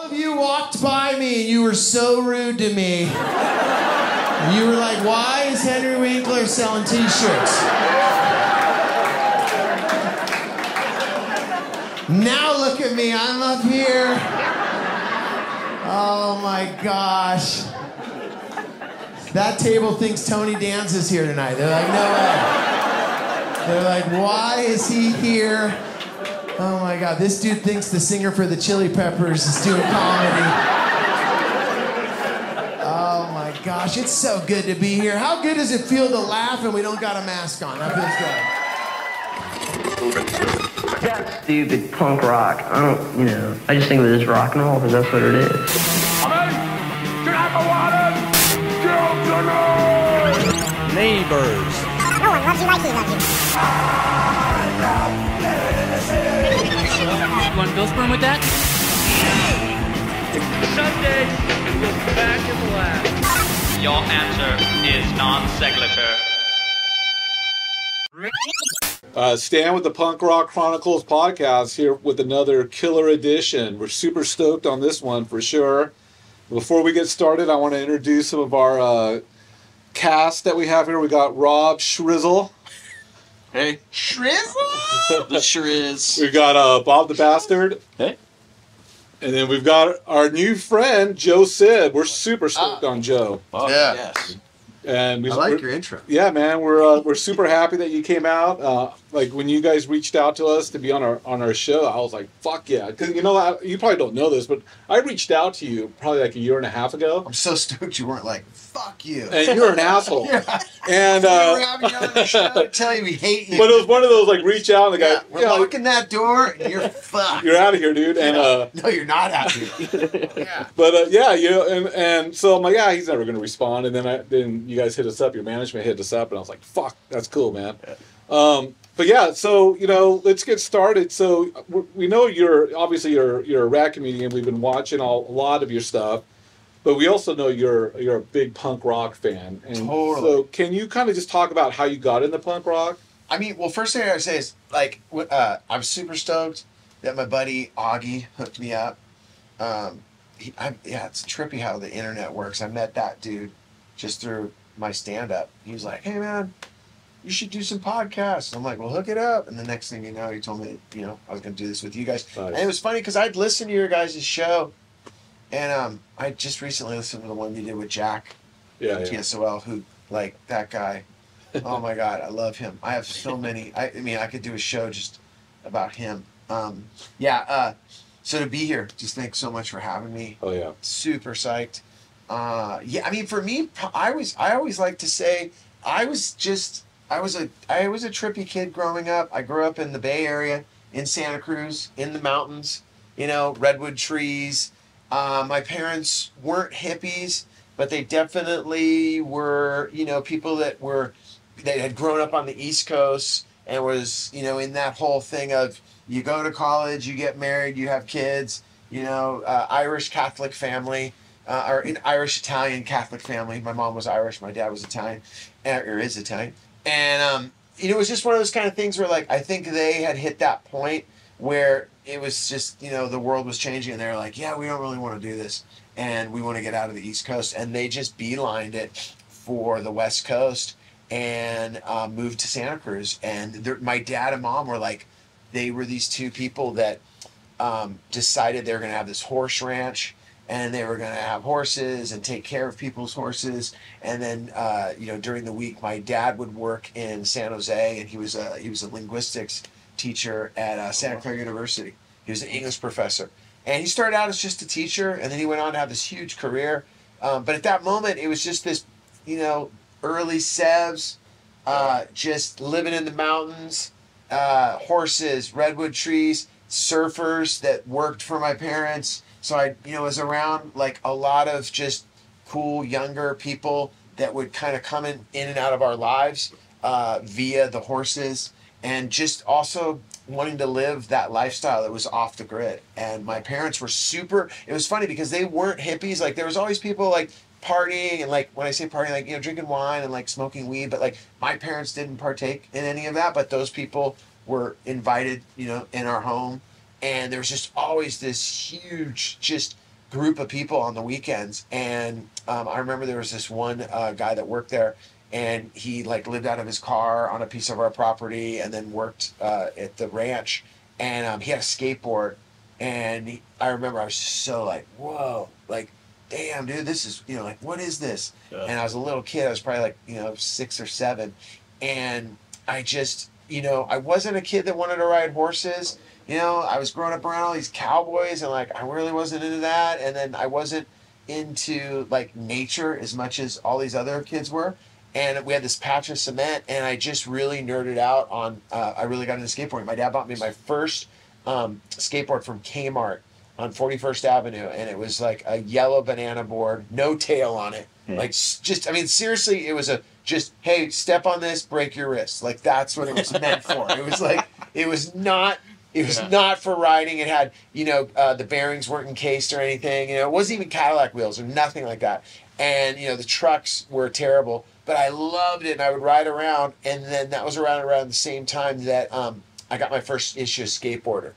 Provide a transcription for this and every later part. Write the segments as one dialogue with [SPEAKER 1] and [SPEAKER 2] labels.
[SPEAKER 1] of you walked by me and you were so rude to me. You were like, why is Henry Winkler selling t-shirts? Now look at me, I'm up here. Oh my gosh. That table thinks Tony Danza's here tonight. They're like, no way. They're like, why is he here? Oh my God, this dude thinks the singer for the Chili Peppers is doing comedy. Oh my gosh, it's so good to be here. How good does it feel to laugh and we don't got a mask on? That feels good.
[SPEAKER 2] That stupid punk rock. I just think of it as rock and roll because that's what it is.
[SPEAKER 3] Neighbors.
[SPEAKER 4] No one loves you like he loves you.
[SPEAKER 5] You want Bill Sperm with that?
[SPEAKER 6] Sunday, and we'll be back in the lab.
[SPEAKER 7] Your answer is non-sequitur.
[SPEAKER 3] Stan with the Punk Rock Chronicles podcast here with another killer edition. We're super stoked on this one for sure. Before we get started, I want to introduce some of our cast that we have here. We got Rob Shrizzle.
[SPEAKER 8] Hey.
[SPEAKER 1] Shrizzle?
[SPEAKER 8] The Shriz.
[SPEAKER 3] We got Bob the Bastard.
[SPEAKER 8] Hey.
[SPEAKER 3] And then we've got our new friend, Joe Sib. We're super stoked on Joe.
[SPEAKER 8] Oh,
[SPEAKER 1] yeah.
[SPEAKER 8] Yes.
[SPEAKER 3] And
[SPEAKER 1] I like your intro.
[SPEAKER 3] Yeah, man, we're super happy that you came out. Like when you guys reached out to us to be on our show, I was like, "Fuck yeah!" Because you probably don't know this, but I reached out to you probably like a year and a half ago.
[SPEAKER 1] I'm so stoked you weren't like, "Fuck you,"
[SPEAKER 3] and you're an asshole.
[SPEAKER 1] Yeah.
[SPEAKER 3] And
[SPEAKER 1] we were having you on the show to tell you we hate you.
[SPEAKER 3] But it was one of those like reach out and the guy,
[SPEAKER 1] we're locking that door, and you're fucked.
[SPEAKER 3] You're out of here, dude. And
[SPEAKER 1] no, you're not out here. Yeah.
[SPEAKER 3] But and so I'm like, yeah, he's never gonna respond. And then you guys hit us up. Your management hit us up, and I was like, fuck, that's cool, man. But yeah, so let's get started. So we know you're a rap comedian. We've been watching a lot of your stuff, but we also know you're a big punk rock fan. And
[SPEAKER 1] totally.
[SPEAKER 3] So can you kind of just talk about how you got into punk rock?
[SPEAKER 1] I mean, well, first thing I gotta say is like, I'm super stoked that my buddy Augie hooked me up. It's trippy how the internet works. I met that dude just through my stand-up. He was like, "Hey man, you should do some podcasts." I'm like, "Well, hook it up." And the next thing you know, he told me, I was going to do this with you guys. Nice. And it was funny because I'd listened to your guys' show, and I just recently listened to the one you did with Jack, TSOL, who, like, that guy, oh my God, I love him. I have so many. I mean, I could do a show just about him. So to be here, just thanks so much for having me.
[SPEAKER 3] Oh yeah.
[SPEAKER 1] Super psyched. I mean, for me, I always like to say I was a trippy kid growing up. I grew up in the Bay Area, in Santa Cruz, in the mountains, redwood trees. My parents weren't hippies, but they definitely were, people that had grown up on the East Coast and was, in that whole thing of you go to college, you get married, you have kids, Irish Catholic family. Or an Irish-Italian Catholic family. My mom was Irish, my dad was Italian, or is Italian. And, it was just one of those kind of things where, like, I think they had hit that point where it was just, the world was changing, and they were like, yeah, we don't really want to do this, and we want to get out of the East Coast. And they just beelined it for the West Coast and moved to Santa Cruz. And my dad and mom were like, they were these two people that decided they were going to have this horse ranch, and they were going to have horses and take care of people's horses. And then, during the week, my dad would work in San Jose, and he was a linguistics teacher at Santa Clara University. He was an English professor. And he started out as just a teacher, and then he went on to have this huge career. But at that moment, it was just this, early sevs, just living in the mountains, horses, redwood trees, surfers that worked for my parents. So I, was around like a lot of just cool younger people that would kind of come in and out of our lives via the horses, and just also wanting to live that lifestyle that was off the grid. And my parents were super, it was funny because they weren't hippies. Like there was always people like partying, and like when I say partying, like, drinking wine and like smoking weed, but like my parents didn't partake in any of that, but those people were invited, in our home. And there was just always this huge, just group of people on the weekends. And I remember there was this one guy that worked there, and he like lived out of his car on a piece of our property, and then worked at the ranch. And he had a skateboard, and I remember I was just so like, whoa, like, damn, dude, this is, you know, like, what is this?
[SPEAKER 5] Yeah.
[SPEAKER 1] And I was a little kid. I was probably like, you know, 6 or 7, and I just, you know, I wasn't a kid that wanted to ride horses. You know, I was growing up around all these cowboys, and like I really wasn't into that. And then I wasn't into like nature as much as all these other kids were. And we had this patch of cement, and I just really nerded out on. I really got into skateboarding. My dad bought me my first skateboard from Kmart on 41st Avenue, and it was like a yellow banana board, no tail on it. Like just, I mean, seriously, it was a just, hey, step on this, break your wrist. Like that's what it was meant for. It was like, it was not. It was not for riding. It had, you know, the bearings weren't encased or anything. You know, it wasn't even Cadillac wheels or nothing like that. And, you know, the trucks were terrible. But I loved it, and I would ride around. And then that was around the same time that I got my first issue of Skateboarder.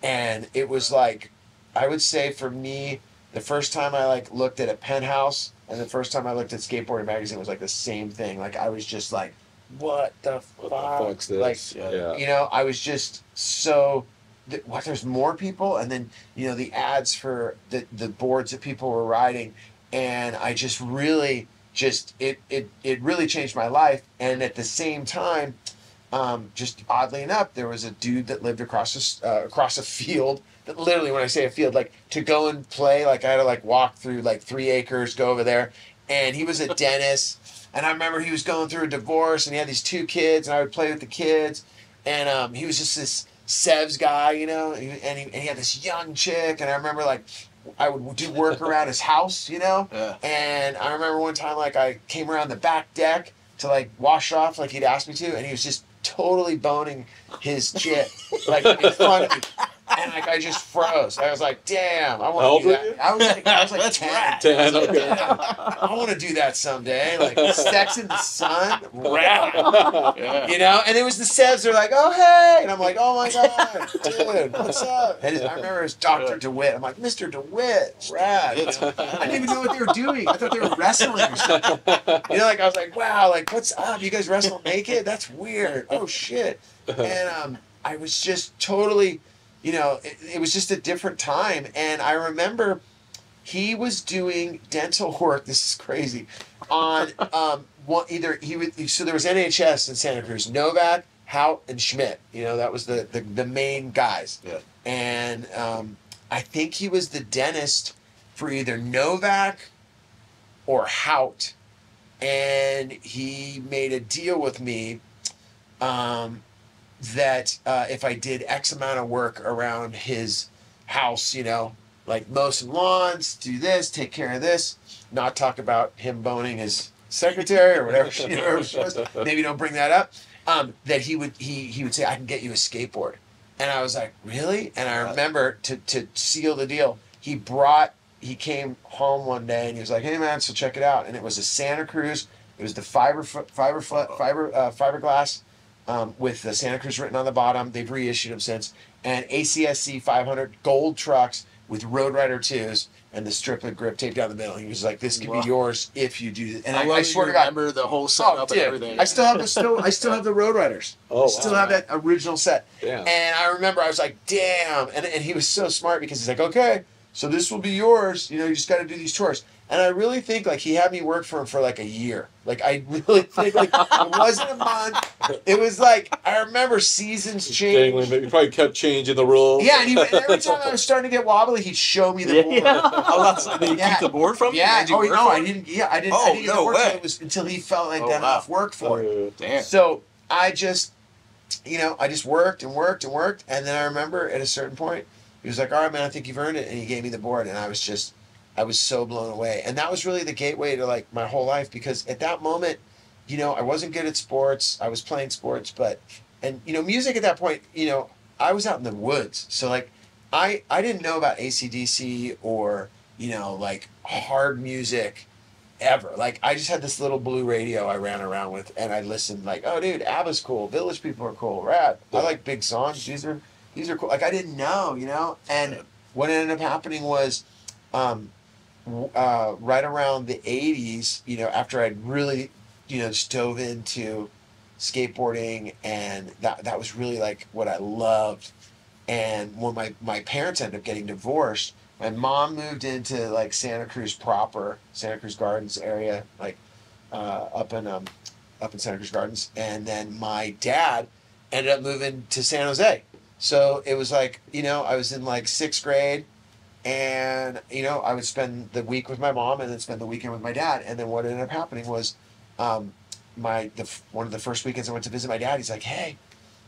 [SPEAKER 1] And it was like, I would say for me, the first time I like looked at a Penthouse and the first time I looked at Skateboarding magazine was like the same thing. Like I was just like, what the fuck?
[SPEAKER 3] What the fuck's this?
[SPEAKER 1] Like,
[SPEAKER 3] Yeah.
[SPEAKER 1] you know, I was just so. What, there's more people, and then you know the ads for the boards that people were riding, and I just really it really changed my life. And at the same time, just oddly enough, there was a dude that lived across a field. That literally, when I say a field, like to go and play, like I had to like walk through like 3 acres, go over there, and he was a dentist. And I remember he was going through a divorce, and he had these 2 kids, and I would play with the kids, and he was just this Sevs guy, you know, and he had this young chick, and I remember like I would do work around his house, you know, and I remember one time like I came around the back deck to like wash off like he'd asked me to, and he was just totally boning his chick like in front of me. And like I just froze. I was like, "Damn, I want to do that." I was like,
[SPEAKER 5] That's
[SPEAKER 1] 10.
[SPEAKER 5] rad.
[SPEAKER 3] 10, okay.
[SPEAKER 1] I want to do that someday. Like sex in the sun, rad. You know. And it was the Sevs. They're like, "Oh hey," and I'm like, "Oh my god, dude, what's up?" And I remember it was Dr. DeWitt. I'm like, "Mr. DeWitt, rad." You know? I didn't even know what they were doing. I thought they were wrestling or something. You know, like I was like, "Wow, like what's up? You guys wrestle naked? That's weird. Oh shit." And I was just totally. You know, it was just a different time. And I remember he was doing dental work. This is crazy. On so there was NHS in Santa Cruz, Novak, Hout, and Schmidt. You know, that was the main guys.
[SPEAKER 5] Yeah.
[SPEAKER 1] And I think he was the dentist for either Novak or Hout. And he made a deal with me. That if I did X amount of work around his house, you know, like mow some lawns, do this, take care of this, not talk about him boning his secretary or whatever, you know, maybe don't bring that up, that he would say, I can get you a skateboard. And I was like, really? And I remember to seal the deal, he came home one day and he was like, hey man, so check it out. And it was a Santa Cruz, it was the fiberglass, with the Santa Cruz written on the bottom. They've reissued them since. And ACSC 500 gold trucks with Road Rider 2s and the striplet grip taped down the middle. He was like, this can be yours if you do this. And I swear to God.
[SPEAKER 5] Remember the whole setup and everything.
[SPEAKER 1] I still have the Road Riders.
[SPEAKER 3] Oh,
[SPEAKER 1] I still have that original set.
[SPEAKER 3] Yeah.
[SPEAKER 1] And I remember I was like, damn. And he was so smart because he's like, okay, so this will be yours. You know, you just got to do these chores. And I really think like he had me work for him for like a year. Like I really think like it wasn't a month. It was like I remember seasons change.
[SPEAKER 3] You probably kept changing the rules.
[SPEAKER 1] Yeah, and every time I was starting to get wobbly, he'd show me the board.
[SPEAKER 5] Oh, that's did he keep the board from you?
[SPEAKER 1] Yeah.
[SPEAKER 5] Made you
[SPEAKER 1] Oh
[SPEAKER 5] work
[SPEAKER 1] no,
[SPEAKER 5] for
[SPEAKER 1] I
[SPEAKER 5] it?
[SPEAKER 1] didn't. Yeah, I didn't.
[SPEAKER 5] Oh,
[SPEAKER 1] I didn't
[SPEAKER 5] no
[SPEAKER 1] work for
[SPEAKER 5] way.
[SPEAKER 1] it was until he felt like that
[SPEAKER 5] wow.
[SPEAKER 1] enough work for it.
[SPEAKER 5] Damn.
[SPEAKER 1] So I just, you know, I just worked and worked and worked, and then I remember at a certain point, he was like, "All right, man, I think you've earned it," and he gave me the board, and I was so blown away. And that was really the gateway to like my whole life, because at that moment, you know, I wasn't good at sports. I was playing sports, and you know, music at that point, you know, I was out in the woods. So like, I didn't know about AC/DC or, you know, like hard music ever. Like I just had this little blue radio I ran around with, and I listened like, oh dude, ABBA's cool. Village People are cool. Rad. I like big songs. These are cool. Like I didn't know, you know? And what ended up happening was, right around the 80s, after I'd really, just dove into skateboarding, and that was really like what I loved. And when my parents ended up getting divorced, my mom moved into like Santa Cruz proper, Santa Cruz Gardens area, like up in Santa Cruz Gardens, and then my dad ended up moving to San Jose. So it was like, I was in like 6th grade, and I would spend the week with my mom and then spend the weekend with my dad. And then what ended up happening was, one of the first weekends I went to visit my dad, he's like, "Hey,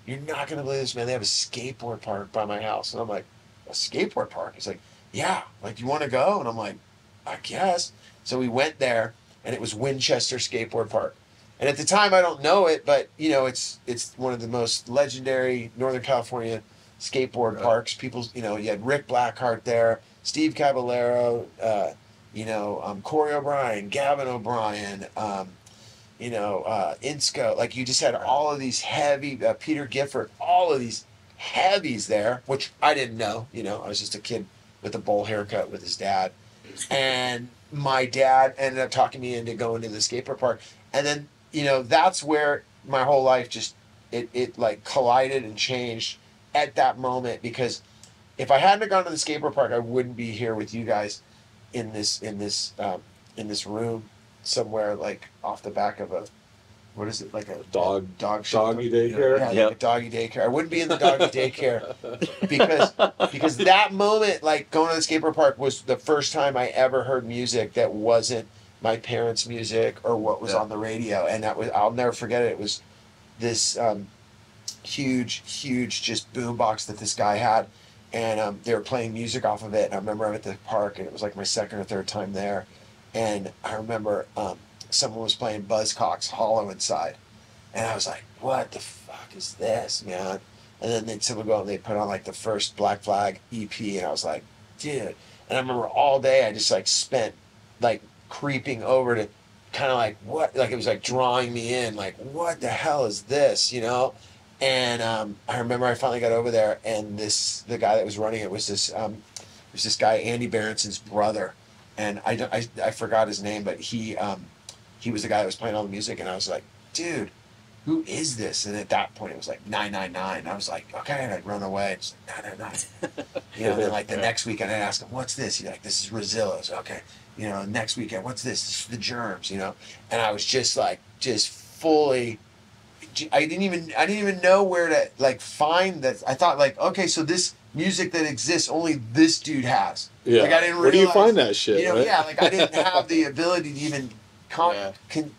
[SPEAKER 1] you're not gonna believe this, man. They have a skateboard park by my house." And I'm like, "A skateboard park?" He's like, "Yeah. Like, you want to go?" And I'm like, "I guess." So we went there, and it was Winchester Skateboard Park. And at the time, I don't know it, but it's one of the most legendary Northern California skateboard parks. People, you had Rick Blackheart there, Steve Caballero, Corey O'Brien, Gavin O'Brien, Insco. Like, you just had all of these heavy, Peter Gifford, all of these heavies there, which I didn't know. I was just a kid with a bowl haircut with his dad. And my dad ended up talking me into going to the skateboard park. And then, that's where my whole life just, it like collided and changed at that moment, because if I hadn't gone to the skateboard park, I wouldn't be here with you guys in this room somewhere, like off the back of a, what is it, like a dog shelter?
[SPEAKER 3] Doggy daycare.
[SPEAKER 1] Yeah, like a doggy daycare. I wouldn't be in the doggy daycare because that moment, like going to the skateboard park, was the first time I ever heard music that wasn't my parents' music or what was on the radio, and that was, I'll never forget it. It was this huge just boombox that this guy had, and they were playing music off of it. And I remember I'm at the park, and it was like my second or third time there, and I remember someone was playing Buzzcocks Hollow Inside, and I was like, "What the fuck is this, man?" And then they'd someone go out and they put on like the first Black Flag EP, and I was like, "Dude!" And I remember all day I just like spent like creeping over to kind of like, what, like it was like drawing me in, like, what the hell is this, And I remember I finally got over there, and the guy that was running it was this guy, Andy Berenson's brother, and I forgot his name, but he was the guy that was playing all the music, and I was like, "Dude, who is this?" And at that point it was like 999. I was like, "Okay," and I'd run away. It's like 999. And then like the next weekend I'd ask him, "What's this?" He's like, "This is Rosillo's." Okay. Next weekend, "What's this?" "This is the Germs," And I was just fully, I didn't even know where to like find that. I thought like, okay, so this music that exists, only this dude has.
[SPEAKER 3] Yeah.
[SPEAKER 1] Like, I didn't realize.
[SPEAKER 3] Where do you find that shit? Right?
[SPEAKER 1] Yeah, like I didn't have the ability to even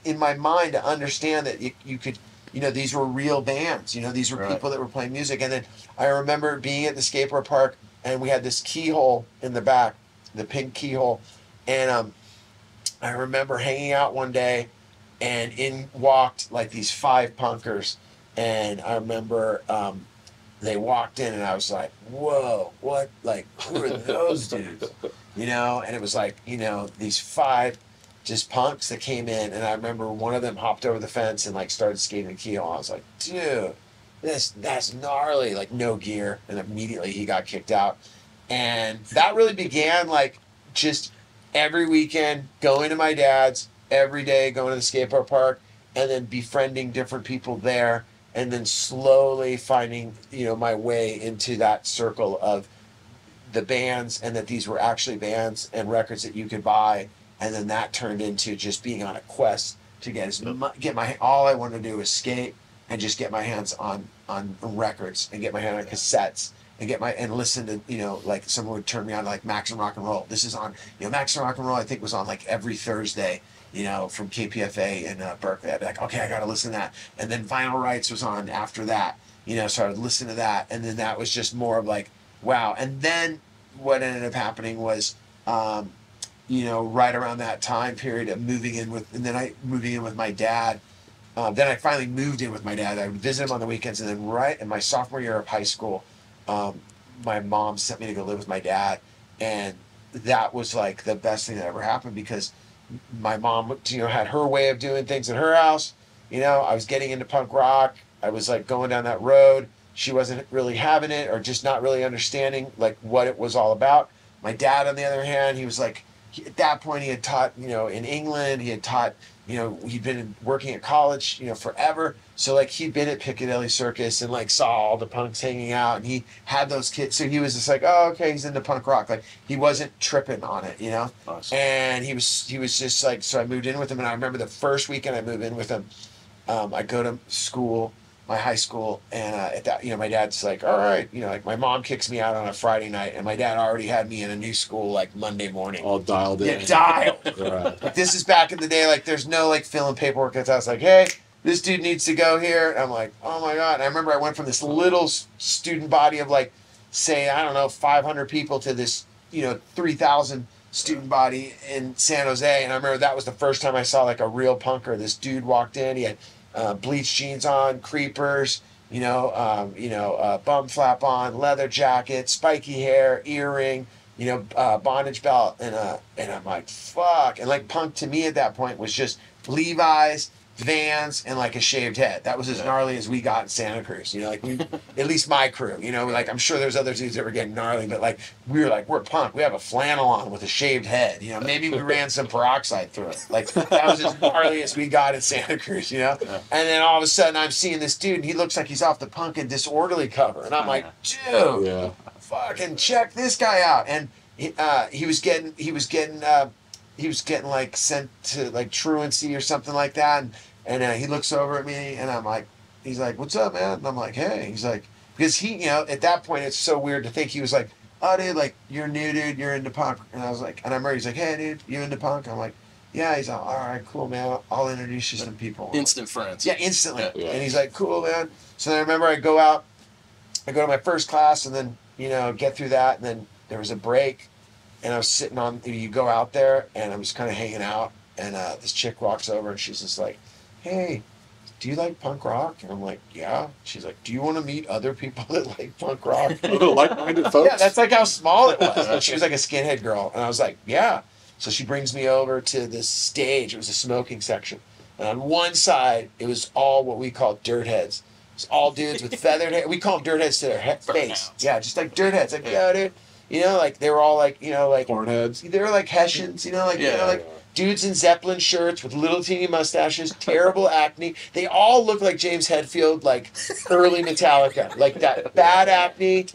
[SPEAKER 1] in my mind to understand that you could, these were real bands. These were people that were playing music. And then I remember being at the skateboard park, and we had this keyhole in the back, the pink keyhole, and I remember hanging out one day, and in walked like these 5 punkers, and I remember they walked in, and I was like, "Whoa, what? Like, who are those dudes?" And it was like, these 5 just punks that came in, and I remember one of them hopped over the fence and like started skating the keyhole. I was like, "Dude, that's gnarly!" Like, no gear, and immediately he got kicked out, and that really began like just every weekend going to my dad's, every day going to the skateboard park, and then befriending different people there, and then slowly finding my way into that circle of the bands, and that these were actually bands and records that you could buy. And then that turned into just being on a quest to all I wanted to do was skate and just get my hands on records and get my hand on cassettes and listen to, like someone would turn me on to like Max and Rock and Roll. This is on, Max and Rock and Roll, I think was on like every Thursday, from KPFA in Berkeley. I'd be like, okay, I got to listen to that. And then Vinyl Rights was on after that, so I would listen to that. And then that was just more of like, wow. And then what ended up happening was, right around that time period of moving in with my dad. Then I finally moved in with my dad. I would visit him on the weekends, and then right in my sophomore year of high school, my mom sent me to go live with my dad, and that was like the best thing that ever happened, because my mom, had her way of doing things in her house. I was getting into punk rock. I was like going down that road. She wasn't really having it, or just not really understanding like what it was all about. My dad, on the other hand, he was like, at that point he had taught, in England. He had taught, he'd been working at college, forever. So like he'd been at Piccadilly Circus and like saw all the punks hanging out, and he had those kids. So he was just like, oh, okay, he's into punk rock. Like he wasn't tripping on it,
[SPEAKER 5] Nice.
[SPEAKER 1] And he was just like, so I moved in with him, and I remember the first weekend I moved in with him. I go to school, my high school, and at that, my dad's like, all right, like my mom kicks me out on a Friday night, and my dad already had me in a new school like Monday morning.
[SPEAKER 3] All dialed in.
[SPEAKER 1] Yeah, dialed.
[SPEAKER 3] Right.
[SPEAKER 1] Like this is back in the day, like there's no like filling paperwork. I was like, hey, this dude needs to go here. And I'm like, oh my God. And I remember I went from this little student body of like, say, I don't know, 500 people to this, 3,000 student body in San Jose. And I remember that was the first time I saw like a real punker. This dude walked in, he had bleached jeans on, creepers, bum flap on, leather jacket, spiky hair, earring, bondage belt. And I'm like, fuck. And like punk to me at that point was just Levi's, Vans, and like a shaved head. That was as gnarly as we got in Santa Cruz. Like we, at least my crew. Like I'm sure there's other dudes that were getting gnarly, but like we were like, we're punk. We have a flannel on with a shaved head. Maybe we ran some peroxide through it. Like that was as gnarly as we got in Santa Cruz. And then all of a sudden I'm seeing this dude, and he looks like he's off the Punk and Disorderly cover, and I'm like, dude, fucking check this guy out. And he was getting like sent to like truancy or something like that, and he looks over at me, and I'm like, he's like, what's up, man? And I'm like, hey. He's like, because he, at that point it's so weird to think he was like, oh dude, like you're new, dude, you're into punk. And I was like, and I remember he's like, hey dude, you into punk? I'm like, yeah. He's like, all right, cool, man, I'll introduce you to some people.
[SPEAKER 5] Instant friends.
[SPEAKER 1] Yeah, instantly.
[SPEAKER 5] Yeah.
[SPEAKER 1] And he's like, cool, man. So then I remember I go to my first class, and then get through that, and then there was a break. And I was sitting on, you go out there, and I'm just kind of hanging out, and this chick walks over, and she's just like, hey, do you like punk rock? And I'm like, yeah. She's like, do you want to meet other people that like punk rock?
[SPEAKER 3] Like-minded folks?
[SPEAKER 1] Yeah, that's like how small it was. And she was like a skinhead girl, and I was like, yeah. So she brings me over to this stage. It was a smoking section. And on one side, it was all what we call dirt heads. It's all dudes with feathered hair. We call them dirt heads to their face. Yeah, just like dirt heads. Like, yo, dude. Like they were all like, like
[SPEAKER 3] Hornheads.
[SPEAKER 1] They were like Hessians, like dudes in Zeppelin shirts with little teeny mustaches, terrible acne. They all look like James Hetfield, like early Metallica, like that bad acne,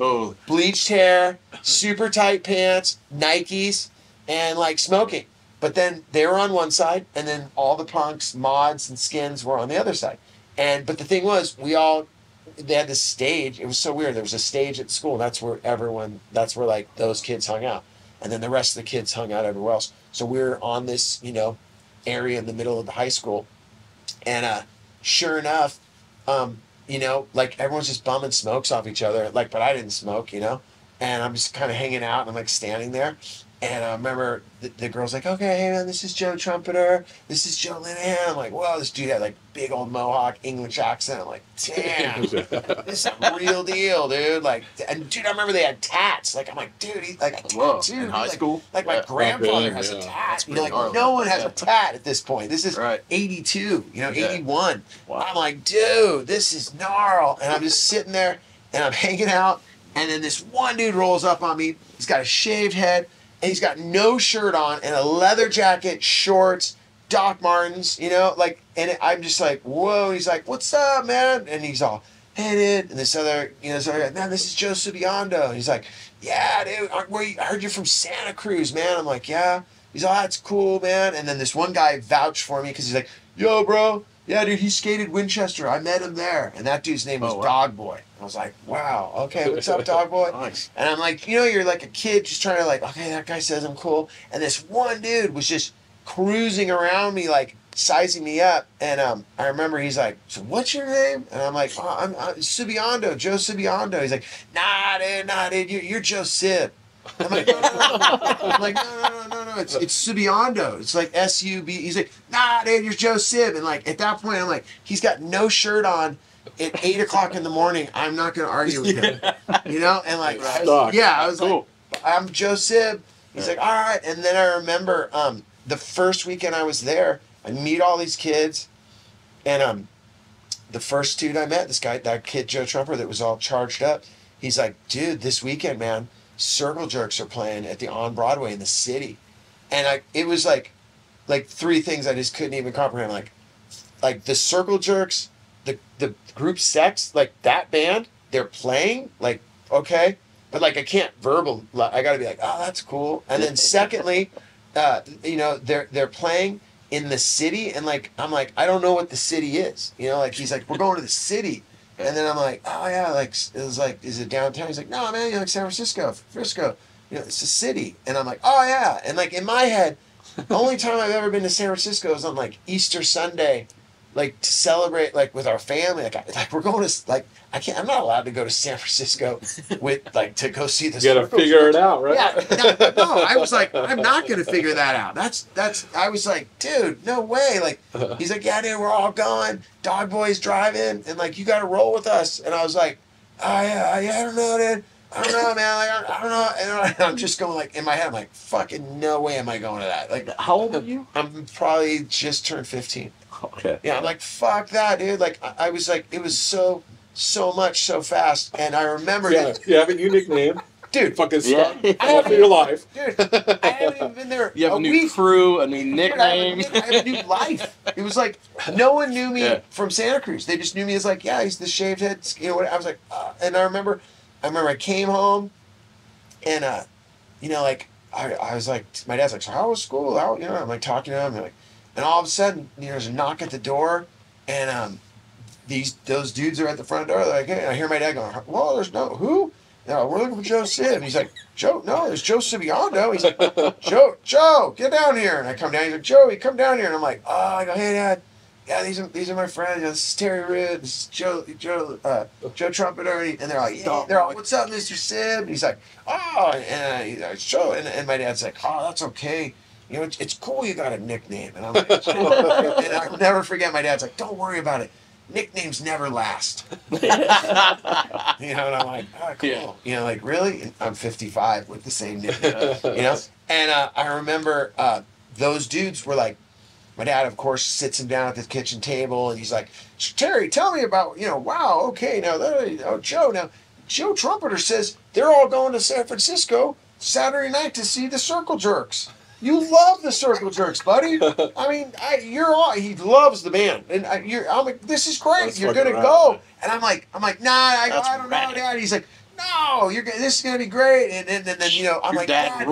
[SPEAKER 1] bleached hair, super tight pants, Nikes, and like smoking. But then they were on one side, and then all the punks, mods, and skins were on the other side. But the thing was, they had this stage. It was so weird. There was a stage at school. That's where like those kids hung out. And then the rest of the kids hung out everywhere else. So we were on this, area in the middle of the high school. And sure enough, like everyone's just bumming smokes off each other. Like, but I didn't smoke, And I'm just kind of hanging out, and I'm like standing there. And I remember the girl's like, okay, hey man, this is Joe Trumpeter. This is Joe Linehan. I'm like, whoa, this dude had like big old Mohawk English accent. I'm like, damn, this is a real deal, dude. Like, and dude, I remember they had tats. Like, I'm like, dude, he's like, dude,
[SPEAKER 5] in high
[SPEAKER 1] like,
[SPEAKER 5] school?
[SPEAKER 1] Like my grandfather has a tat. Like, no one has a tat at this point. This is 82, 81.
[SPEAKER 5] Wow.
[SPEAKER 1] I'm like, dude, this is gnarl. And I'm just sitting there, and I'm hanging out, and then this one dude rolls up on me. He's got a shaved head, and he's got no shirt on, and a leather jacket, shorts, Doc Martens, and I'm just like, whoa. He's like, what's up, man? And he's all, hey, dude. And this other guy, man, this is Joe Sib. And he's like, yeah, dude, I heard you're from Santa Cruz, man. I'm like, yeah. He's all, that's cool, man. And then this one guy vouched for me because he's like, yo, bro, yeah, dude, he skated Winchester. I met him there. And that dude's name was Dog Boy. I was like, wow, okay, what's up, Dog Boy?
[SPEAKER 5] Nice.
[SPEAKER 1] And I'm like, you're like a kid just trying to like, okay, that guy says I'm cool. And this one dude was just cruising around me, like sizing me up. And I remember he's like, so what's your name? And I'm like, oh, I'm Subiando, Joe Subiando. He's like, nah, dude, you're Joe Sib. I'm like, no. I'm like, no. It's Subiando. It's like S-U-B. He's like, nah, dude, you're Joe Sib. And like, at that point, I'm like, he's got no shirt on at 8 o'clock in the morning. I'm not going to argue with him. And like, I was like, I'm Joe Sib. He's like, all right. And then I remember the first weekend I was there, I meet all these kids. And the first dude I met, that kid Joe Trumper that was all charged up, he's like, dude, this weekend, man, Circle Jerks are playing at the On Broadway in the city, and it was like three things I just couldn't even comprehend. Like the Circle Jerks, the group Sex, like that band, they're playing, like, okay, but like I can't I gotta be like, oh, that's cool. And then secondly, you know, they're playing in the city, and like I'm like, I don't know what the city is, you know, like he's like, we're going to the city, and then I'm like, oh yeah, like it was like, is it downtown? He's like, no man, you're like San Francisco, you know, it's a city, and I'm like, oh yeah, and like in my head, the only time I've ever been to San Francisco is on like Easter Sunday, like to celebrate like with our family, like we're going to like I'm not allowed to go to San Francisco with like to go see the.
[SPEAKER 3] You gotta figure it out, right?
[SPEAKER 1] Yeah, no, I was like, I'm not gonna figure that out. That's. I was like, dude, no way. Like, he's like, yeah, dude, we're all going. Dog Boy's driving, and like, you gotta roll with us. And I was like, oh yeah, I don't know, dude. I don't know, man. Like, I don't know. And I'm just going like in my head. I'm like, fucking no way am I going to that. Like,
[SPEAKER 7] how old are you?
[SPEAKER 1] I'm probably just turned 15.
[SPEAKER 7] Okay.
[SPEAKER 1] Yeah, I'm like, fuck that, dude. Like, I was like, it was so much so fast, and I remember.
[SPEAKER 3] Yeah, you have a unique name,
[SPEAKER 1] dude.
[SPEAKER 3] Fucking stuff
[SPEAKER 1] I
[SPEAKER 3] for your life,
[SPEAKER 1] dude. I haven't even been there.
[SPEAKER 8] You have a new crew, a new nickname.
[SPEAKER 1] I have a new life. It was like no one knew me from Santa Cruz. They just knew me as like, yeah, he's the shaved head. You know what? I was like, and I remember I came home, and you know, like I was like, my dad's like, so how was school? How, you know, I'm like talking to him, and all of a sudden, you know, there's a knock at the door, and those dudes are at the front door. They're like, hey, and I hear my dad going, well, there's no who? No, we're looking for Joe Sib. And he's like, Joe, no, there's Joe SibiOndo. He's like, Joe, get down here. And I come down. He's like, Joey, come down here. And I'm like, oh, I go, hey, Dad. Yeah, these are my friends. You know, this is Terry Ridd. This is Joe Trumpeter. And they're like, yeah. They're all, what's up, Mr. Sib? And he's like, oh, and he's like, Joe. And my dad's like, oh, that's okay. You know, it's cool you got a nickname. And I'm like, oh. And I'll never forget my dad's like, don't worry about it. Nicknames never last. You know, and I'm like, oh, cool. Yeah. You know, like, really? And I'm 55 with the same nickname. You know? And I remember those dudes were like, my dad, of course, sits him down at the kitchen table, and he's like, Terry, tell me about, you know, wow, okay, now, Joe Trumpeter says they're all going to San Francisco Saturday night to see the Circle Jerks. You love the Circle Jerks, buddy. I mean, he loves the band, and I'm like, this is great. That's you're gonna go, and I'm like, nah. I don't know, Dad. He's like, no, this is gonna be great, and then you know, I'm like, Dad, and I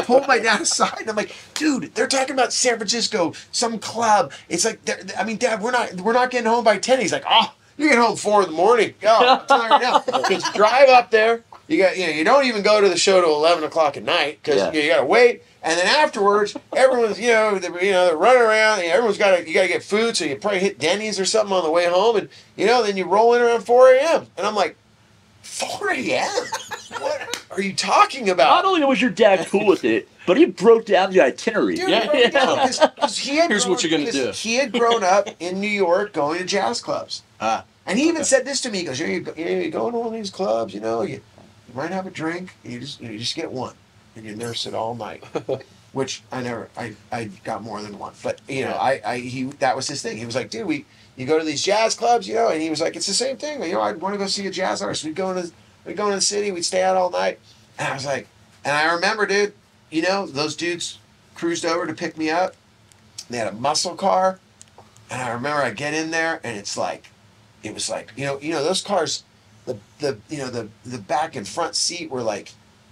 [SPEAKER 1] pulled my dad aside, and I'm like, dude, they're talking about San Francisco, some club. It's like, I mean, Dad, we're not getting home by 10. He's like, oh, you get home 4 in the morning. Go, I'm telling you now. Just drive up there. You don't even go to the show till 11 o'clock at night because you got to wait, and then afterwards, everyone's they're running around. You got to get food, so you probably hit Denny's or something on the way home, and then you roll in around 4 a.m. And I'm like, 4 a.m. What are you talking about?
[SPEAKER 7] Not only was your dad cool with it, but he broke down the itinerary.
[SPEAKER 1] Dude, here's what you're gonna do. He had grown up in New York, going to jazz clubs, and he even said this to me. He goes, you go to one of these clubs, you might have a drink, and you just get one, and you nurse it all night. Which I got more than one, but that was his thing. He was like, dude, you go to these jazz clubs, and he was like, it's the same thing. I'd want to go see a jazz artist. We'd go into the city, we'd stay out all night, and I was like, and I remember, dude, those dudes cruised over to pick me up. They had a muscle car, and I remember I get in there, and it was like those cars. The back and front seat were like,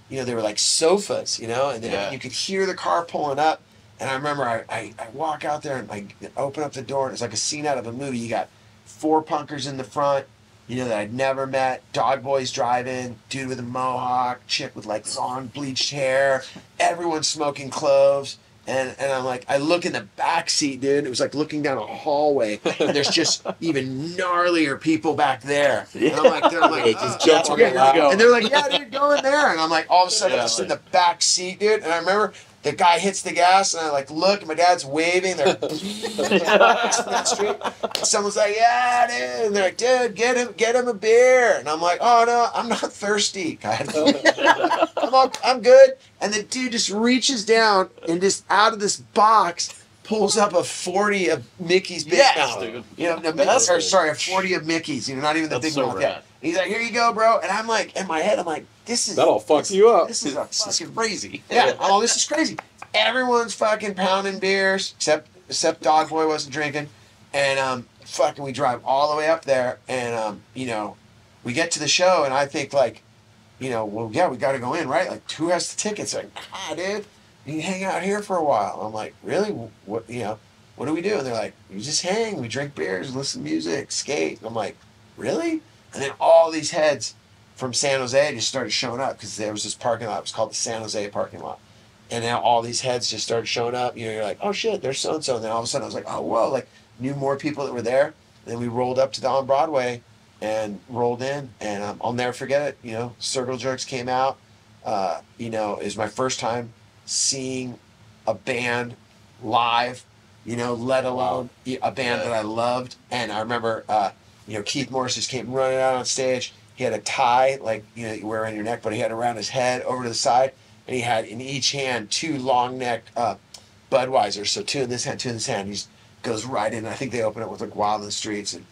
[SPEAKER 1] they were like sofas, and then you could hear the car pulling up. And I remember I walk out there and I open up the door, and it's like a scene out of a movie. You got 4 punkers in the front, that I'd never met. Dog Boys driving, dude with a mohawk, chick with like long bleached hair, everyone smoking cloves. And I'm like, I look in the back seat, dude. It was like looking down a hallway, and there's just even gnarlier people back there. And I'm like, they're like, and they're like, yeah, dude, go in there. And I'm like, all of a sudden, I'm just in the back seat, dude. And I remember the guy hits the gas, and I like look, and my dad's waving. They're someone's like, yeah, dude. And they're like, dude, get him a beer. And I'm like, oh no, I'm not thirsty. I'm good. And the dude just reaches down and just out of this box pulls up a 40 of Mickey's Big Mouth. Dude. A 40 of Mickey's. Not even the Big Mouth yet. He's like, here you go, bro. And I'm like, in my head, I'm like,
[SPEAKER 3] that'll fuck you up.
[SPEAKER 1] This is
[SPEAKER 8] This is crazy.
[SPEAKER 1] yeah. Oh, this is crazy. Everyone's fucking pounding beers, except Dog Boy wasn't drinking. And fucking, we drive all the way up there, and you know, we get to the show, and I think like, you know, well, yeah, we got to go in, right? Like, who has the tickets? Like, dude, you can hang out here for a while. I'm like, really? What, you know, what do we do? And they're like, we just hang, we drink beers, listen to music, skate. And I'm like, really? And then all these heads from San Jose just started showing up because there was this parking lot. It was called the San Jose parking lot. And now all these heads just started showing up. You know, you're like, oh shit, there's so-and-so. And then all of a sudden I was like, oh, whoa, like, knew more people that were there. And then we rolled up to the On Broadway and rolled in, and I'll never forget it. You know, Circle Jerks came out. You know, it was my first time seeing a band live, you know, let alone a band that I loved. And I remember, you know, Keith Morris just came running out on stage. He had a tie, like, you know, you wear on your neck, but he had it around his head over to the side, and he had in each hand 2 long neck Budweisers. So 2 in this hand, 2 in this hand. He just goes right in. I think they open it with like Wild in the Streets, and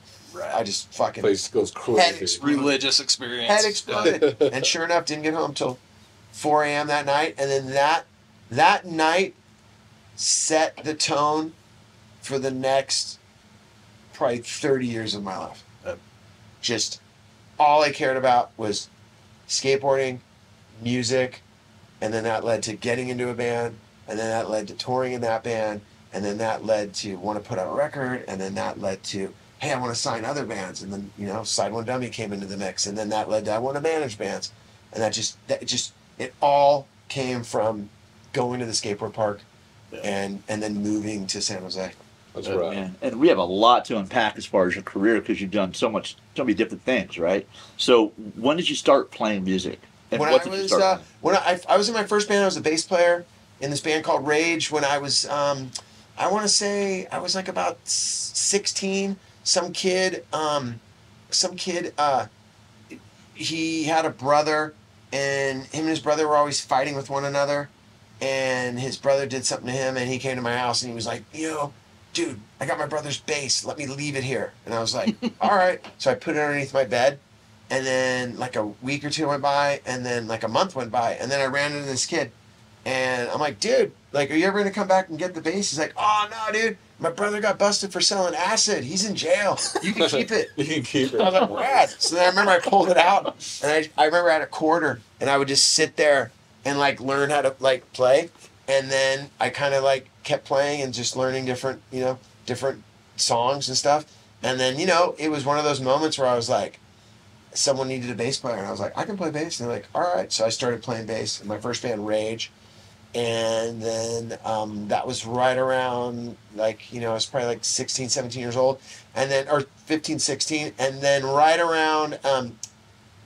[SPEAKER 1] I just fucking
[SPEAKER 3] Place goes
[SPEAKER 1] head
[SPEAKER 3] crazy.
[SPEAKER 1] exploded.
[SPEAKER 8] Religious experience.
[SPEAKER 1] Head exploded. And sure enough, didn't get home till 4 a.m. that night. And then that night set the tone for the next probably 30 years of my life. Just all I cared about was skateboarding, music, and then that led to getting into a band, and then that led to touring in that band, and then that led to want to put out a record, and then that led to, hey, I want to sign other bands, and then, you know, SideOneDummy came into the mix, and then that led to I want to manage bands, and it all came from going to the skateboard park, and then moving to San Jose.
[SPEAKER 3] That's right.
[SPEAKER 7] Man. And we have a lot to unpack as far as your career because you've done so many different things, right? So when did you start playing music? And
[SPEAKER 1] When
[SPEAKER 7] what
[SPEAKER 1] I
[SPEAKER 7] did you
[SPEAKER 1] was
[SPEAKER 7] start playing?
[SPEAKER 1] when I was in my first band, I was a bass player in this band called Rage. When I was I want to say I was like about 16. Some kid he had a brother, and him and his brother were always fighting with one another, and his brother did something to him, and he came to my house and he was like, you know, dude, I got my brother's bass, let me leave it here. And I was like, all right. So I put it underneath my bed, and then like a week or 2 went by, and then like a month went by, and then I ran into this kid, and I'm like, dude, like, are you ever gonna come back and get the bass? He's like, oh no, dude, my brother got busted for selling acid. He's in jail. You can keep it.
[SPEAKER 3] You can keep it.
[SPEAKER 1] I was like, rad. So then I remember I pulled it out, and I remember I had a quarter, and I would just sit there and like learn how to like play, and then I kind of like kept playing and just learning different songs and stuff. And then, you know, it was one of those moments where I was like, someone needed a bass player, and I was like, I can play bass. And they're like, all right. So I started playing bass in my first band, Rage. And then that was right around, like, you know, I was probably like 16, 17 years old, and then, or 15, 16. And then right around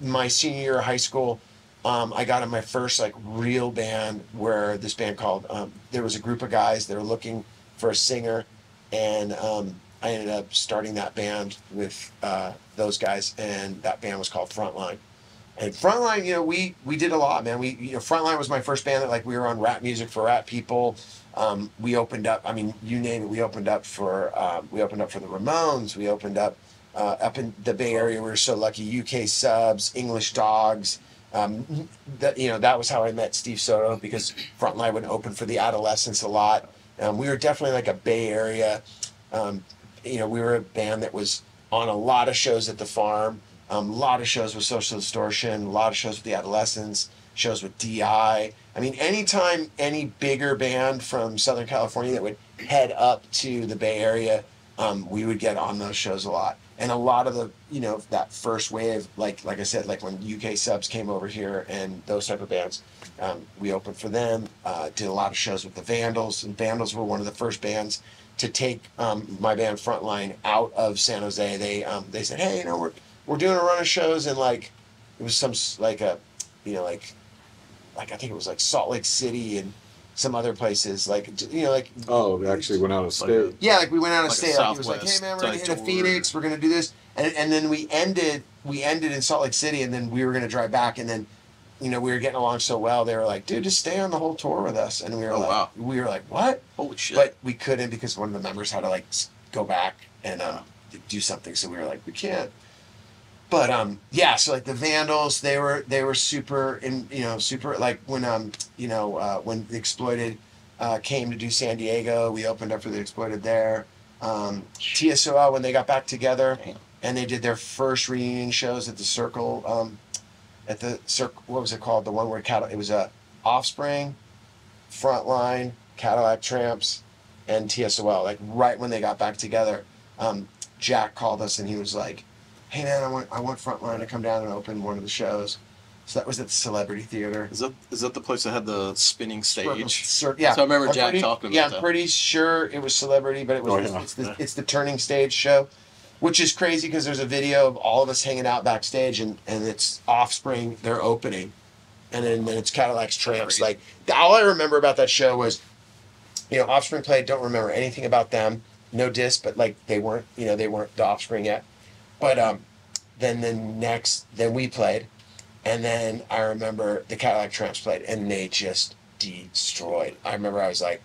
[SPEAKER 1] my senior year of high school, I got in my first like real band, where this band called, there was a group of guys that were looking for a singer, and I ended up starting that band with those guys, and that band was called Frontline. And Frontline, you know, we did a lot, man. Frontline was my first band that, like, we were on rap music for rap people. We opened up, I mean, you name it. We opened up for the Ramones. We opened up in the Bay Area. We were so lucky. UK Subs, English Dogs. That was how I met Steve Soto, because Frontline would open for the Adolescents a lot. We were definitely like a Bay Area. We were a band that was on a lot of shows at the Farm. A lot of shows with Social Distortion, a lot of shows with the Adolescents, shows with DI. I mean, anytime any bigger band from Southern California that would head up to the Bay Area, we would get on those shows a lot. And a lot of the, that first wave, like I said, like when UK Subs came over here and those type of bands, we opened for them, did a lot of shows with the Vandals, and Vandals were one of the first bands to take my band Frontline out of San Jose. They said, hey, we're doing a run of shows, and like it was some like I think it was like Salt Lake City and some other places, like
[SPEAKER 3] Oh, they actually went out of state.
[SPEAKER 1] Yeah, like we went out of
[SPEAKER 8] Like a
[SPEAKER 1] state. Like, it was like, hey
[SPEAKER 8] Southwest
[SPEAKER 1] man, we're gonna hit a
[SPEAKER 8] type
[SPEAKER 1] Phoenix, we're gonna do this, and then we ended in Salt Lake City, and then we were gonna drive back, and then we were getting along so well, they were like, dude, just stay on the whole tour with us, and we were we were like, what?
[SPEAKER 8] Holy shit!
[SPEAKER 1] But we couldn't, because one of the members had to like go back and do something, so we were like, we can't. But yeah, so like the Vandals, they were super super like when when the Exploited came to do San Diego, we opened up for the Exploited there. TSOL, when they got back together and they did their first reunion shows at the Circle, what was it called? The one where it was Offspring, Frontline, Cadillac Tramps, and TSOL. Like right when they got back together, Jack called us and he was like, "Hey man, I want Frontline to come down and open one of the shows." So that was at the Celebrity Theater.
[SPEAKER 5] Is that the place that had the spinning stage?
[SPEAKER 1] Yeah.
[SPEAKER 5] So I remember Jack talking about
[SPEAKER 1] that. Yeah,
[SPEAKER 5] that.
[SPEAKER 1] I'm pretty sure it was Celebrity, but it was it's the Turning Stage show, which is crazy because there's a video of all of us hanging out backstage and it's Offspring, they're opening, and then it's Cadillac's Tramps. Like all I remember about that show was, Offspring played. Don't remember anything about them. No diss, but like they weren't the Offspring yet. But then we played. And then I remember the Cadillac Tramps played, and they just destroyed. I remember I was like,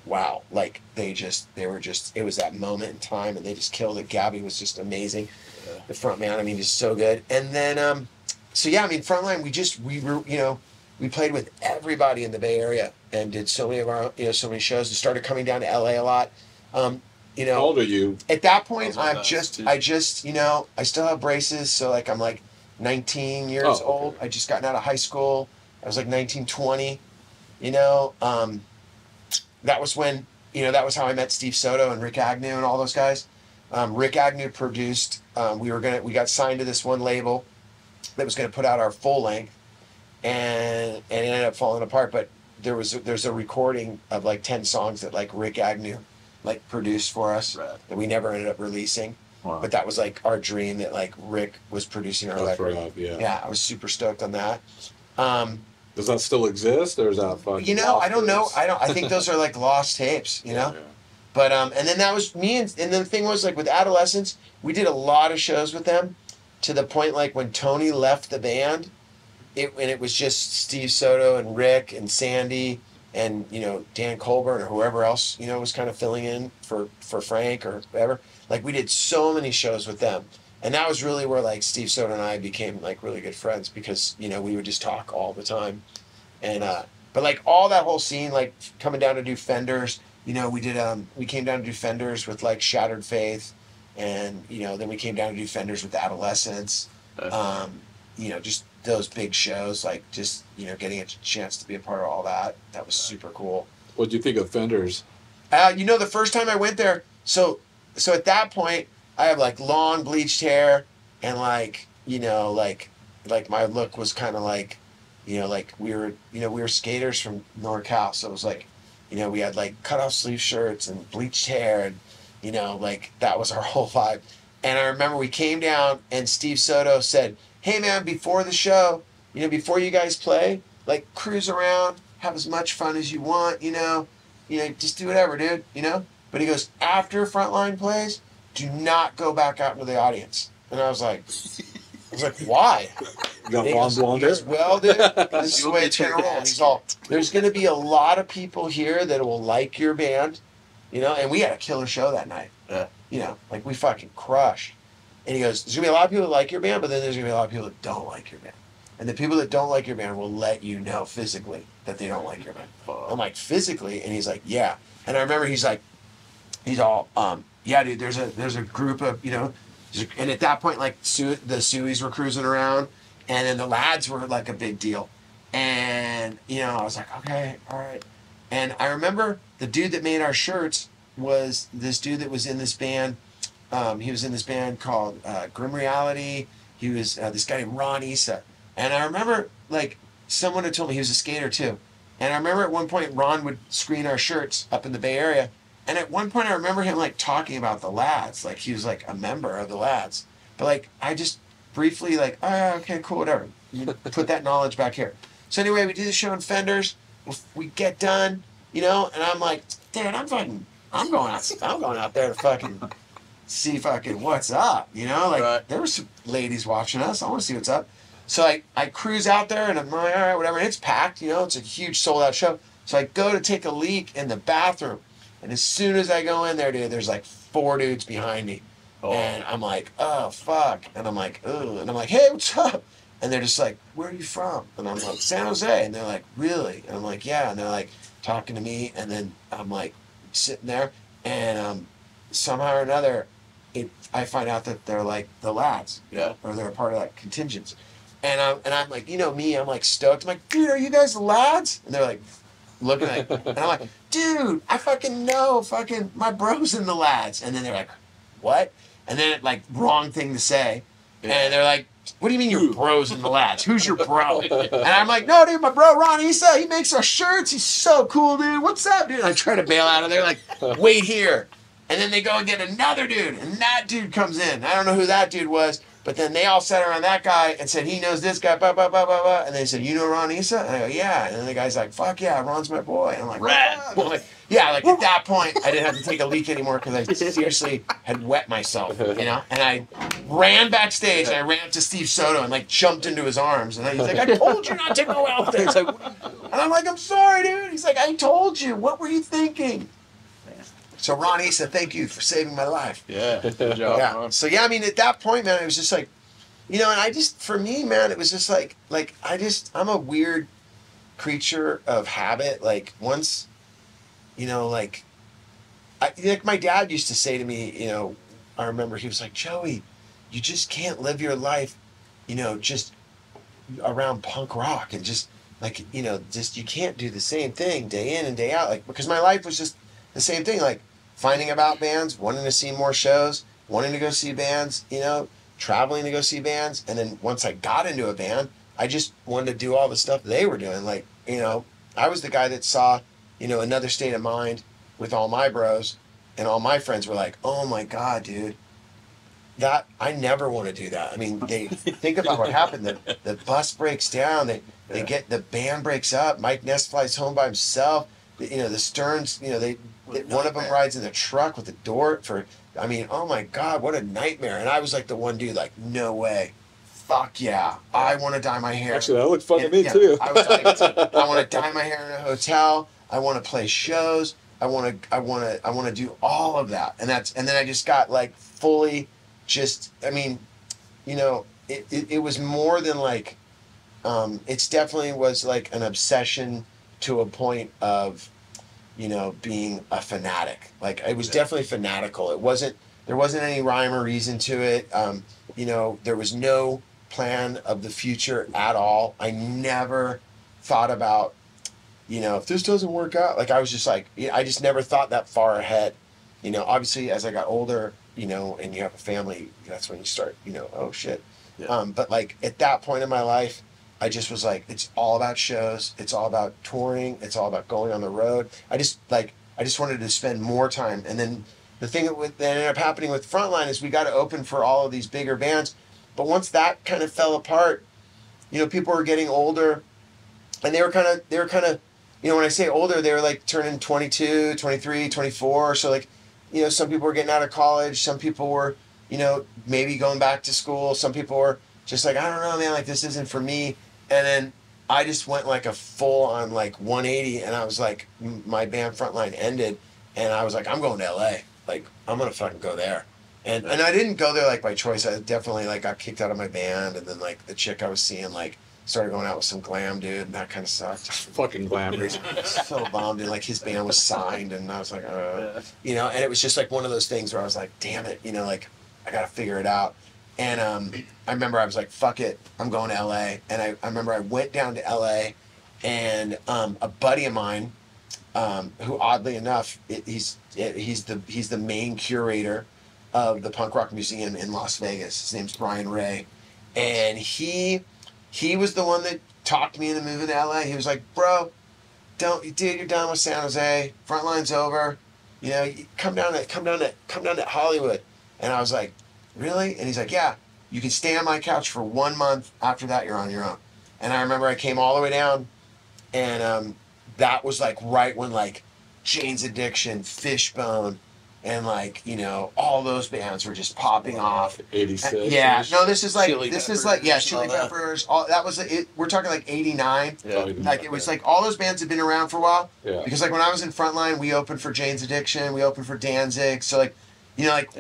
[SPEAKER 1] wow, like it was that moment in time, and they just killed it. Gabby was just amazing. Yeah. The front man, I mean, he's so good. And then, so yeah, I mean, Frontline, we played with everybody in the Bay Area and did so many of our, so many shows and started coming down to LA a lot.
[SPEAKER 3] How old are you?
[SPEAKER 1] At that point, I still have braces, so like I'm like 19 years old. I just gotten out of high school. I was like 19, 20, that was when, that was how I met Steve Soto and Rick Agnew and all those guys. Rick Agnew produced, we got signed to this one label that was going to put out our full length, and it ended up falling apart. But there's a recording of like 10 songs that like Rick Agnew like produced for us that we never ended up releasing. Wow. But that was like our dream that like Rick was producing our record.
[SPEAKER 3] Right,
[SPEAKER 1] yeah, I was super stoked on that.
[SPEAKER 3] Does that still exist, or is that fucking?
[SPEAKER 1] I don't know. I think those are like lost tapes. Yeah. But and then that was me, and then the thing was like with Adolescents, we did a lot of shows with them, to the point like when Tony left the band, it was just Steve Soto and Rick and Sandy and Dan Colburn or whoever else was kind of filling in for Frank or whatever. Like we did so many shows with them, and that was really where like Steve Soto and I became like really good friends because we would just talk all the time, and but like all that whole scene, like coming down to do Fenders, we came down to do Fenders with like Shattered Faith, and then we came down to do Fenders with Adolescents, just those big shows, like just getting a chance to be a part of all that was super cool.
[SPEAKER 3] What do you think of Fenders?
[SPEAKER 1] The first time I went there, so at that point, I have like long bleached hair, and like my look was kind of like, like we were skaters from NorCal, so it was like, we had like cut off sleeve shirts and bleached hair, and like that was our whole vibe. And I remember we came down, and Steve Soto said, "Hey man, before the show, before you guys play, like cruise around, have as much fun as you want, just do whatever, dude, But he goes, after Frontline plays, do not go back out into the audience." And I was like, why?
[SPEAKER 3] You got blonde hair?
[SPEAKER 1] Well, dude, this is the way it's going to roll. He's all, there's going to be a lot of people here that will like your band, and we had a killer show that night. Like we fucking crushed. And he goes, there's going to be a lot of people that like your band, but then there's going to be a lot of people that don't like your band. And the people that don't like your band will let you know physically that they don't like your band. I'm like, physically? And he's like, yeah. And I remember he's all, yeah, dude, there's a group of, and at that point, like, the Sueys were cruising around, and then the Lads were, like, a big deal. And, I was like, okay, all right. And I remember the dude that made our shirts was this dude that was in this band. He was in this band called Grim Reality. He was this guy named Ron Issa. And I remember, like, someone had told me he was a skater, too. And I remember at one point, Ron would screen our shirts up in the Bay Area. And at one point, I remember him, like, talking about the Lads. Like, he was, like, a member of the Lads. But, like, I just briefly, like, oh, yeah, okay, cool, whatever. You put that knowledge back here. So anyway, we do the show in Fenders. We get done, and I'm like, dude, I'm going out there to fucking see fucking what's up, Like, there were some ladies watching us. I want to see what's up. So I cruise out there, and I'm like, all right, whatever. And it's packed, it's a huge sold-out show. So I go to take a leak in the bathroom. And as soon as I go in there, dude, there's like 4 dudes behind me. And I'm like, oh, fuck. And I'm like, ugh. And I'm like, hey, what's up? And they're just like, where are you from? And I'm like, San Jose. And they're like, really? And I'm like, yeah. And they're like talking to me. And then I'm like sitting there. And somehow or another, I find out that they're like the lads.
[SPEAKER 5] Yeah.
[SPEAKER 1] Or they're a part of that contingent. And I'm like, you know me, I'm like stoked. I'm like, dude, are you guys the lads? And they're like, looking like, and I'm like, dude, I fucking know, my bro's in the lads. And then they're like, what? And then like wrong thing to say. And they're like, what do you mean your bro's in the lads? Who's your bro? And I'm like, no, dude, my bro Ron Issa, he makes our shirts. He's so cool, dude. What's up, dude? And I try to bail out of there, like, wait here. And then they go and get another dude, and that dude comes in. I don't know who that dude was, but then they all sat around that guy and said, he knows this guy, blah, blah, blah, blah, blah. And they said, you know Ron Issa? And I go, yeah. And then the guy's like, fuck yeah, Ron's my boy. And I'm like,
[SPEAKER 5] Rad.
[SPEAKER 1] I'm like, yeah, like at that point, I didn't have to take a leak anymore because I seriously had wet myself, you know? And I ran backstage, and I ran up to Steve Soto and like jumped into his arms. And he's like, I told you not to go out there. And I'm like, I'm sorry, dude. He's like, I told you. What were you thinking? So Ron Issa, thank you for saving my life.
[SPEAKER 5] Yeah, good job.
[SPEAKER 1] Yeah.
[SPEAKER 5] Ron.
[SPEAKER 1] So yeah, I mean, at that point, man, it was just like, you know, and I just, for me, man, it was just like I'm a weird creature of habit. Like once, you know, like my dad used to say to me, you know, I remember he was like, Joey, you just can't live your life, you know, just around punk rock and just like, you know, just you can't do the same thing day in and day out. Like, because my life was just the same thing, like finding about bands, wanting to see more shows, wanting to go see bands, you know, traveling to go see bands. And then once I got into a band, I just wanted to do all the stuff they were doing. Like, you know, I was the guy that saw, you know, Another State of Mind with all my bros, and all my friends were like, oh my God, dude, that, I never want to do that. I mean, they think about what happened. The bus breaks down, they get, the band breaks up, Mike Ness flies home by himself. You know, the Stearns, you know, one of them rides in the truck with the door for, I mean, oh my God, what a nightmare. And I was like the one dude, like, no way. Fuck yeah. I want to dye my hair.
[SPEAKER 3] Actually, that looked fun to me too.
[SPEAKER 1] I was like, I want to dye my hair in a hotel. I want to play shows. I want to do all of that. And then I just got like fully just, I mean, you know, it was more than like, it's definitely was like an obsession to a point of, you know, being a fanatic. Like it was definitely fanatical. There wasn't any rhyme or reason to it. You know, there was no plan of the future at all. I never thought about, you know, if this doesn't work out, like I was just like, I just never thought that far ahead. You know, obviously as I got older, you know, and you have a family, that's when you start, you know, oh shit. Yeah. But like at that point in my life, I just was like, it's all about shows. It's all about touring. It's all about going on the road. I just wanted to spend more time. And then the thing that ended up happening with Frontline is we got to open for all of these bigger bands. But once that kind of fell apart, you know, people were getting older, and they were kind of, you know, when I say older, they were like turning 22, 23, 24. So like, you know, some people were getting out of college. Some people were, you know, maybe going back to school. Some people were just like, I don't know, man, like this isn't for me. And then I just went like a full on like 180, and I was like, my band Frontline ended, and I was like, I'm going to LA. Like, I'm going to fucking go there. And I didn't go there like by choice. I definitely like got kicked out of my band, and then like the chick I was seeing like started going out with some glam dude, and that kind of sucked.
[SPEAKER 3] Fucking glam dude.
[SPEAKER 1] So bummed, and like his band was signed, and I was like, you know, and it was just like one of those things where I was like, damn it, you know, like I got to figure it out. And I remember I was like, fuck it, I'm going to LA. And I remember I went down to LA, and a buddy of mine, who oddly enough, he's the main curator of the Punk Rock Museum in Las Vegas. His name's Brian Ray. And he was the one that talked me into moving to LA. He was like, bro, dude, you're done with San Jose. Frontline's over. You know, come down to Hollywood. And I was like, really? And he's like, yeah, you can stay on my couch for 1 month. After that, you're on your own. And I remember I came all the way down, and that was like right when like Jane's Addiction, Fishbone, and like, you know, all those bands were just popping off.
[SPEAKER 3] 86.
[SPEAKER 1] Yeah, no, this is like
[SPEAKER 5] Chili
[SPEAKER 1] Chili Peppers. All that was we're talking like 89.
[SPEAKER 5] Yeah.
[SPEAKER 1] Like it was like all those bands had been around for a while.
[SPEAKER 3] Yeah.
[SPEAKER 1] Because like when I was in Frontline, we opened for Jane's Addiction, we opened for Danzig. So like, you know, like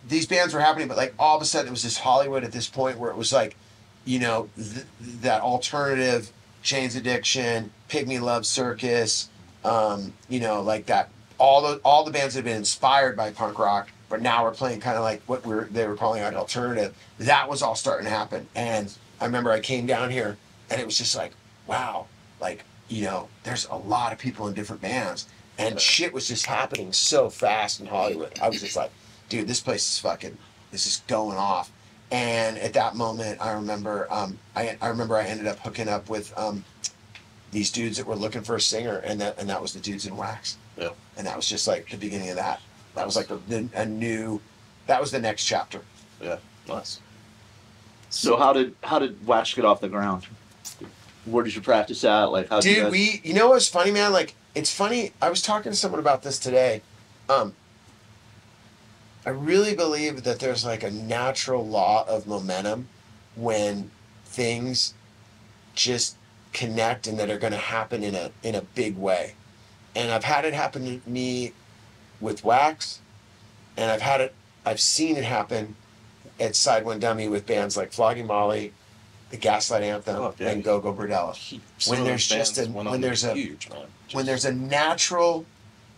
[SPEAKER 1] these bands were happening, but like all of a sudden it was this Hollywood at this point where it was like, you know, that alternative, Jane's Addiction, Pygmy Love Circus, you know, like that, all the bands that have been inspired by punk rock, but now we're playing kind of like what they were calling like alternative. That was all starting to happen. And I remember I came down here and it was just like, wow, like, you know, there's a lot of people in different bands and shit was just happening so fast in Hollywood. I was just like, dude, this place is this is going off. And at that moment, I remember I ended up hooking up with these dudes that were looking for a singer, and that was the dudes in Wax.
[SPEAKER 5] Yeah.
[SPEAKER 1] And that was just like the beginning of that. That was like that was the next chapter.
[SPEAKER 5] Yeah. Nice.
[SPEAKER 7] So how did Wax get off the ground? Where did you practice at? Like, how?
[SPEAKER 1] Dude, you know what's funny, man? Like, it's funny. I was talking to someone about this today. I really believe that there's like a natural law of momentum when things just connect and that are going to happen in a big way. And I've had it happen to me with Wax, and I've seen it happen at SideOneDummy with bands like Flogging Molly, the Gaslight Anthem, and Go Go Bordella. When there's a natural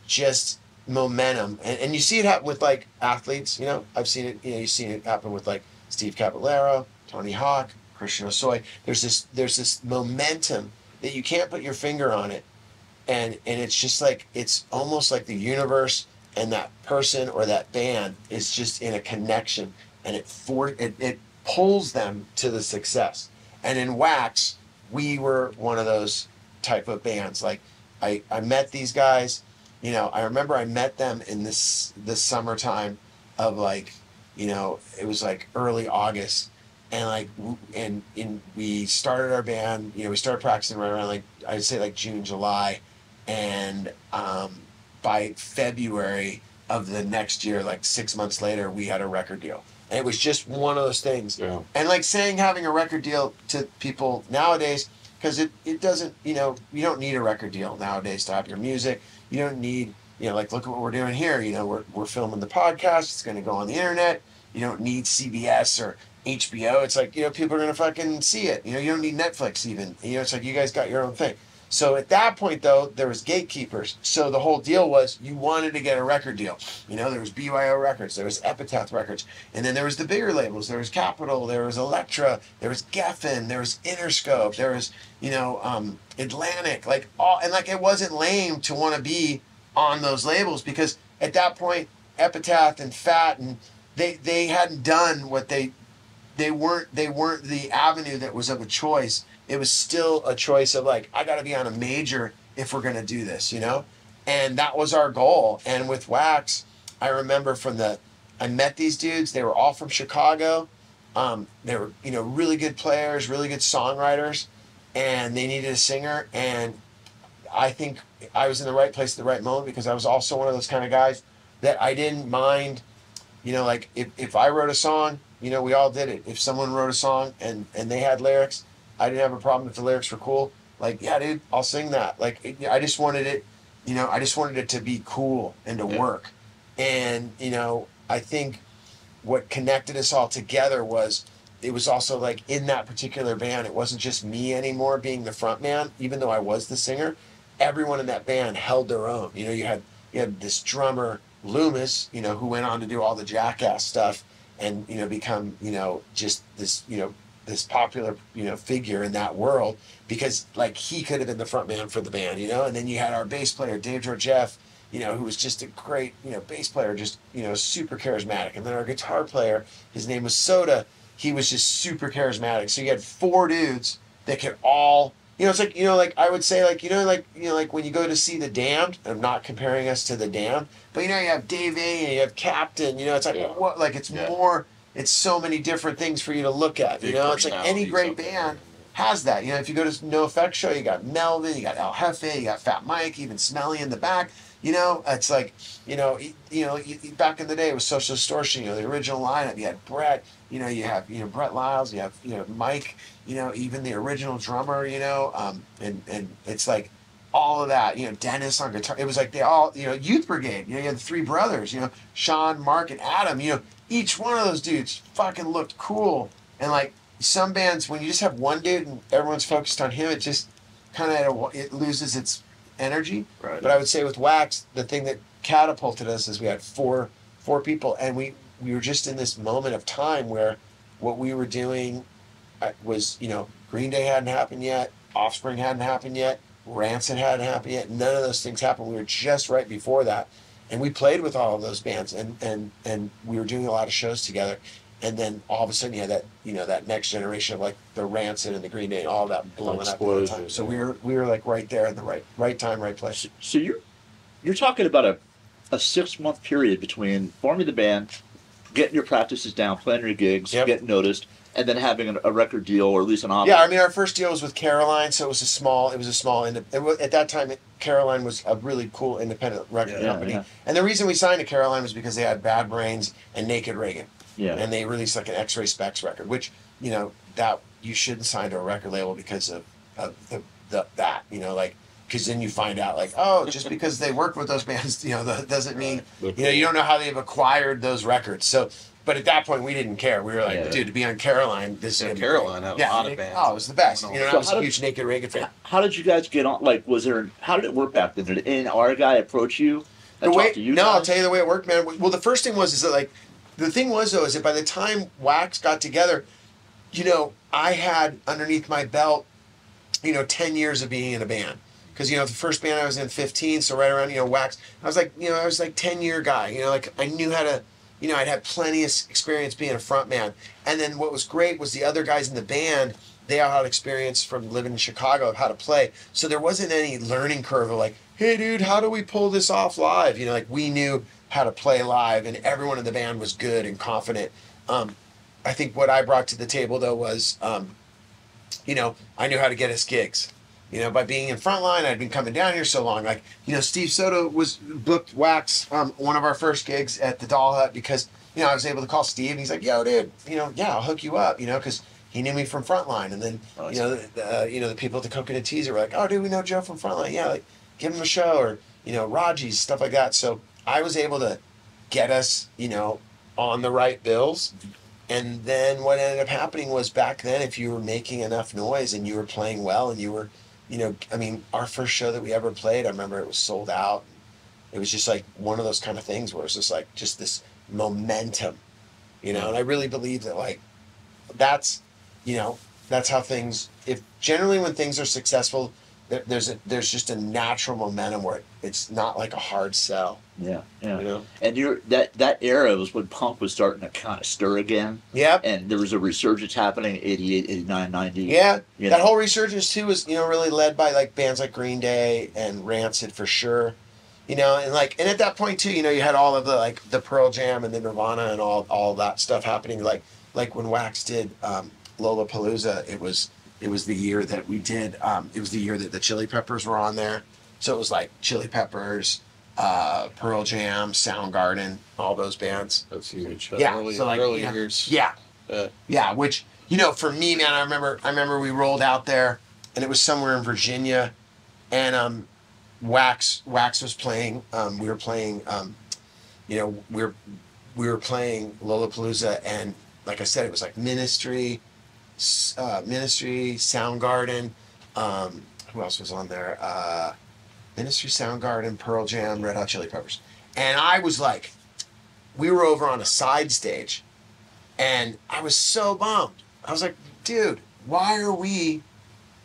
[SPEAKER 1] just momentum, and you see it happen with like athletes, you know, I've seen it, you know, you've seen it happen with like Steve Caballero, Tony Hawk, Christian Osoy. There's this momentum that you can't put your finger on it, and it's just like, it's almost like the universe and that person or that band is just in a connection, and it pulls them to the success. And in Wax, we were one of those type of bands. Like I met these guys. You know, I remember I met them in the summertime of like, you know, it was like early August, and like, and we started our band. You know, we started practicing right around like, I'd say like June, July, and by February of the next year, like 6 months later, we had a record deal. And it was just one of those things. Yeah. And like saying having a record deal to people nowadays, because it doesn't, you know, you don't need a record deal nowadays to have your music. You don't need, you know, like, look at what we're doing here. You know, we're filming the podcast. It's going to go on the internet. You don't need CBS or HBO. It's like, you know, people are going to fucking see it. You know, you don't need Netflix even. You know, it's like you guys got your own thing. So at that point, though, there was gatekeepers. So the whole deal was you wanted to get a record deal. You know, there was BYO Records, there was Epitaph Records, and then there was the bigger labels. There was Capitol, there was Elektra, there was Geffen, there was Interscope, there was, you know, Atlantic, like all, and like it wasn't lame to want to be on those labels because at that point, Epitaph and Fat and they hadn't done what they weren't the avenue that was of a choice. It was still a choice of like, I got to be on a major if we're going to do this, you know? And that was our goal. And with Wax, I remember I met these dudes. They were all from Chicago. They were, you know, really good players, really good songwriters, and they needed a singer. And I think I was in the right place at the right moment because I was also one of those kind of guys that I didn't mind, you know, like if I wrote a song, you know, we all did it. If someone wrote a song and they had lyrics, I didn't have a problem if the lyrics were cool. Like, yeah, dude, I'll sing that. Like, I just wanted it, you know, I just wanted it to be cool and to work. And, you know, I think what connected us all together was, it was also like in that particular band, it wasn't just me anymore being the front man, even though I was the singer. Everyone in that band held their own. You know, you had this drummer, Loomis, you know, who went on to do all the Jackass stuff and, you know, become, you know, just this, you know, this popular, you know, figure in that world because like he could have been the front man for the band, you know. And then you had our bass player, Dave Georgieff, you know, who was just a great, you know, bass player, just, you know, super charismatic. And then our guitar player, his name was Soda. He was just super charismatic. So you had 4 dudes that could all, you know, it's like, you know, like I would say, like, you know, like when you go to see The Damned, I'm not comparing us to The Damned, but you know, you have Dave A and you have Captain, you know, it's like, what, like it's more, it's so many different things for you to look at, you know. It's like any great band has that. You know, if you go to No Effects show, you got Melvin, you got El Jefe, you got Fat Mike, even Smelly in the back. You know, it's like, back in the day it was Social Distortion, you know, the original lineup. You had Brett, you know, you have, you know, Brett Lyles, you have, you know, Mike, you know, even the original drummer, you know, and it's like, all of that, you know, Dennis on guitar. It was like they all, you know, Youth Brigade. You know, you had the three brothers, you know, Sean, Mark, and Adam. You know, each one of those dudes fucking looked cool. And like some bands, when you just have one dude and everyone's focused on him, it just kind of it loses its energy.
[SPEAKER 5] Right.
[SPEAKER 1] But I would say with Wax, the thing that catapulted us is we had four people, and we were just in this moment of time where what we were doing was, you know, Green Day hadn't happened yet, Offspring hadn't happened yet, Rancid hadn't happened yet. None of those things happened. We were just right before that, and we played with all of those bands, and we were doing a lot of shows together. And then all of a sudden you had that, you know, that next generation of like the Rancid and the Green Day and all that blowing up at the time. So we were like right there in the right time, right place.
[SPEAKER 7] So you're talking about a 6-month period between forming the band, getting your practices down, playing your gigs, getting noticed, and then having a record deal or at least an offer.
[SPEAKER 1] Yeah, I mean, our first deal was with Caroline, so it was a small. At that time, Caroline was a really cool independent record company. Yeah. And the reason we signed to Caroline was because they had Bad Brains and Naked Reagan. Yeah. And they released like an X-Ray Specs record, which, you know, that you shouldn't sign to a record label because of that, you know, like, because then you find out like, oh, just because they worked with those bands, you know, that doesn't mean, you know, you don't know how they've acquired those records. So, but at that point we didn't care. We were like, dude, to be on Caroline, this is
[SPEAKER 5] Caroline had a lot of bands.
[SPEAKER 1] Oh, it was the best. You know, I was a huge Naked Reagan fan.
[SPEAKER 7] How did you guys get on? Like, how did it work back then? Did an A&R guy approach you?
[SPEAKER 1] I'll tell you the way it worked, man. Well, the first thing was that like, the thing was though is that by the time Wax got together, you know, I had underneath my belt, you know, 10 years of being in a band. Because, you know, the first band I was in 15, so right around, you know, Wax, I was like 10-year guy, you know, like I knew how to, you know, I'd had plenty of experience being a frontman. And then what was great was the other guys in the band, they all had experience from living in Chicago of how to play. So there wasn't any learning curve of like, hey dude, how do we pull this off live? You know, like we knew how to play live and everyone in the band was good and confident. I think what I brought to the table though was, you know, I knew how to get us gigs. You know, by being in Frontline, I'd been coming down here so long. Like, you know, Steve Soto was booked Wax one of our first gigs at the Doll Hut because, you know, I was able to call Steve and he's like, yo, dude, you know, yeah, I'll hook you up, you know, because he knew me from Frontline. And then, you know, the people at the Coconut Teaser were like, oh, dude, we know Joe from Frontline. Yeah, like, give him a show or, you know, Raji's, stuff like that. So I was able to get us, you know, on the right bills. And then what ended up happening was back then, if you were making enough noise and you were playing well and you were, you know, I mean, our first show that we ever played, I remember it was sold out. It was just like one of those kind of things where it's just like, just this momentum, you know, and I really believe that like, that's, you know, that's how things, if generally when things are successful, there's just a natural momentum where it's not like a hard sell.
[SPEAKER 7] Yeah, yeah.
[SPEAKER 1] You know?
[SPEAKER 7] And that era was when punk was starting to kind of stir again.
[SPEAKER 1] Yep.
[SPEAKER 7] And there was a resurgence happening in 88, 89, 90.
[SPEAKER 1] Yeah. That whole resurgence too was, you know, really led by like bands like Green Day and Rancid for sure. You know, and at that point too, you know, you had all of the like the Pearl Jam and the Nirvana and all that stuff happening. Like when Wax did Lollapalooza, it was the year that we did, it was the year that the Chili Peppers were on there. So it was like Chili Peppers, Pearl Jam, Soundgarden, all those bands.
[SPEAKER 3] That's huge.
[SPEAKER 1] Yeah.
[SPEAKER 5] Early,
[SPEAKER 1] So like,
[SPEAKER 5] early
[SPEAKER 1] yeah.
[SPEAKER 5] years.
[SPEAKER 1] Yeah. Yeah, which, you know, for me, man, I remember we rolled out there and it was somewhere in Virginia and Wax was playing, we were playing, you know, we were playing Lollapalooza and like I said, it was like Ministry, Soundgarden, who else was on there? Ministry, Soundgarden, Pearl Jam, Red Hot Chili Peppers. And I was like, we were over on a side stage and I was so bummed. I was like, dude, why are we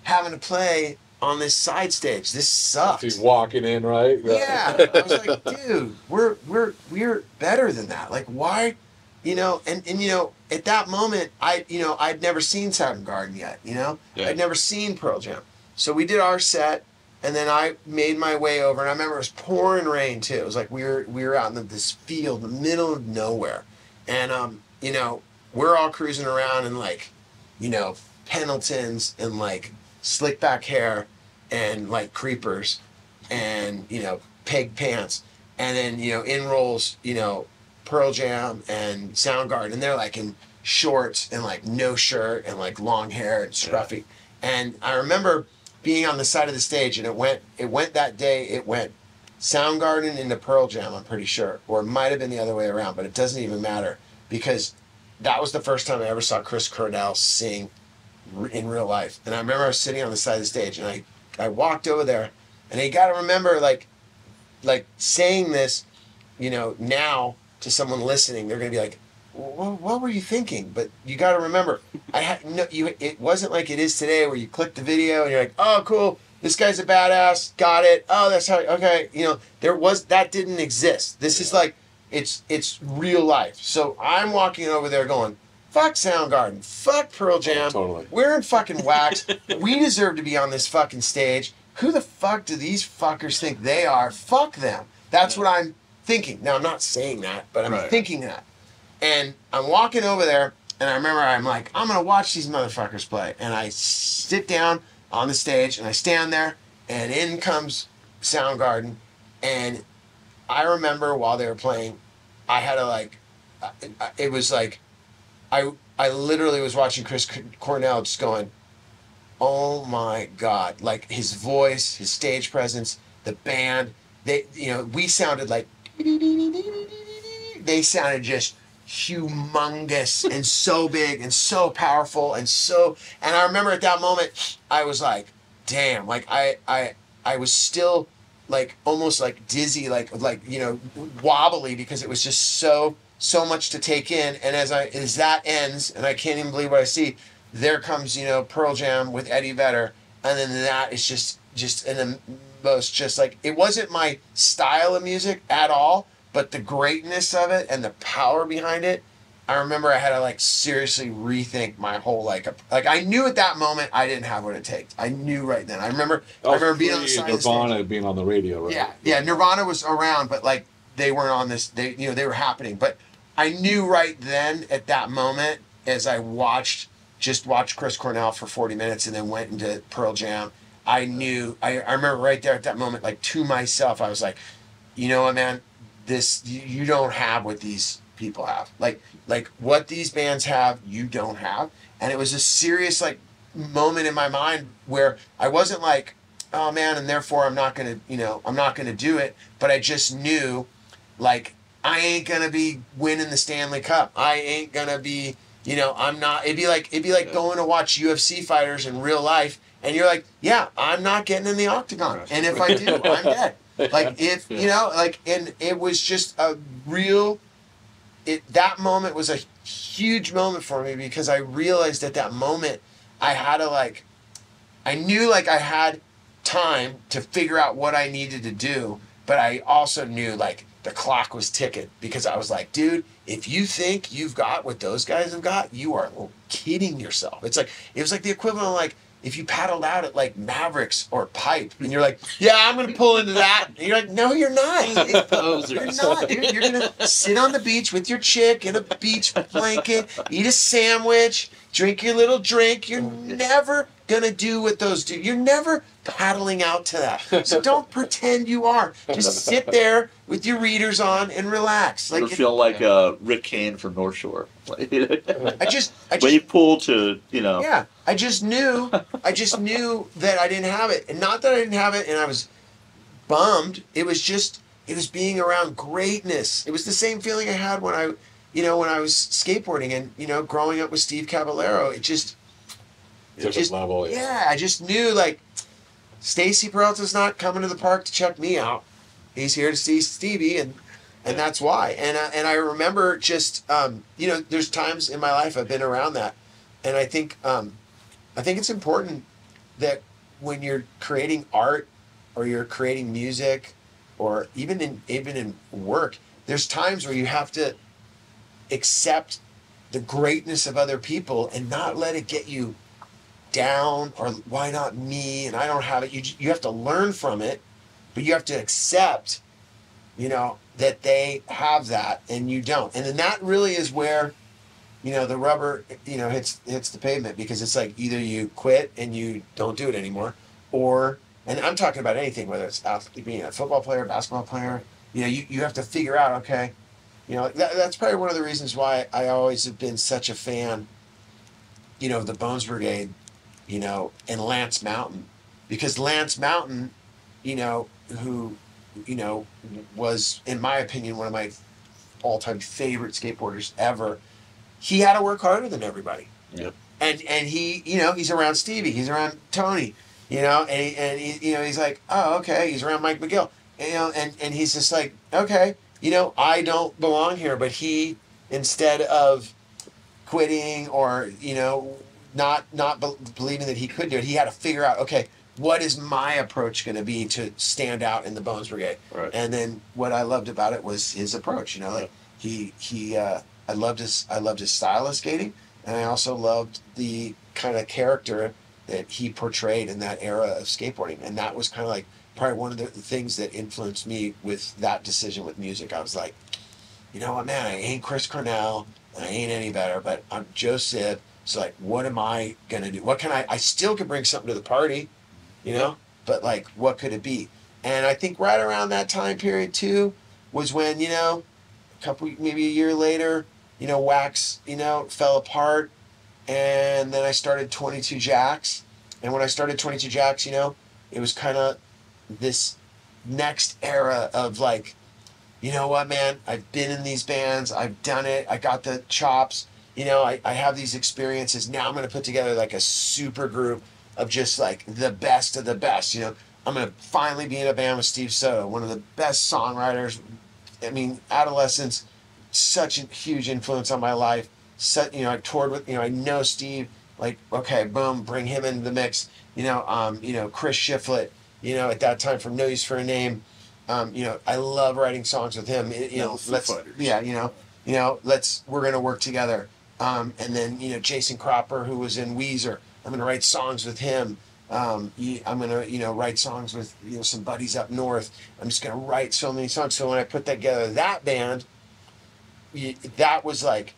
[SPEAKER 1] having to play on this side stage? This sucks.
[SPEAKER 3] He's walking in, right?
[SPEAKER 1] Yeah. I was like, dude, we're better than that. Like, why? You know, and you know, at that moment, I'd never seen Soundgarden yet, you know?
[SPEAKER 5] Yeah.
[SPEAKER 1] I'd never seen Pearl Jam. So we did our set, and then I made my way over, and I remember it was pouring rain, too. It was like we were out in this field in the middle of nowhere. And, you know, we're all cruising around in, like, you know, Pendletons and, like, slick back hair and, like, creepers and, you know, peg pants. And then, you know, in rolls, you know, Pearl Jam and Soundgarden, and they're like in shorts and like no shirt and like long hair and scruffy. And I remember being on the side of the stage, and it went that day. It went Soundgarden into Pearl Jam. I'm pretty sure, or it might have been the other way around, but it doesn't even matter because that was the first time I ever saw Chris Cornell sing in real life. And I remember I was sitting on the side of the stage, and I walked over there, and you got to remember, like saying this, you know, now to someone listening, they're gonna be like, what were you thinking? But you got to remember, it wasn't like it is today where you click the video and you're like, oh, cool, this guy's a badass, got it. Oh, that's how, okay. You know, that didn't exist. This is like, it's real life. So I'm walking over there going, fuck Soundgarden, fuck Pearl Jam.
[SPEAKER 3] Totally.
[SPEAKER 1] We're in fucking wax. We deserve to be on this fucking stage. Who the fuck do these fuckers think they are? Fuck them. That's what I'm thinking. Now, I'm not saying that, but I'm thinking that. And I'm walking over there, and I remember I'm like, I'm going to watch these motherfuckers play. And I sit down on the stage, and I stand there, and in comes Soundgarden. And I remember while they were playing, I had to it was like, I literally was watching Chris Cornell just going, oh my God. Like his voice, his stage presence, the band, we sounded like, they sounded just humongous and so big and so powerful and I remember at that moment I was like, damn, like I was still like almost like dizzy, like wobbly, because it was just so much to take in. And as that ends, and I can't even believe what I see, there comes Pearl Jam with Eddie Vedder, and then that is just in the most, just like, it wasn't my style of music at all, but the greatness of it and the power behind it, I remember I had to like seriously rethink my whole like I knew at that moment I didn't have what it takes. I knew right then. I remember being on the side of the stage.
[SPEAKER 3] Nirvana being on the radio, right?
[SPEAKER 1] Yeah. Nirvana was around, but like they weren't on this. They were happening, but I knew right then at that moment as I watched Chris Cornell for 40 minutes and then went into Pearl Jam. I knew. I remember right there at that moment, like to myself, I was like, you know what, man. You don't have what these people have. Like what these bands have, you don't have. And it was a serious like moment in my mind where I wasn't like, oh man, and therefore I'm not gonna do it. But I just knew, like, I ain't gonna be winning the Stanley Cup. I ain't gonna be, I'm not. It'd be like going to watch UFC fighters in real life, and you're like, yeah, I'm not getting in the octagon, and if I do, I'm dead. Like and it was just a real. That moment was a huge moment for me because I realized at that moment I had to I knew I had time to figure out what I needed to do, but I also knew the clock was ticking because I was like, dude, if you think you've got what those guys have got, you are kidding yourself. It was like the equivalent of if you paddled out at Mavericks or Pipe and you're like, yeah, I'm going to pull into that. And you're like, no, you're not. You're not, dude. You're going to sit on the beach with your chick in a beach blanket, eat a sandwich, drink your little drink. You're never going to do what those do. You're never paddling out to that. So don't pretend you are. Just sit there with your readers on and relax.
[SPEAKER 7] It'll feel like Rick Kane from North Shore.
[SPEAKER 1] I just
[SPEAKER 7] when you pull to,
[SPEAKER 1] Yeah, I just knew that I didn't have it, and not that I didn't have it, and I was bummed. It was being around greatness. It was the same feeling I had when I was skateboarding and growing up with Steve Caballero. It just
[SPEAKER 3] level.
[SPEAKER 1] Yeah, I just knew Stacy Peralta's not coming to the park to check me out. He's here to see Stevie, and that's why. And I remember just there's times in my life I've been around that, and I think it's important that when you're creating art or you're creating music or even in work, there's times where you have to accept the greatness of other people and not let it get you down, or why not me, and I don't have it. You have to learn from it, but you have to accept that they have that and you don't. And then that really is where the rubber hits the pavement, because it's either you quit and you don't do it anymore, or, and I'm talking about anything, whether it's being a football player, basketball player, you have to figure out, okay, that's probably one of the reasons why I always have been such a fan of the Bones Brigade, and Lance Mountain, because Lance Mountain, who, was, in my opinion, one of my all-time favorite skateboarders ever, he had to work harder than everybody.
[SPEAKER 3] Yep.
[SPEAKER 1] And he, he's around Stevie, he's around Tony, he's like, oh, okay, he's around Mike McGill, and he's just like, okay, I don't belong here, but he, instead of quitting or, not believing that he could do it, he had to figure out, okay, what is my approach going to be to stand out in the Bones Brigade?
[SPEAKER 3] Right.
[SPEAKER 1] And then what I loved about it was his approach, like I loved his style of skating, and I also loved the kind of character that he portrayed in that era of skateboarding, and that was kind of like probably one of the things that influenced me with that decision with music. I was like, you know what, man, I ain't Chris Cornell, and I ain't any better, but I'm Joe Sib, so like, what am I gonna do? What can I still could bring something to the party, but like, what could it be? And I think right around that time period too was when, a couple, maybe a year later, Wax, fell apart, and then I started 22 Jacks, and when I started 22 Jacks, it was kind of this next era of like, you know what, man, I've been in these bands, I've done it, I got the chops, I have these experiences, now I'm going to put together like a super group of just like the best of the best, I'm going to finally be in a band with Steve Soto, one of the best songwriters. I mean, Adolescence, such a huge influence on my life. I toured with, I know Steve, like, okay, boom, bring him into the mix. Chris Shiflett, at that time from No Use for a Name. I love writing songs with him. We're gonna work together. And then, Jason Cropper, who was in Weezer, I'm gonna write songs with him. I'm gonna, write songs with, some buddies up north. I'm just gonna write so many songs. So when I put together that band, that was like,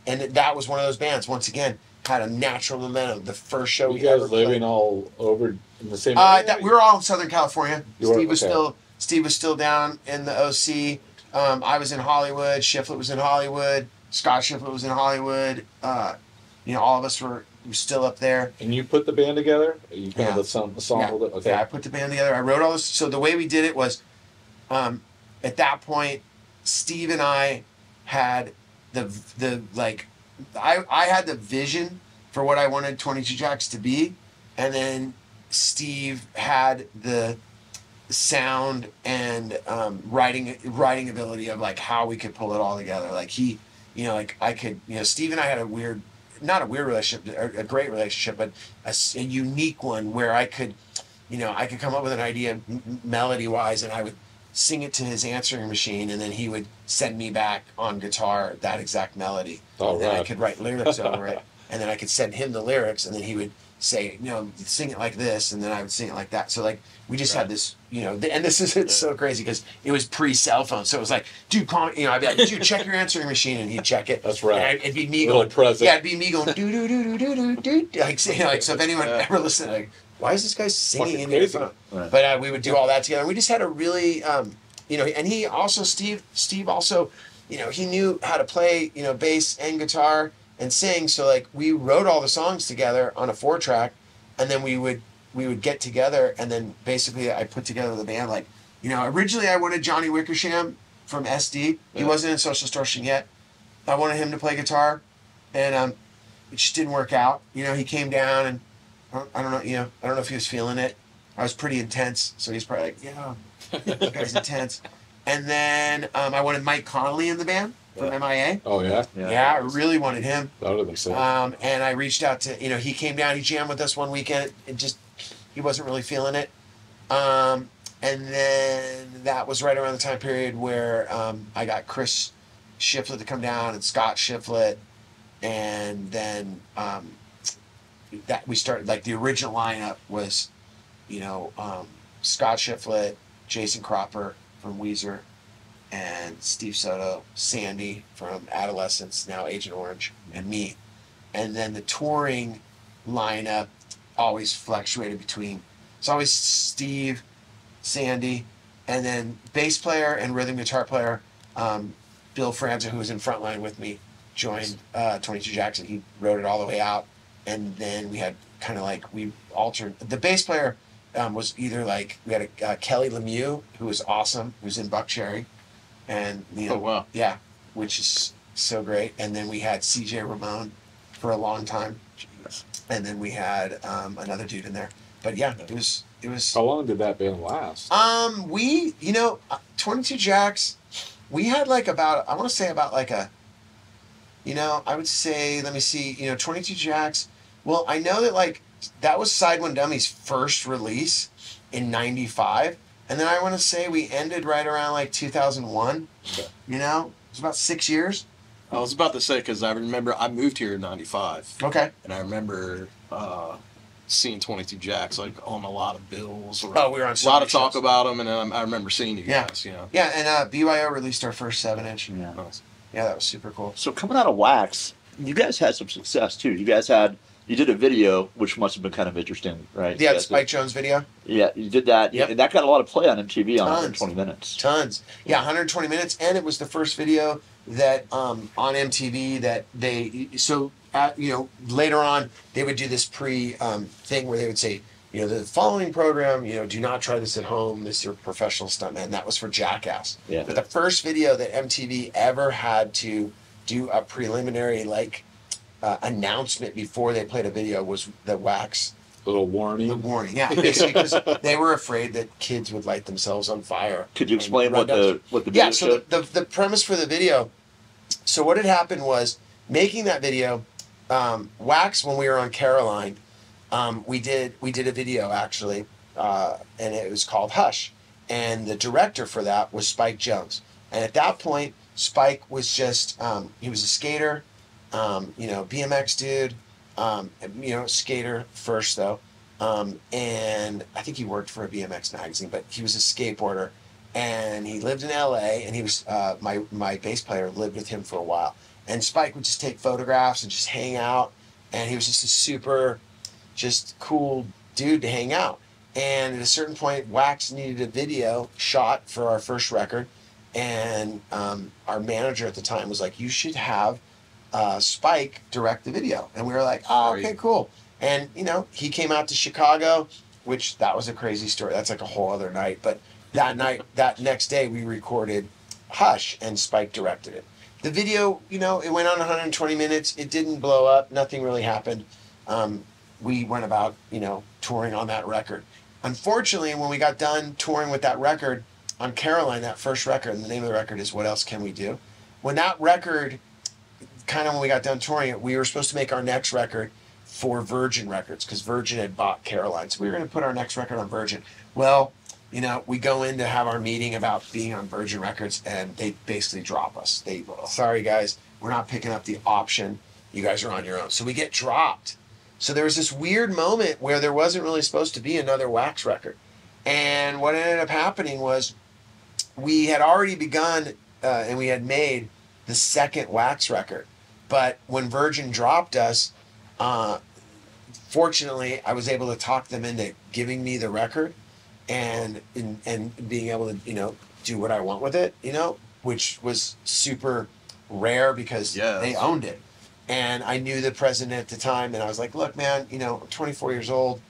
[SPEAKER 1] and that was one of those bands, once again, had a natural momentum. The first show
[SPEAKER 3] you guys living all over in the same area?
[SPEAKER 1] We were all in Southern California.
[SPEAKER 3] Steve
[SPEAKER 1] was still down in the OC. I was in Hollywood. Shiflett was in Hollywood. Scott Shiflett was in Hollywood. All of us were still up there.
[SPEAKER 3] And you put the band together? You kind of ensembled it? Okay.
[SPEAKER 1] Yeah, I put the band together. I wrote all this. So the way we did it was, at that point, Steve and I had I had the vision for what I wanted 22 Jacks to be, and then Steve had the sound and writing ability of like how we could pull it all together. Like Steve and I had not a weird relationship, a great relationship, but a unique one where I could come up with an idea melody wise, and I would sing it to his answering machine, and then he would send me back on guitar that exact melody. And then I could write lyrics over it, and then I could send him the lyrics, and then he would say, sing it like this, and then I would sing it like that. So like we just had this, and this is it's so crazy because it was pre-cell phone, so it was like, dude, call me, I'd be like, dude, check your answering machine, and he'd check it.
[SPEAKER 3] That's right.
[SPEAKER 1] It'd be me
[SPEAKER 3] going,
[SPEAKER 1] it'd be me going do do do do do do do, like so if anyone ever listened, like, why is this guy singing in your phone? Right. But we would do all that together. We just had a really, and he also, Steve also, he knew how to play, bass and guitar and sing. So like we wrote all the songs together on a 4-track, and then we would get together, and then basically I put together the band. Like, originally I wanted Johnny Wickersham from SD. He wasn't in Social Distortion yet. I wanted him to play guitar, and it just didn't work out. He came down, and I don't know if he was feeling it. I was pretty intense, so he's probably like, that guy's intense. And then I wanted Mike Connolly in the band from MIA.
[SPEAKER 3] Oh, yeah?
[SPEAKER 1] Yeah, I really wanted him.
[SPEAKER 3] That would have been sense.
[SPEAKER 1] And I reached out to, he came down, he jammed with us one weekend. He wasn't really feeling it. And then that was right around the time period where I got Chris Shiflett to come down and Scott Shiflett. And then that we started, like the original lineup was, Scott Shiflett, Jason Cropper from Weezer, and Steve Soto, Sandy from Adolescence, now Agent Orange, and me. And then the touring lineup always fluctuated between, it's always Steve, Sandy, and then bass player and rhythm guitar player, Bill Franza, who was in Frontline with me, joined 22 Jacks, and he wrote it all the way out. And then we had kind of like, we altered. The bass player was either like, we had a Kelly Lemieux, who was awesome, who's in Buckcherry. And, you know,
[SPEAKER 5] Oh, wow.
[SPEAKER 1] yeah, which is so great. And then we had CJ Ramon for a long time.
[SPEAKER 5] Jeez.
[SPEAKER 1] And then we had another dude in there. But yeah, it was.
[SPEAKER 3] How long did that band last?
[SPEAKER 1] We, 22 Jacks, we had like about, I want to say about like a, I would say, let me see, 22 Jacks. Well, I know that like, that was SideOneDummy's first release in 95. And then I want to say we ended right around like 2001.
[SPEAKER 3] Okay.
[SPEAKER 1] It was about 6 years.
[SPEAKER 5] I was about to say, because I remember I moved here in 95.
[SPEAKER 1] Okay.
[SPEAKER 5] And I remember seeing 22 Jacks like on a lot of bills. Or
[SPEAKER 1] Oh, we were on
[SPEAKER 5] a
[SPEAKER 1] so
[SPEAKER 5] lot
[SPEAKER 1] many
[SPEAKER 5] of talk
[SPEAKER 1] shows.
[SPEAKER 5] about them, and I remember seeing you
[SPEAKER 1] Yeah.
[SPEAKER 5] guys,
[SPEAKER 1] Yeah, and BYO released our first 7-inch.
[SPEAKER 7] Yeah.
[SPEAKER 5] Nice.
[SPEAKER 1] Yeah, that was super cool.
[SPEAKER 7] So coming out of Wax, you guys had some success too. You did a video, which must have been kind of interesting, right?
[SPEAKER 1] Yeah,
[SPEAKER 7] You
[SPEAKER 1] the
[SPEAKER 7] guys
[SPEAKER 1] Spike Jones video.
[SPEAKER 7] Yeah, you did that.
[SPEAKER 1] Yep.
[SPEAKER 7] And that got a lot of play on MTV on
[SPEAKER 1] Tons.
[SPEAKER 7] 120 minutes.
[SPEAKER 1] Tons. Yeah, 120 minutes, and it was the first video that on MTV that they later on they would do this thing where they would say, the following program, do not try this at home. This is your professional stuntman. That was for Jackass.
[SPEAKER 7] Yeah.
[SPEAKER 1] But the first video that MTV ever had to do a preliminary announcement before they played a video was the Wax.
[SPEAKER 3] Little
[SPEAKER 1] The
[SPEAKER 3] warning.
[SPEAKER 1] warning, yeah, basically because they were afraid that kids would light themselves on fire.
[SPEAKER 7] Could you
[SPEAKER 1] and
[SPEAKER 7] explain
[SPEAKER 1] run
[SPEAKER 7] what
[SPEAKER 1] down-
[SPEAKER 7] the video
[SPEAKER 1] Yeah, so
[SPEAKER 7] showed?
[SPEAKER 1] the premise for the video, so what had happened was, making that video, Wax, when we were on Caroline, we did a video actually, and it was called Hush, and the director for that was Spike Jones. And at that point, Spike was just, he was a skater, BMX dude, skater first though. And I think he worked for a BMX magazine, but he was a skateboarder, and he lived in LA, and he was, my bass player lived with him for a while. And Spike would just take photographs and just hang out, and he was just a super, just cool dude to hang out. And at a certain point, Wax needed a video shot for our first record, and our manager at the time was like, you should have Spike direct the video. And we were like, oh, okay, cool. And, he came out to Chicago, which that was a crazy story. That's like a whole other night. But that next day, we recorded Hush, and Spike directed it. The video, it went on 120 minutes. It didn't blow up. Nothing really happened. We went about, touring on that record. Unfortunately, when we got done touring with that record on Caroline, that first record, and the name of the record is What Else Can We Do? When that record, when we got done touring it, we were supposed to make our next record for Virgin Records, because Virgin had bought Caroline. So we were going to put our next record on Virgin. Well, we go in to have our meeting about being on Virgin Records, and they basically drop us. Sorry guys, we're not picking up the option. You guys are on your own. So we get dropped. So there was this weird moment where there wasn't really supposed to be another Wax record. And what ended up happening was, we had already begun and we had made the second Wax record. But when Virgin dropped us, fortunately, I was able to talk them into giving me the record and being able to, do what I want with it, which was super rare because they owned it. And I knew the president at the time, and I was like, look, man, I'm 24 years old.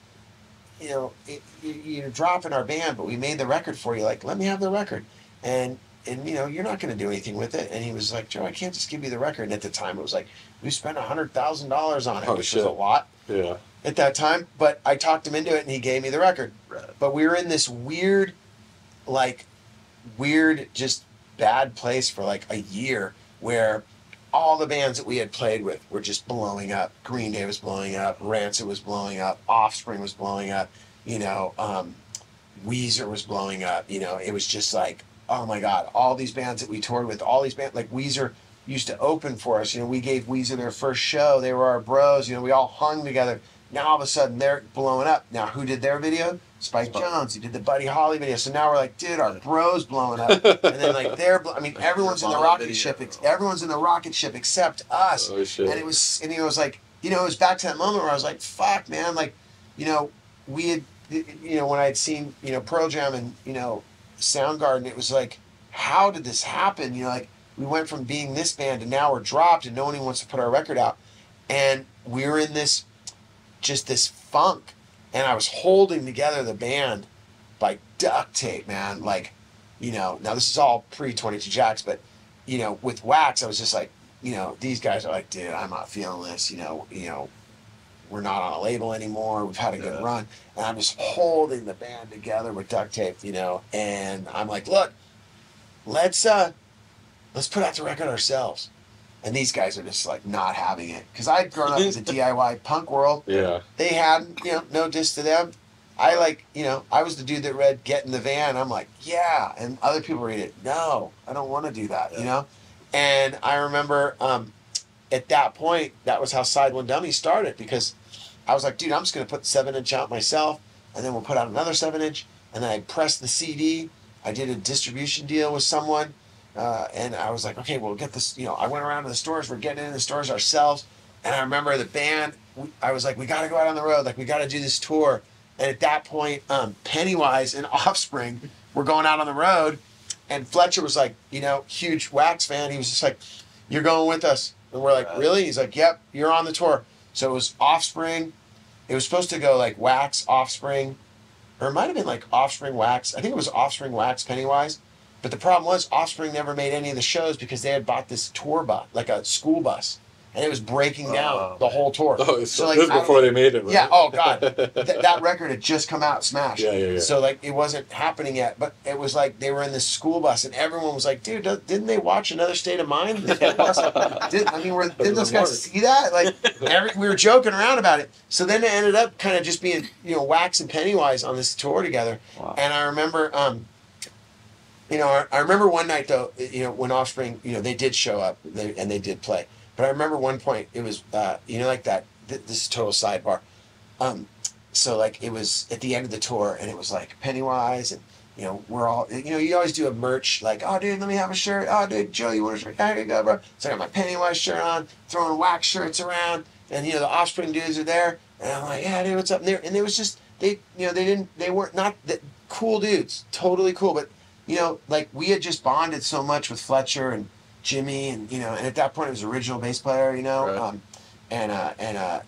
[SPEAKER 1] You're dropping our band, but we made the record for you. Like, let me have the record. And you're not going to do anything with it. And he was like, Joe, I can't just give you the record. And at the time, it was like, we spent $100,000 on it, which was a lot at that time. But I talked him into it, and he gave me the record. Right. But we were in this weird, just bad place for like a year, where all the bands that we had played with were just blowing up. Green Day was blowing up. Rancid was blowing up. Offspring was blowing up. Weezer was blowing up. It was just like, oh my God, all these bands that we toured with, all these bands, like Weezer used to open for us. We gave Weezer their first show. They were our bros. We all hung together. Now all of a sudden they're blowing up. Now who did their video? Spike Jones. He did the Buddy Holly video. So now we're like, dude, our bro's blowing up. And then everyone's in the rocket ship. Everyone's in the rocket ship except us.
[SPEAKER 3] Oh, shit.
[SPEAKER 1] And it was like, it was back to that moment where I was like, fuck, man. We had, when I had seen, Pearl Jam and, Soundgarden, it was like, how did this happen? We went from being this band and now we're dropped and no one even wants to put our record out. And we were in this funk. and I was holding together the band by duct tape, man. Like, you know, now this is all pre 22 Jacks, but you know, with Wax, I was just like, you know, these guys are like, dude, I'm not feeling this. You know, we're not on a label anymore. We've had a good run, and I'm just holding the band together with duct tape, you know. And I'm like, look, let's put out the record ourselves. And these guys are just like not having it, because I'd grown up as a DIY punk world.
[SPEAKER 3] Yeah.
[SPEAKER 1] They had, you know, no diss to them. I like, you know, I was the dude that read Get in the Van. I'm like, yeah. And other people read it. No, I don't want to do that, you know? And I remember at that point, that was how SideOneDummy started, because I was like, dude, I'm just going to put the 7-inch out myself, and then we'll put out another 7-inch, and then I pressed the CD. I did a distribution deal with someone, and I was like, okay, we'll get this, you know, I went around to the stores. We're getting in the stores ourselves. And I remember the band, I was like, we got to go out on the road. Like, we got to do this tour. And at that point, Pennywise and Offspring were going out on the road, and Fletcher was like, you know, huge Wax fan. He was just like, you're going with us. And we're like, really? He's like, yep, you're on the tour. So it was Offspring. It was supposed to go like Wax, Offspring, or it might have been like Offspring, Wax. I think it was Offspring, Wax, Pennywise. But the problem was Offspring never made any of the shows because they had bought this tour bus, like a school bus. And it was breaking down the whole tour.
[SPEAKER 3] Oh,
[SPEAKER 1] so like,
[SPEAKER 3] this was before they made it, right?
[SPEAKER 1] Yeah, oh, God. That record had just come out, smashed.
[SPEAKER 3] Yeah.
[SPEAKER 1] So, like, it wasn't happening yet. But it was like they were in this school bus, and everyone was like, dude, didn't they watch Another State of Mind? Didn't those guys see that? Like, we were joking around about it. So then it ended up kind of just being, you know, Wax and Pennywise on this tour together. Wow. And I remember, you know, I remember one night, though, you know, when Offspring, you know, they did show up, and they did play. But I remember one point, it was, you know, like that, this is total sidebar. So, like, it was at the end of the tour, and it was, like, Pennywise, and, you know, we're all, you know, you always do a merch, like, oh, dude, let me have a shirt. Oh, dude, Joe, you want a shirt? Yeah, here you go, bro. So I got my Pennywise shirt on, throwing Wax shirts around, and, you know, the Offspring dudes are there, and I'm like, yeah, dude, what's up? And it was just, they weren't not that cool dudes, totally cool, but, you know, like, we had just bonded so much with Fletcher and Jimmy, and, you know, and at that point it was original bass player, you know, right.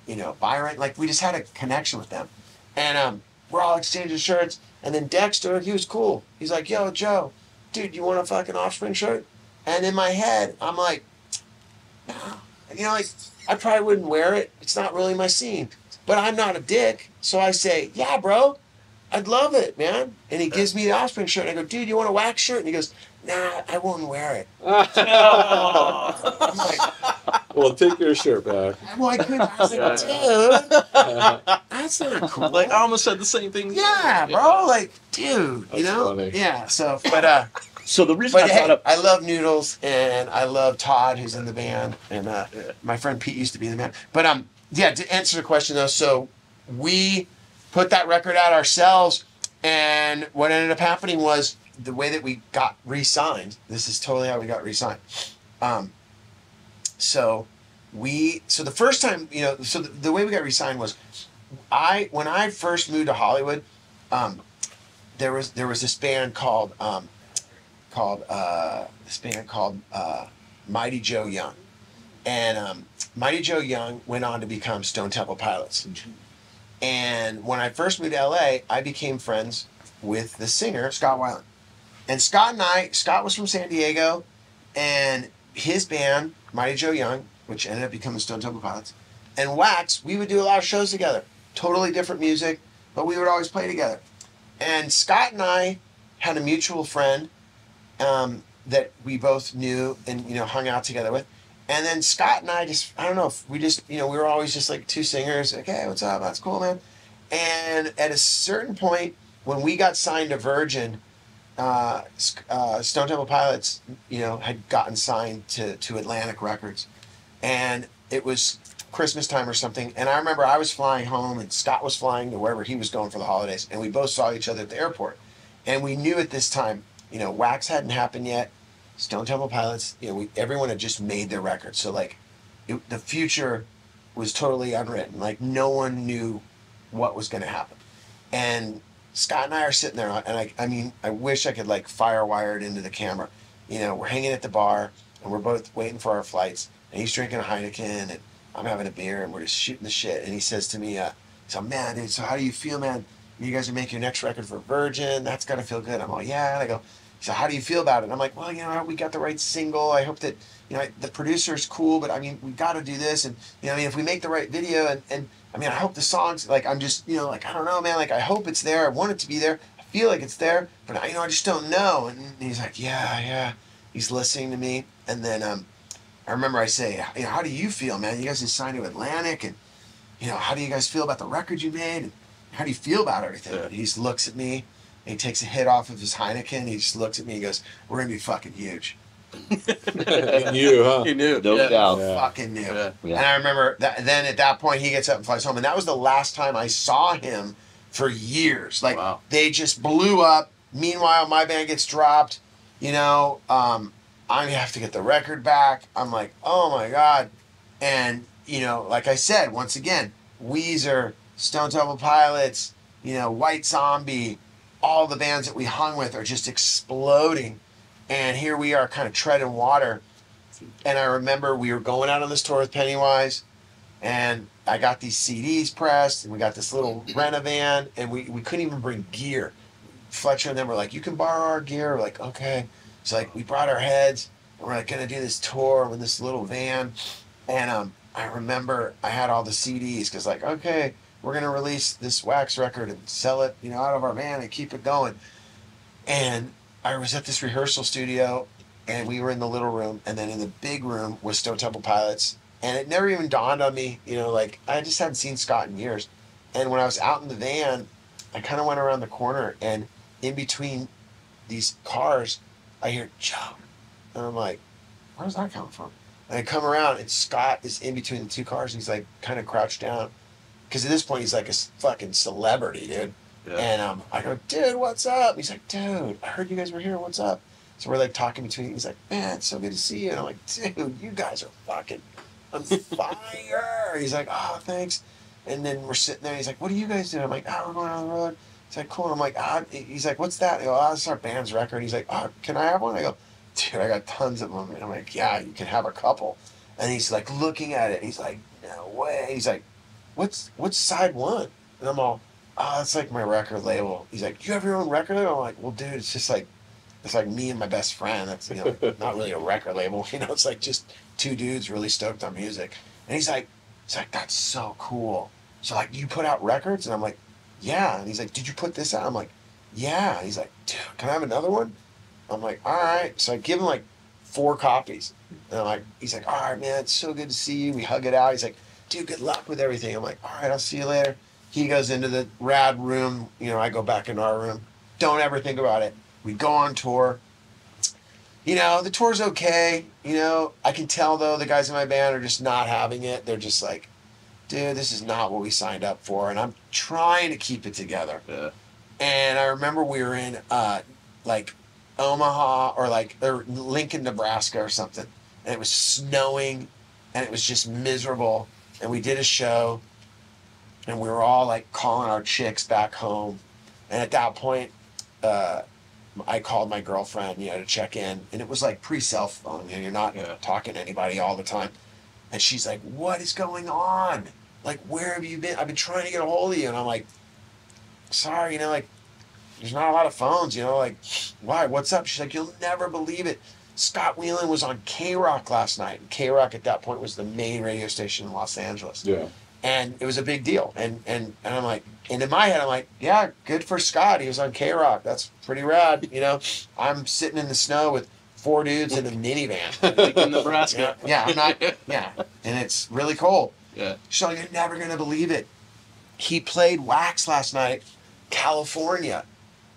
[SPEAKER 1] You know, Byron, like, we just had a connection with them, and we're all exchanging shirts, and then Dexter, he was cool. He's like, yo, Joe, dude, you want a fucking Offspring shirt? And in my head, I'm like, no, you know, like, I probably wouldn't wear it. It's not really my scene, but I'm not a dick, so I say, yeah, bro, I'd love it, man. And he gives me the Offspring shirt, and I go, dude, you want a Wax shirt? And he goes, nah, I won't wear it. I'm like,
[SPEAKER 3] well, take your shirt back.
[SPEAKER 1] Well, I couldn't. I was like, dude, that's not cool.
[SPEAKER 5] Like, I almost said the same thing.
[SPEAKER 1] Yeah, bro. Like, dude,
[SPEAKER 3] That's
[SPEAKER 1] you know?
[SPEAKER 3] funny.
[SPEAKER 1] Yeah, so, but,
[SPEAKER 7] So the reason
[SPEAKER 1] but
[SPEAKER 7] I brought
[SPEAKER 1] hey,
[SPEAKER 7] up,
[SPEAKER 1] I love Noodles, and I love Todd, who's in the band, and my friend Pete used to be in the band. But, yeah, to answer the question, though, so we put that record out ourselves, and what ended up happening was, the way that we got re-signed, this is totally how we got re-signed. So the first time, you know, so the way we got re-signed was, when I first moved to Hollywood, there was this band called Mighty Joe Young, and Mighty Joe Young went on to become Stone Temple Pilots. And when I first moved to LA, I became friends with the singer Scott Weiland. And Scott was from San Diego, and his band, Mighty Joe Young, which ended up becoming Stone Temple Pilots, and Wax, we would do a lot of shows together. Totally different music, but we would always play together. And Scott and I had a mutual friend that we both knew and, you know, hung out together with. And then Scott and I we were always just like two singers. Like, hey, what's up? That's cool, man. And at a certain point, when we got signed to Virgin, Stone Temple Pilots, you know, had gotten signed to Atlantic Records, and it was Christmas time or something. And I remember I was flying home, and Scott was flying to wherever he was going for the holidays, and we both saw each other at the airport. And we knew at this time, you know, Wax hadn't happened yet. Stone Temple Pilots, you know, everyone had just made their records, so like, the future was totally unwritten. Like, no one knew what was going to happen, and Scott and I are sitting there, and I mean, I wish I could like firewire it into the camera. You know, we're hanging at the bar, and we're both waiting for our flights, and he's drinking a Heineken, and I'm having a beer, and we're just shooting the shit. And he says to me, So, man, dude, so how do you feel, man? You guys are making your next record for Virgin. That's got to feel good. I'm like, yeah. And I go, so how do you feel about it? And I'm like, well, you know, we got the right single. I hope that, you know, the producer's cool, but I mean, we got to do this. And, you know, I mean, if we make the right video and I mean, I hope the songs, like, I'm just, you know, like, I don't know, man. Like, I hope it's there. I want it to be there. I feel like it's there, but, you know, I just don't know. And he's like, yeah. He's listening to me. And then I remember I say, you know, how do you feel, man? You guys just signed to Atlantic. And, you know, how do you guys feel about the record you made? And how do you feel about everything?
[SPEAKER 5] Yeah.
[SPEAKER 1] And he just looks at me. And he takes a hit off of his Heineken. He just looks at me and goes, we're going to be fucking huge.
[SPEAKER 3] He knew, huh?
[SPEAKER 5] He knew.
[SPEAKER 7] No doubt.
[SPEAKER 3] Yeah.
[SPEAKER 1] Fucking knew.
[SPEAKER 5] Yeah.
[SPEAKER 7] Yeah.
[SPEAKER 1] And I remember that. Then at that point, he gets up and flies home. And that was the last time I saw him for years. Like,
[SPEAKER 5] Wow.
[SPEAKER 1] they just blew up. Meanwhile, my band gets dropped. You know, I have to get the record back. I'm like, oh my God. And, you know, like I said, once again, Weezer, Stone Temple Pilots, you know, White Zombie, all the bands that we hung with are just exploding. And here we are kind of treading water. And I remember we were going out on this tour with Pennywise, and I got these CDs pressed, and we got this little rent-a-van, and we couldn't even bring gear. Fletcher and them were like, you can borrow our gear. We're like, okay. So like we brought our heads, and we're like gonna do this tour with this little van. And I remember I had all the CDs, because like, okay, we're gonna release this Wax record and sell it, you know, out of our van and keep it going. And I was at this rehearsal studio, and we were in the little room, and then in the big room was Stone Temple Pilots. And it never even dawned on me, you know, like I just hadn't seen Scott in years. And when I was out in the van, I kind of went around the corner, and in between these cars, I hear Joe. And I'm like, where's that coming from? And I come around, and Scott is in between the two cars, and he's like kind of crouched down. Because at this point, he's like a fucking celebrity, dude.
[SPEAKER 5] Yeah.
[SPEAKER 1] And I go, dude, what's up? He's like, dude, I heard you guys were here. What's up? So we're like talking between. He's like, man, it's so good to see you. And I'm like, dude, you guys are fucking on fire. He's like, oh, thanks. And then we're sitting there. He's like, what are you guys doing? I'm like, oh, we're going on the road. He's like, cool. And I'm like, he's like, what's that? I go, oh, this is our band's record. He's like, oh, can I have one? I go, dude, I got tons of them. And I'm like, yeah, you can have a couple. And he's like looking at it. He's like, no way. He's like, what's Side One? And I'm all, oh, it's like my record label. He's like, you have your own record label? I'm like, well, dude, it's just like, it's like me and my best friend. That's, you know, not really a record label. You know, it's like just two dudes really stoked on music. And he's like, that's so cool. So like, you put out records? And I'm like, yeah. And he's like, did you put this out? I'm like, yeah. And he's like, dude, can I have another one? I'm like, all right. So I give him like 4 copies. And I'm like, he's like, all right, man, it's so good to see you. We hug it out. He's like, dude, good luck with everything. I'm like, all right, I'll see you later. He goes into the rad room. You know, I go back into our room. Don't ever think about it. We go on tour. You know, the tour's okay. You know, I can tell, though, the guys in my band are just not having it. They're just like, dude, this is not what we signed up for. And I'm trying to keep it together.
[SPEAKER 5] Yeah.
[SPEAKER 1] And I remember we were in, like, Omaha or Lincoln, Nebraska or something. And it was snowing, and it was just miserable. And we did a show, and we were all, like, calling our chicks back home. And at that point, I called my girlfriend, you know, to check in. And it was, like, pre-cell phone. You know, you're not talking to anybody all the time. And she's like, what is going on? Like, where have you been? I've been trying to get a hold of you. And I'm like, sorry, you know, like, there's not a lot of phones, you know, like, why? What's up? She's like, you'll never believe it. Scott Weiland was on K-Rock last night. And K-Rock at that point was the main radio station in Los Angeles.
[SPEAKER 3] Yeah.
[SPEAKER 1] And it was a big deal. And I'm like, and in my head, I'm like, yeah, good for Scott. He was on K-Rock. That's pretty rad. You know, I'm sitting in the snow with 4 dudes in a minivan.
[SPEAKER 5] Like in Nebraska.
[SPEAKER 1] Yeah, I'm not, yeah. And it's really cold.
[SPEAKER 5] Yeah.
[SPEAKER 1] She's like, you're never going to believe it. He played Wax last night, California.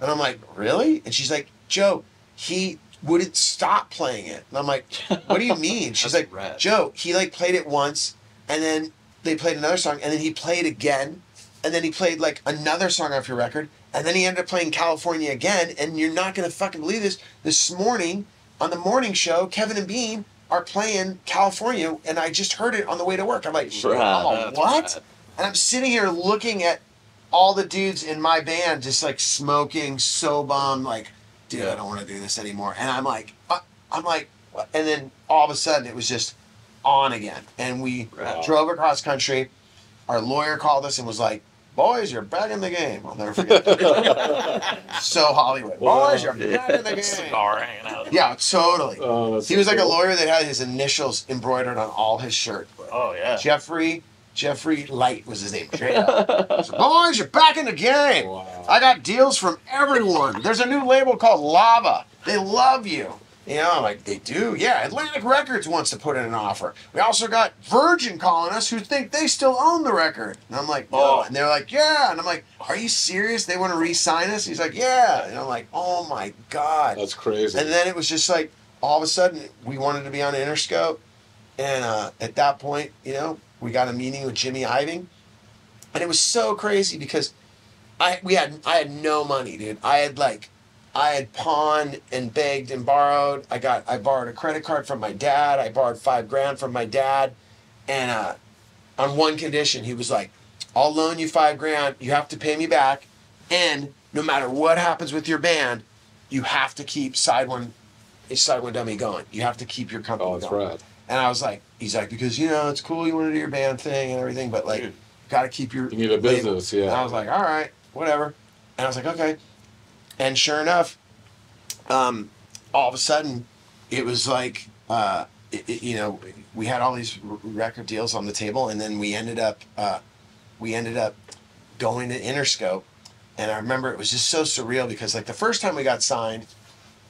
[SPEAKER 1] And I'm like, really? And she's like, Joe, he wouldn't stop playing it. And I'm like, what do you mean? She's like,
[SPEAKER 5] rad.
[SPEAKER 1] Joe, he like played it once, and then they played another song, and then he played again, and then he played like another song off your record, and then he ended up playing California again, and you're not going to fucking believe this. This morning, on the morning show, Kevin and Bean are playing California, and I just heard it on the way to work. I'm like, oh, what?
[SPEAKER 5] Rad.
[SPEAKER 1] And I'm sitting here looking at all the dudes in my band just like smoking, so bummed, like, dude, I don't want to do this anymore. And I'm like, what? And then all of a sudden it was just on again. And we drove across country. Our lawyer called us and was like, boys, you're back in the game. I'll never forget. So Hollywood. Boys, you're back in the game.
[SPEAKER 5] Cigar hanging out.
[SPEAKER 1] Yeah, totally.
[SPEAKER 3] Oh, that's
[SPEAKER 1] He was
[SPEAKER 3] so
[SPEAKER 1] like a
[SPEAKER 3] cool.
[SPEAKER 1] lawyer that had his initials embroidered on all his shirt.
[SPEAKER 5] Oh yeah.
[SPEAKER 1] Jeffrey Light was his name. So, boys, you're back in the game.
[SPEAKER 3] Wow.
[SPEAKER 1] I got deals from everyone. There's a new label called Lava. They love you. You know, I'm like, they do? Yeah, Atlantic Records wants to put in an offer. We also got Virgin calling us who think they still own the record. And I'm like, oh. And they're like, yeah. And I'm like, are you serious? They want to re-sign us? He's like, yeah. And I'm like, oh my God.
[SPEAKER 3] That's crazy.
[SPEAKER 1] And then it was just like, all of a sudden, we wanted to be on Interscope. And at that point, you know, we got a meeting with Jimmy Iovine. And it was so crazy because I had no money, dude. I had pawned and begged and borrowed. I borrowed a credit card from my dad. I borrowed $5,000 from my dad. And on one condition, he was like, I'll loan you $5,000. You have to pay me back. And no matter what happens with your band, you have to keep SideOneDummy going. You have to keep your company
[SPEAKER 3] Oh, that's
[SPEAKER 1] going.
[SPEAKER 3] rad.
[SPEAKER 1] And I was like, he's like, because, you know, it's cool you want to do your band thing and everything, but like, got to keep your
[SPEAKER 3] You need a
[SPEAKER 1] label.
[SPEAKER 3] business, yeah.
[SPEAKER 1] And I was like, all right, whatever. And I was like, okay. And sure enough, all of a sudden, it was like, you know, we had all these record deals on the table, and then we ended up going to Interscope. And I remember it was just so surreal because like the first time we got signed,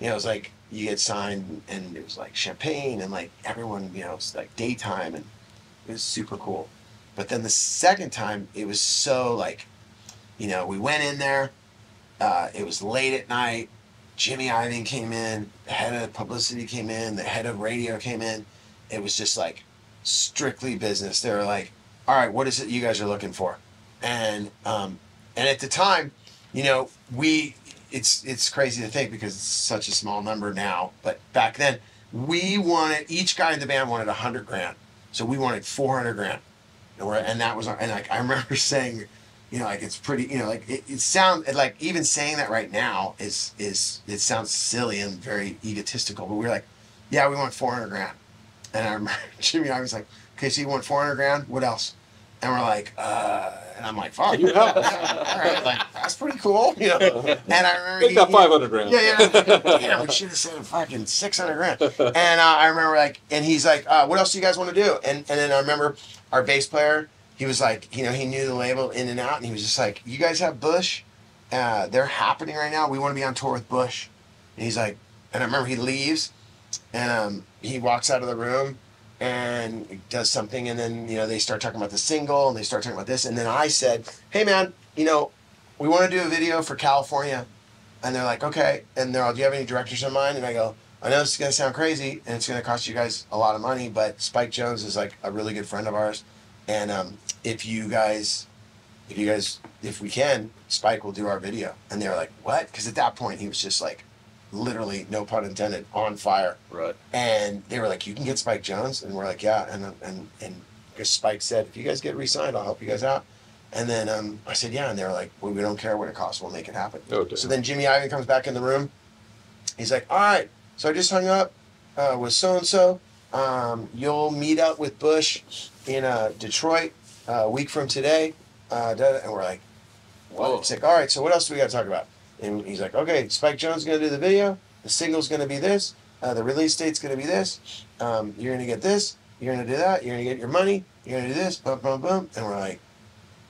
[SPEAKER 1] you know, it was like you get signed and it was like champagne and like everyone, you know, it was like daytime and it was super cool. But then the second time it was so like, you know, we went in there, it was late at night, Jimmy Iovine came in, the head of publicity came in, the head of radio came in. It was just like strictly business. They were like, all right, what is it you guys are looking for? And at the time, you know, it's crazy to think because it's such a small number now, but back then we wanted, each guy in the band wanted $100,000. So we wanted $400,000. And that was, and like, I remember saying, you know, like, it's pretty, you know, like, it sounds, like, even saying that right now it sounds silly and very egotistical, but we were like, yeah, we want $400,000. And I remember Jimmy, I was like, okay, so you want $400,000? What else? And we're like, and I'm like, fuck, you help. All right, like, that's pretty cool, you know. And I remember
[SPEAKER 3] Take that $500,000.
[SPEAKER 1] Yeah. Damn, we should have said fucking $600,000. And I remember like, and he's like, what else do you guys want to do? And then I remember our bass player, he was like, you know, he knew the label in and out, and he was just like, you guys have Bush? They're happening right now. We want to be on tour with Bush. And he's like, and I remember he leaves, and he walks out of the room, and does something, and then, you know, they start talking about the single, and they start talking about this, and then I said, hey man, you know, we want to do a video for California. And they're like, okay. And they're all, do you have any directors in mind? And I go, I know this is going to sound crazy, and it's going to cost you guys a lot of money, but Spike Jones is like a really good friend of ours, and if we can, Spike will do our video. And they were like, what? Because at that point, he was just like, literally, no pun intended, on fire.
[SPEAKER 5] Right.
[SPEAKER 1] And they were like, you can get Spike Jones? And we're like, yeah. And because Spike said, if you guys get re-signed, I'll help you guys out. And then I said, yeah. And they were like, well, we don't care what it costs. We'll make it happen.
[SPEAKER 3] Okay.
[SPEAKER 1] So then Jimmy Iovine comes back in the room. He's like, all right. So I just hung up with so-and-so. You'll meet up with Bush in Detroit a week from today. And we're like, whoa. He's like, all right, so what else do we got to talk about? And he's like, okay, Spike Jones is going to do the video. The single's going to be this. The release date's going to be this. You're going to get this. You're going to do that. You're going to get your money. You're going to do this. Boom, boom, boom. And we're like,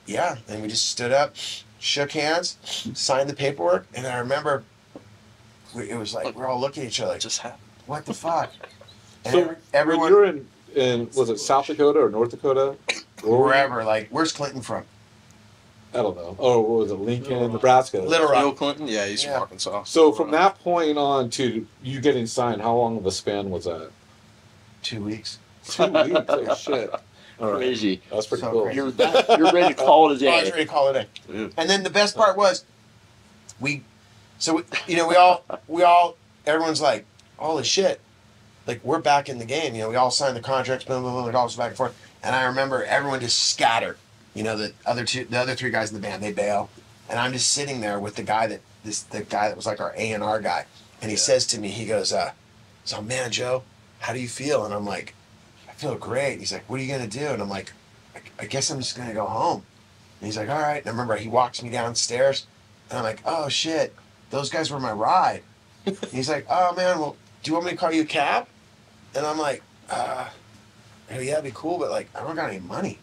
[SPEAKER 1] yeah. And we just stood up, shook hands, signed the paperwork. And I remember it was like, we're all looking at each other like,
[SPEAKER 5] Just happened.
[SPEAKER 1] what the fuck? And
[SPEAKER 3] So
[SPEAKER 1] everyone,
[SPEAKER 3] when you're in, was it South Dakota or North Dakota?
[SPEAKER 1] wherever, like, where's Clinton from?
[SPEAKER 3] I don't know. Oh, what was it? Lincoln, Nebraska.
[SPEAKER 1] Little
[SPEAKER 5] Bill
[SPEAKER 1] Rock.
[SPEAKER 5] Clinton? Yeah, he's
[SPEAKER 1] Yeah.
[SPEAKER 5] from Arkansas.
[SPEAKER 3] So from that point on to you getting signed, how long of a span was that?
[SPEAKER 1] 2 weeks.
[SPEAKER 3] 2 weeks. Oh shit. All right.
[SPEAKER 7] Crazy.
[SPEAKER 3] That's pretty
[SPEAKER 1] So
[SPEAKER 3] cool.
[SPEAKER 1] crazy.
[SPEAKER 7] You're ready to call it a
[SPEAKER 1] Oh, I was
[SPEAKER 7] day.
[SPEAKER 1] ready to call it a day.
[SPEAKER 5] Yeah.
[SPEAKER 1] And then the best part was, we all, everyone's like, holy shit, like, we're back in the game. You know, we all signed the contracts, boom, boom, boom, it all was back and forth. And I remember everyone just scattered. You know, the other three guys in the band, they bail. And I'm just sitting there with the guy that was like our A&R guy. And he says to me, he goes, so man, Joe, how do you feel? And I'm like, I feel great. He's like, what are you going to do? And I'm like, I guess I'm just going to go home. And he's like, all right. And I remember he walks me downstairs, and I'm like, oh shit, those guys were my ride. And he's like, oh man, well, do you want me to call you a cab? And I'm like, yeah, that'd be cool, but like, I don't got any money.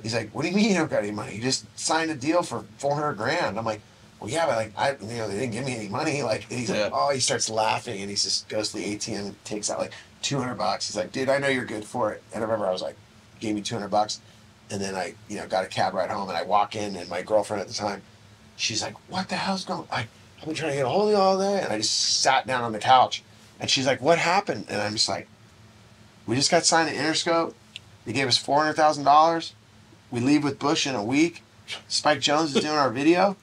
[SPEAKER 1] He's like, what do you mean you don't got any money? You just signed a deal for $400,000. I'm like, well, yeah, but like, they didn't give me any money. Like, and he's like, oh, he starts laughing, and he just goes to the ATM and takes out like $200. He's like, dude, I know you're good for it. And I remember I was like, gave me $200, and then I, got a cab ride home, and I walk in, and my girlfriend at the time, she's like, what the hell's going on? I've been trying to get a hold of you all day. And I just sat down on the couch, and she's like, what happened? And I'm just like, we just got signed to Interscope. They gave us $400,000. We leave with Bush in a week. Spike Jones is doing our video.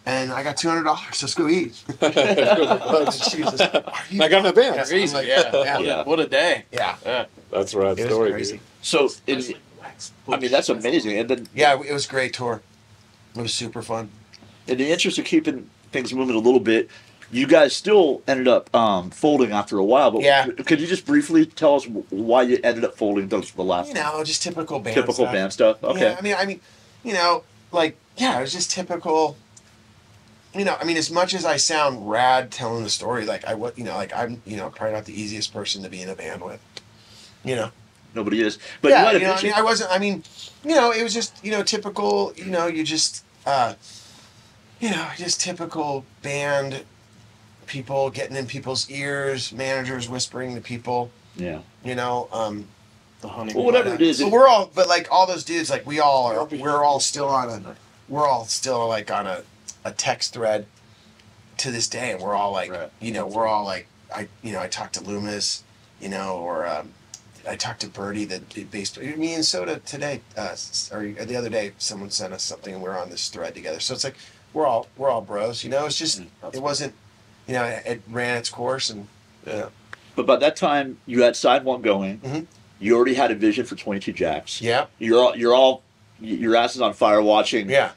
[SPEAKER 1] And I got $200. Let's go eat. Jesus.
[SPEAKER 3] I got an advance.
[SPEAKER 1] Yeah, like, yeah.
[SPEAKER 8] What a day.
[SPEAKER 1] Yeah.
[SPEAKER 3] That's a rad story, dude.
[SPEAKER 7] So, I mean, that's amazing. And then,
[SPEAKER 1] yeah, it was a great tour. It was super fun.
[SPEAKER 7] in the interest of keeping things moving a little bit, you guys still ended up folding after a while. But
[SPEAKER 1] yeah.
[SPEAKER 7] Could you just briefly tell us why you ended up folding the last?
[SPEAKER 1] Just typical band
[SPEAKER 7] typical
[SPEAKER 1] stuff.
[SPEAKER 7] band stuff. Okay.
[SPEAKER 1] Yeah, I mean, it was just typical. As much as I sound rad telling the story, I'm probably not the easiest person to be in a band with.
[SPEAKER 7] Nobody is. But
[SPEAKER 1] yeah,
[SPEAKER 7] you had a vision.
[SPEAKER 1] I wasn't. It was just typical. Just typical band people getting in people's ears, managers whispering to people.
[SPEAKER 7] Yeah.
[SPEAKER 8] The honey.
[SPEAKER 7] Well, whatever it is.
[SPEAKER 1] So we're all, but like all those dudes, like we're all still on a text thread to this day, and we're all like,
[SPEAKER 8] right.
[SPEAKER 1] We're all like, I talked to Loomis, or I talked to Birdie, the bass. Me and Soda today, or the other day, someone sent us something, and we're on this thread together. So it's like we're all bros, It's just it wasn't, it ran its course, and yeah.
[SPEAKER 7] But by that time, you had Side One going.
[SPEAKER 1] Mm-hmm.
[SPEAKER 7] You already had a vision for 22 Jacks.
[SPEAKER 1] Yeah.
[SPEAKER 7] Your ass is on fire watching.
[SPEAKER 1] Yeah.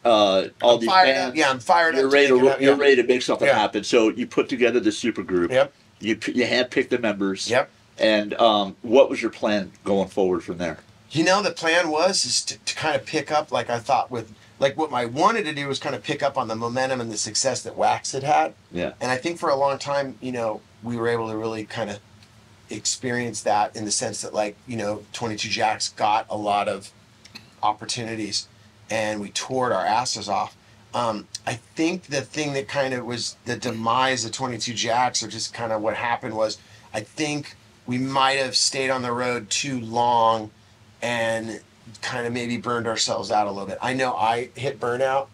[SPEAKER 7] All these bands.
[SPEAKER 1] Yeah, I'm fired
[SPEAKER 7] You're
[SPEAKER 1] up.
[SPEAKER 7] You're ready to make something happen. So you put together the super group.
[SPEAKER 1] Yep.
[SPEAKER 7] You handpicked the members.
[SPEAKER 1] Yep.
[SPEAKER 7] And what was your plan going forward from there?
[SPEAKER 1] The plan was to kind of pick up, like I thought what I wanted to do was kind of pick up on the momentum and the success that Wax had.
[SPEAKER 7] Yeah.
[SPEAKER 1] And I think for a long time, we were able to really kind of experience that in the sense that 22 Jacks got a lot of opportunities and we toured our asses off. I think the thing that kind of was the demise of 22 Jacks, or just kind of what happened, was I think we might have stayed on the road too long and kind of maybe burned ourselves out a little bit. I know I hit burnout,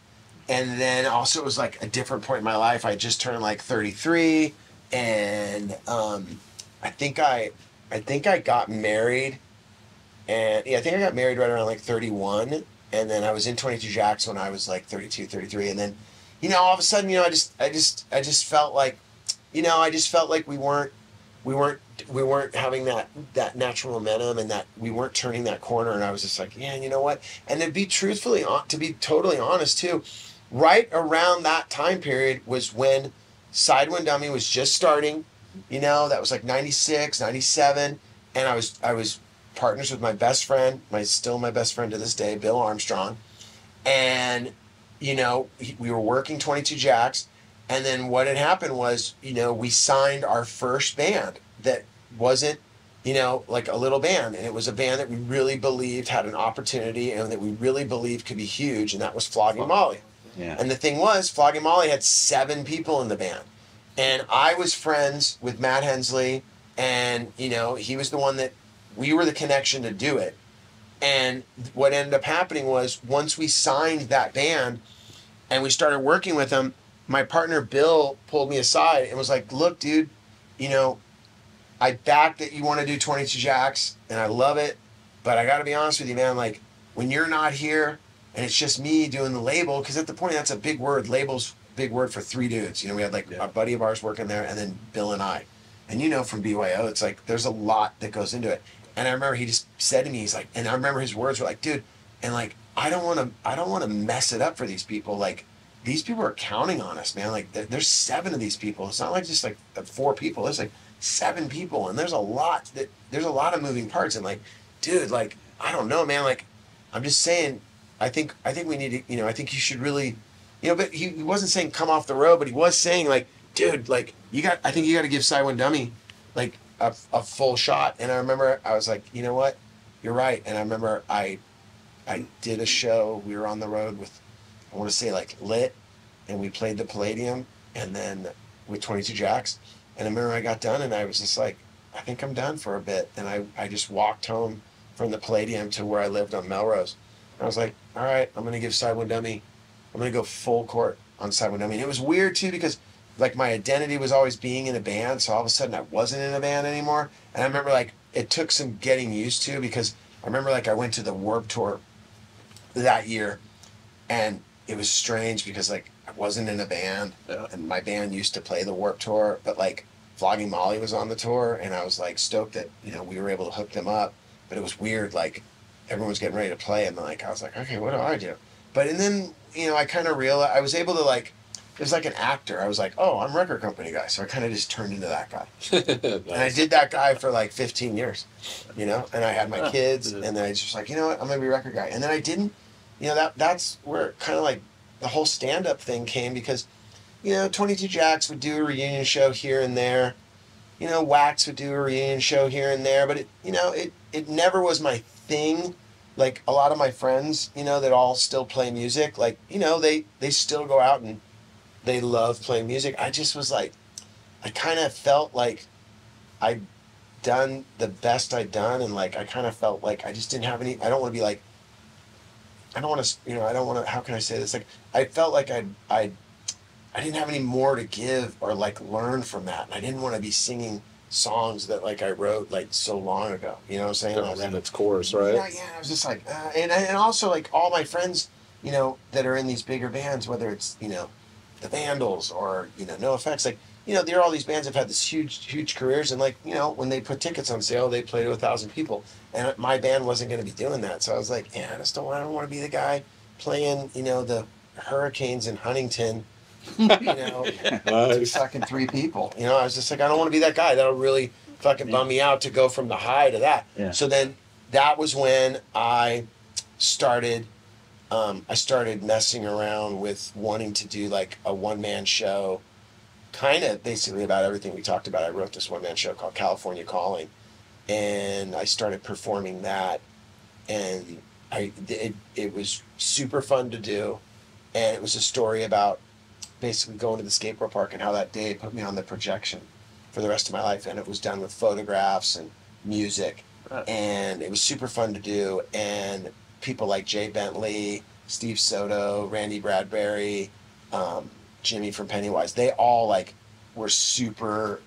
[SPEAKER 1] and then also it was like a different point in my life. I just turned 33, and I think I got married, and I think I got married right around 31, and then I was in 22 Jacks when I was 32, 33, and then all of a sudden I just felt like we weren't having that natural momentum, and that we weren't turning that corner, and I was just like, yeah, you know what? And to be totally honest too, right around that time period was when SideOneDummy was just starting. That was 96, 97, and I was partners with my best friend, still my best friend to this day, Bill Armstrong, and we were working 22 Jacks. And then what had happened was, we signed our first band that wasn't, like a little band. And it was a band that we really believed had an opportunity and that we really believed could be huge. And that was Flogging Molly.
[SPEAKER 7] Yeah.
[SPEAKER 1] And the thing was, Flogging Molly had 7 people in the band. And I was friends with Matt Hensley. And, he was the one that we were the connection to do it. And what ended up happening was once we signed that band and we started working with them, my partner Bill pulled me aside and was like, look, dude, I back that you want to do 22 Jacks and I love it, but I got to be honest with you, man, when you're not here and it's just me doing the label, because at the point that's a big word, label's a big word for 3 dudes. We had a buddy of ours working there and then Bill and I. And from BYO, it's there's a lot that goes into it. And I remember he just said to me, he's and I remember his words were dude, and I don't want to mess it up for these people. These people are counting on us, man. There's 7 of these people. It's not just 4 people. There's 7 people, and there's a lot of moving parts. And dude, I don't know, man. I'm just saying, I think we need to, I think you should really, but he wasn't saying come off the road, but he was saying like, dude, like I think you got to give SideOneDummy like a full shot. And I remember I was like, you know what, you're right. And I remember I did a show. We were on the road with, I want to say like Lit, and we played the Palladium, and then with 22 Jacks. And I remember I got done, and I was just like, I think I'm done for a bit. And I just walked home from the Palladium to where I lived on Melrose. And I was like, all right, I'm going to give SideOneDummy, I'm going to go full court on SideOneDummy. And it was weird too, because like my identity was always being in a band. So all of a sudden I wasn't in a band anymore. And I remember like it took some getting used to, because I remember like I went to the Warped Tour that year, and it was strange because like I wasn't in a band, and my band used to play the Warped Tour, but like Flogging Molly was on the tour, and I was like stoked that we were able to hook them up. But it was weird, like everyone was getting ready to play, and like I was like, okay, what do I do? But and then I kind of realized I was able to like, it was like an actor. I was like, oh, I'm record company guy, so I kind of just turned into that guy. Nice. And I did that guy for like 15 years, and I had my kids, and then I just like, you know what, I'm gonna be a record guy. And then I didn't, that's where kind of like the whole stand-up thing came, because 22 Jacks would do a reunion show here and there. Wax would do a reunion show here and there, but it never was my thing. Like a lot of my friends, that all still play music, like, they still go out and they love playing music. I just was like, I kind of felt like I'd done the best I'd done, and like I kind of felt like I just didn't have any. I don't want to be like, I don't want to, I don't want to. How can I say this? Like I felt like I didn't have any more to give or like learn from that. And I didn't want to be singing songs that like I wrote like so long ago. You know what I'm saying?
[SPEAKER 3] That ran its course, right?
[SPEAKER 1] Yeah. I was just like, and also like all my friends, that are in these bigger bands, whether it's the Vandals or No Effects, like there are all these bands that have had this huge careers, and like when they put tickets on sale, they play to 1,000 people, and my band wasn't going to be doing that. So I was like, I don't want to be the guy playing the Hurricanes in Huntington.
[SPEAKER 3] Nice.
[SPEAKER 1] Fucking 3 people. I was just like, I don't want to be that guy. That'll really fucking bum me out to go from the high to that. Yeah. So then that was when I started messing around with wanting to do like a one-man show, kind of basically about everything we talked about. I wrote this one-man show called California Calling, and I started performing that, and it was super fun to do, and it was a story about basically going to the skateboard park and how that day put me on the projection for the rest of my life. And it was done with photographs and music, and it was super fun to do. And people like Jay Bentley, Steve Soto, Randy Bradbury, Jimmy from Pennywise, they all like were super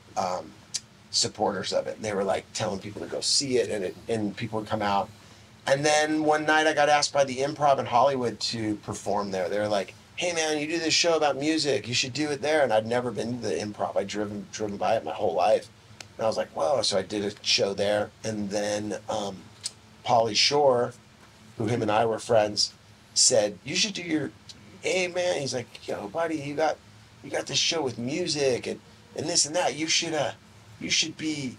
[SPEAKER 1] supporters of it. And they were like telling people to go see it, and people would come out. And then one night I got asked by the Improv in Hollywood to perform there. They were like, hey man, you do this show about music, you should do it there. And I'd never been to the Improv. I'd driven by it my whole life. And I was like, whoa. So I did a show there. And then Pauly Shore, who him and I were friends, said, you should do hey man, he's like, yo buddy, you got this show with music and this and that. You should be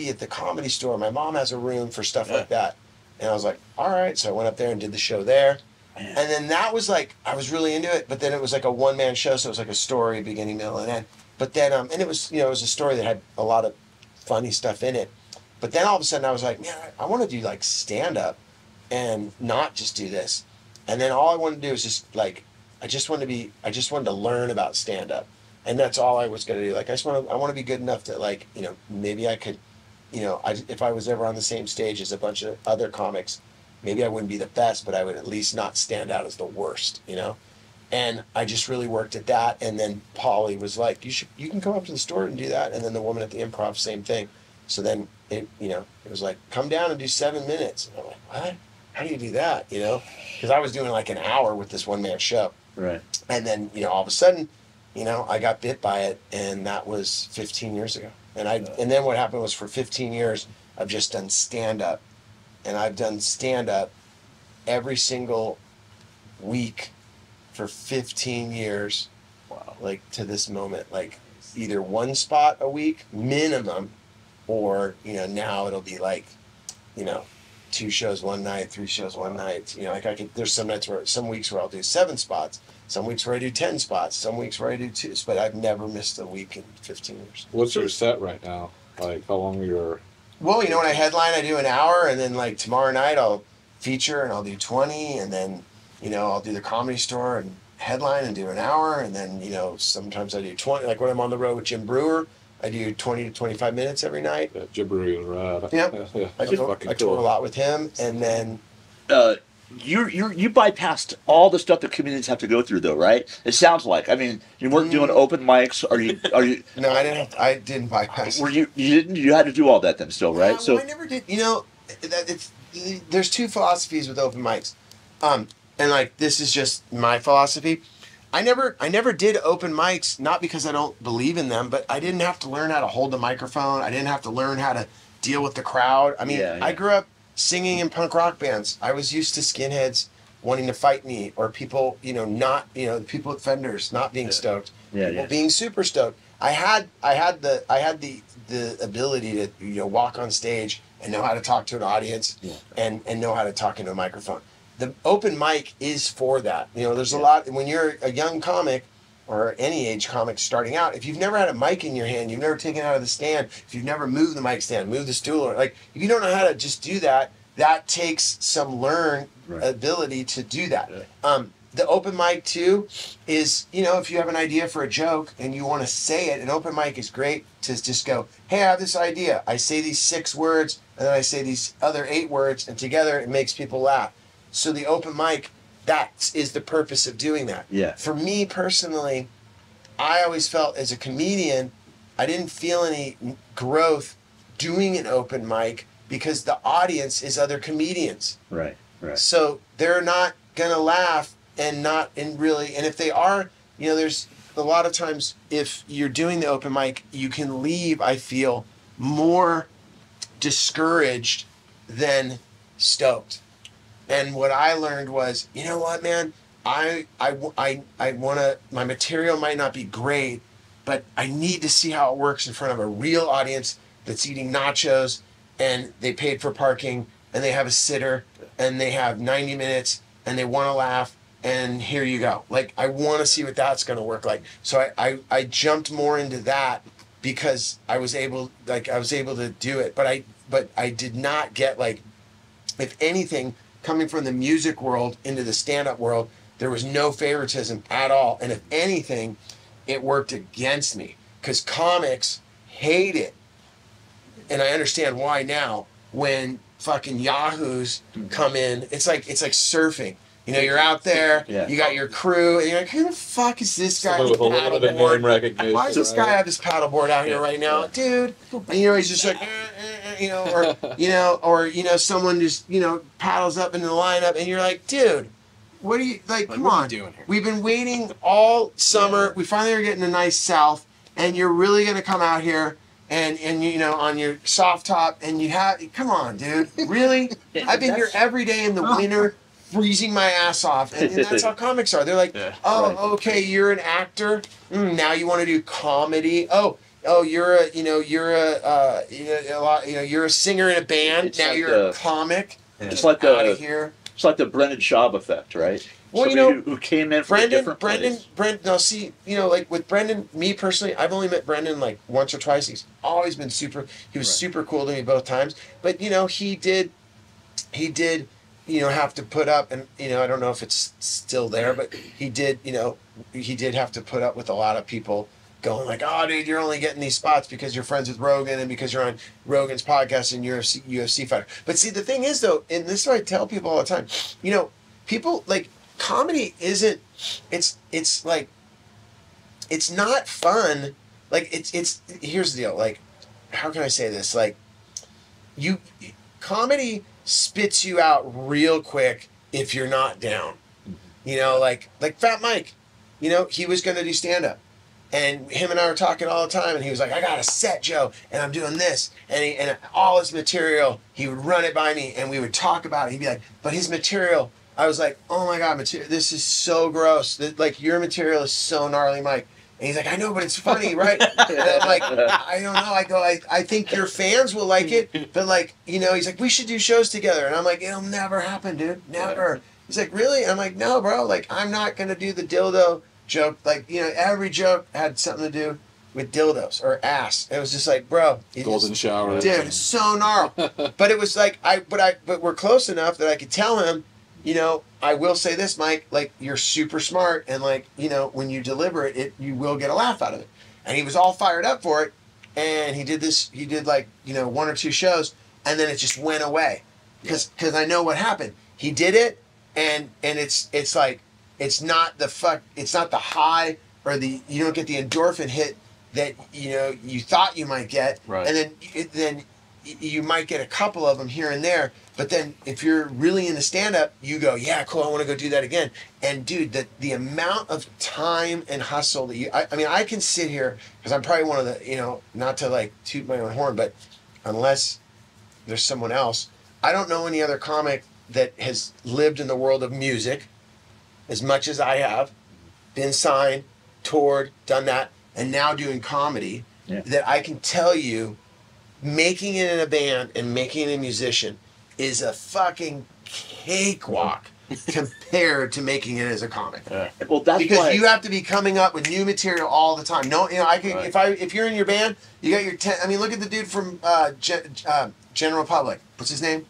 [SPEAKER 1] at the Comedy Store. My mom has a room for stuff like that. And I was like, all right. So I went up there and did the show there. And then that was like, I was really into it, but then it was like a one-man show, so it was like a story, beginning, middle, and end. But then, and it was, it was a story that had a lot of funny stuff in it. But then all of a sudden I was like, man, I want to do like stand-up and not just do this. And then all I wanted to do was just like, I just wanted to learn about stand-up. And that's all I was going to do. Like, I want to be good enough to like, maybe I could, if I was ever on the same stage as a bunch of other comics, maybe I wouldn't be the best, but I would at least not stand out as the worst, And I just really worked at that. And then Pauly was like, you can come up to the store and do that. And then the woman at the Improv, same thing. So then it was like, come down and do 7 minutes. And I'm like, what? How do you do that? Because I was doing like an hour with this one-man show.
[SPEAKER 7] Right.
[SPEAKER 1] And then, all of a sudden, I got bit by it, and that was 15 years ago. And then what happened was for 15 years, I've just done stand-up. And I've done stand-up every single week for 15 years. Wow. Like, to this moment. Like, either one spot a week, minimum, or, now it'll be like, 2 shows one night, 3 shows one night. You know, like there's some weeks where I'll do 7 spots, some weeks where I do 10 spots, some weeks where I do 2, but I've never missed a week in 15 years.
[SPEAKER 3] What's your set right now? Like, how long are your...
[SPEAKER 1] Well, you know, when I headline, I do an hour, and then, like, tomorrow night I'll feature, and I'll do 20, and then, you know, I'll do the Comedy Store and headline and do an hour, and then, you know, sometimes I do 20. Like, when I'm on the road with Jim Brewer, I do 20 to 25 minutes every night.
[SPEAKER 3] Yeah, Jim Brewer is rad.
[SPEAKER 1] Yeah.
[SPEAKER 3] Yeah,
[SPEAKER 1] I tour a lot with him, and then...
[SPEAKER 7] You bypassed all the stuff that comedians have to go through, though, right? It sounds like. I mean, you weren't doing open mics. Are you?
[SPEAKER 1] No, I didn't bypass.
[SPEAKER 7] Were you? You didn't. You had to do all that then, still, right?
[SPEAKER 1] Well, I never did. You know, there's 2 philosophies with open mics, and like this is just my philosophy. I never did open mics, not because I don't believe in them, but I didn't have to learn how to hold the microphone. I didn't have to learn how to deal with the crowd. I mean, I grew up singing in punk rock bands. I was used to skinheads wanting to fight me, or people, you know, not, you know, people with fenders not being stoked, people being super stoked. I had the ability to, you know, walk on stage and know how to talk to an audience and know how to talk into a microphone. The open mic is for that. You know, there's a lot, when you're a young comic or any age comic starting out, if you've never had a mic in your hand, you've never taken it out of the stand, if you've never moved the mic stand, moved the stool, or like, if you don't know how to just do that, that takes some ability to do that. The open mic too is, you know, if you have an idea for a joke and you want to say it, an open mic is great to just go, hey, I have this idea. I say these 6 words and then I say these other 8 words, and together it makes people laugh. So the open mic, that is the purpose of doing that.
[SPEAKER 7] Yeah.
[SPEAKER 1] For me personally, I always felt as a comedian, I didn't feel any growth doing an open mic because the audience is other comedians.
[SPEAKER 7] Right.
[SPEAKER 1] So they're not gonna laugh and if they are, you know, there's a lot of times if you're doing the open mic, you can leave, I feel, more discouraged than stoked. And what I learned was, you know what, man, I wanna, my material might not be great, but I need to see how it works in front of a real audience that's eating nachos and they paid for parking and they have a sitter and they have 90 minutes and they want to laugh, and here you go. Like, I want to see what that's going to work like. So I jumped more into that because I was able to do it, but I did not get, like, if anything, coming from the music world into the stand-up world, there was no favoritism at all. And if anything, it worked against me because comics hate it. And I understand why now. When fucking yahoos come in, it's like surfing. You know, you're out there, you got your crew, and you're like, who the fuck is this guy with a paddleboard? Why does this guy have this paddleboard out here right now? Dude. And you know, he's just like, you know, or someone just, you know, paddles up into the lineup, and you're like, dude, what are you, like, come on. Doing here? We've been waiting all summer. We finally are getting a nice south, and you're really going to come out here and you know, on your soft top, and come on, dude, really? I've been here every day in the winter, freezing my ass off, and that's how comics are. They're like, okay, you're an actor, now you want to do comedy. Oh, you're a singer in a band. It's now like you're a comic.
[SPEAKER 7] It's like it's like the Brendan Schaub effect, right?
[SPEAKER 1] Well,
[SPEAKER 7] somebody,
[SPEAKER 1] you know,
[SPEAKER 7] who came in from a different place.
[SPEAKER 1] Now see, you know, like with Brendan, me personally, I've only met Brendan like once or twice. He's always been he was super cool to me both times. But, you know, he did, you know, have to put up, and, you know, I don't know if it's still there, but he did have to put up with a lot of people going like, oh, dude, you're only getting these spots because you're friends with Rogan and because you're on Rogan's podcast and you're a UFC fighter. But see, the thing is, though, and this is what I tell people all the time, you know, people, like, comedy isn't, it's like, it's not fun. Like, it's here's the deal. Like, how can I say this? Like, comedy spits you out real quick if you're not down. You know, like Fat Mike, you know, he was going to do stand-up. And him and I were talking all the time, and he was like, I got a set, Joe, and I'm doing this. And all his material, he would run it by me, and we would talk about it. He'd be like, but his material, I was like, oh my God, this is so gross. Like, your material is so gnarly, Mike. And he's like, I know, but it's funny, right? And I'm like, I don't know. I go, I think your fans will like it, but like, you know, he's like, we should do shows together. And I'm like, it'll never happen, dude. Never. He's like, really? And I'm like, no, bro. Like, I'm not going to do the dildo joke. Like, you know, every joke had something to do with dildos or ass. It was just like, bro.
[SPEAKER 3] Golden shower.
[SPEAKER 1] Dude, it's so gnarly. But it was like, but we're close enough that I could tell him, you know, I will say this, Mike, like, you're super smart, and like, you know, when you deliver it, you will get a laugh out of it. And he was all fired up for it, and he did like, you know, 1 or 2 shows, and then it just went away. Because I know what happened. He did it, and it's like, it's not the high, or you don't get the endorphin hit that, you know, you thought you might get.
[SPEAKER 5] Right.
[SPEAKER 1] And then you might get a couple of them here and there, but then if you're really into stand-up, you go, yeah, cool, I want to go do that again. And dude, the amount of time and hustle that I mean, I can sit here, because I'm probably one of the, you know, not to like toot my own horn, but unless there's someone else, I don't know any other comic that has lived in the world of music as much as I have, been signed, toured, done that, and now doing comedy, that I can tell you, making it in a band and making it a musician is a fucking cakewalk compared to making it as a comic.
[SPEAKER 7] Well, that's
[SPEAKER 1] because
[SPEAKER 7] why
[SPEAKER 1] you have to be coming up with new material all the time. No, you know, I can if you're in your band, you got your I mean, look at the dude from General Public. What's his name?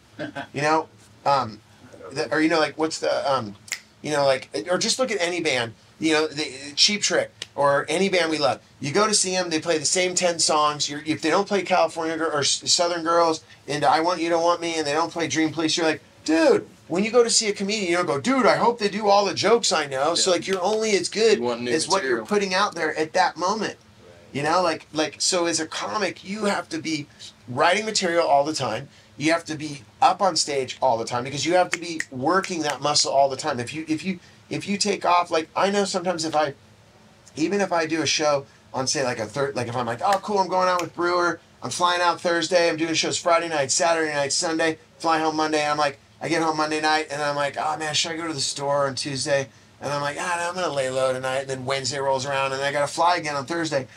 [SPEAKER 1] You know, or you know, like what's the you know, like, or just look at any band. You know, the Cheap Trick, or any band we love. You go to see them, they play the same 10 songs. If they don't play California or Southern Girls and I Want You Don't Want Me, and they don't play Dream Police, you're like, dude, when you go to see a comedian, you don't go, dude, I hope they do all the jokes I know. Yeah. So like, you're only as good as what you're putting out there at that moment. You know, like so as a comic, you have to be writing material all the time. You have to be up on stage all the time, because you have to be working that muscle all the time. If you take off, like, I know sometimes even if I do a show on, say, like like if I'm like, oh, cool, I'm going out with Brewer, I'm flying out Thursday, I'm doing shows Friday night, Saturday night, Sunday, fly home Monday, and I'm like, I get home Monday night, and I'm like, oh, man, should I go to the store on Tuesday? And I'm like, I'm going to lay low tonight, and then Wednesday rolls around, and I got to fly again on Thursday.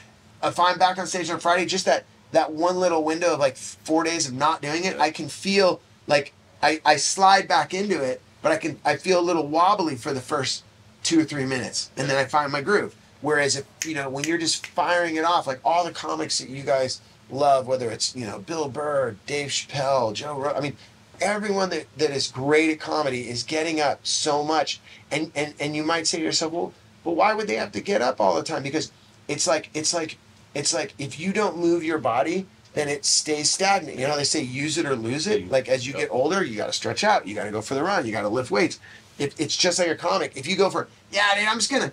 [SPEAKER 1] If I'm back on stage on Friday, just that one little window of, like, 4 days of not doing it, I can feel, like, I slide back into it, but I feel a little wobbly for the first 2 or 3 minutes, and then I find my groove. Whereas if, you know, when you're just firing it off, like all the comics that you guys love, whether it's, you know, Bill Burr, Dave Chappelle, Joe Rogan, I mean, everyone that is great at comedy is getting up so much. And you might say to yourself, well, why would they have to get up all the time? Because it's like if you don't move your body, then it stays stagnant. You know how they say use it or lose it? Like as you get older, you got to stretch out. You got to go for the run. You got to lift weights. It's just like a comic. If you go for, yeah, dude, I'm just gonna,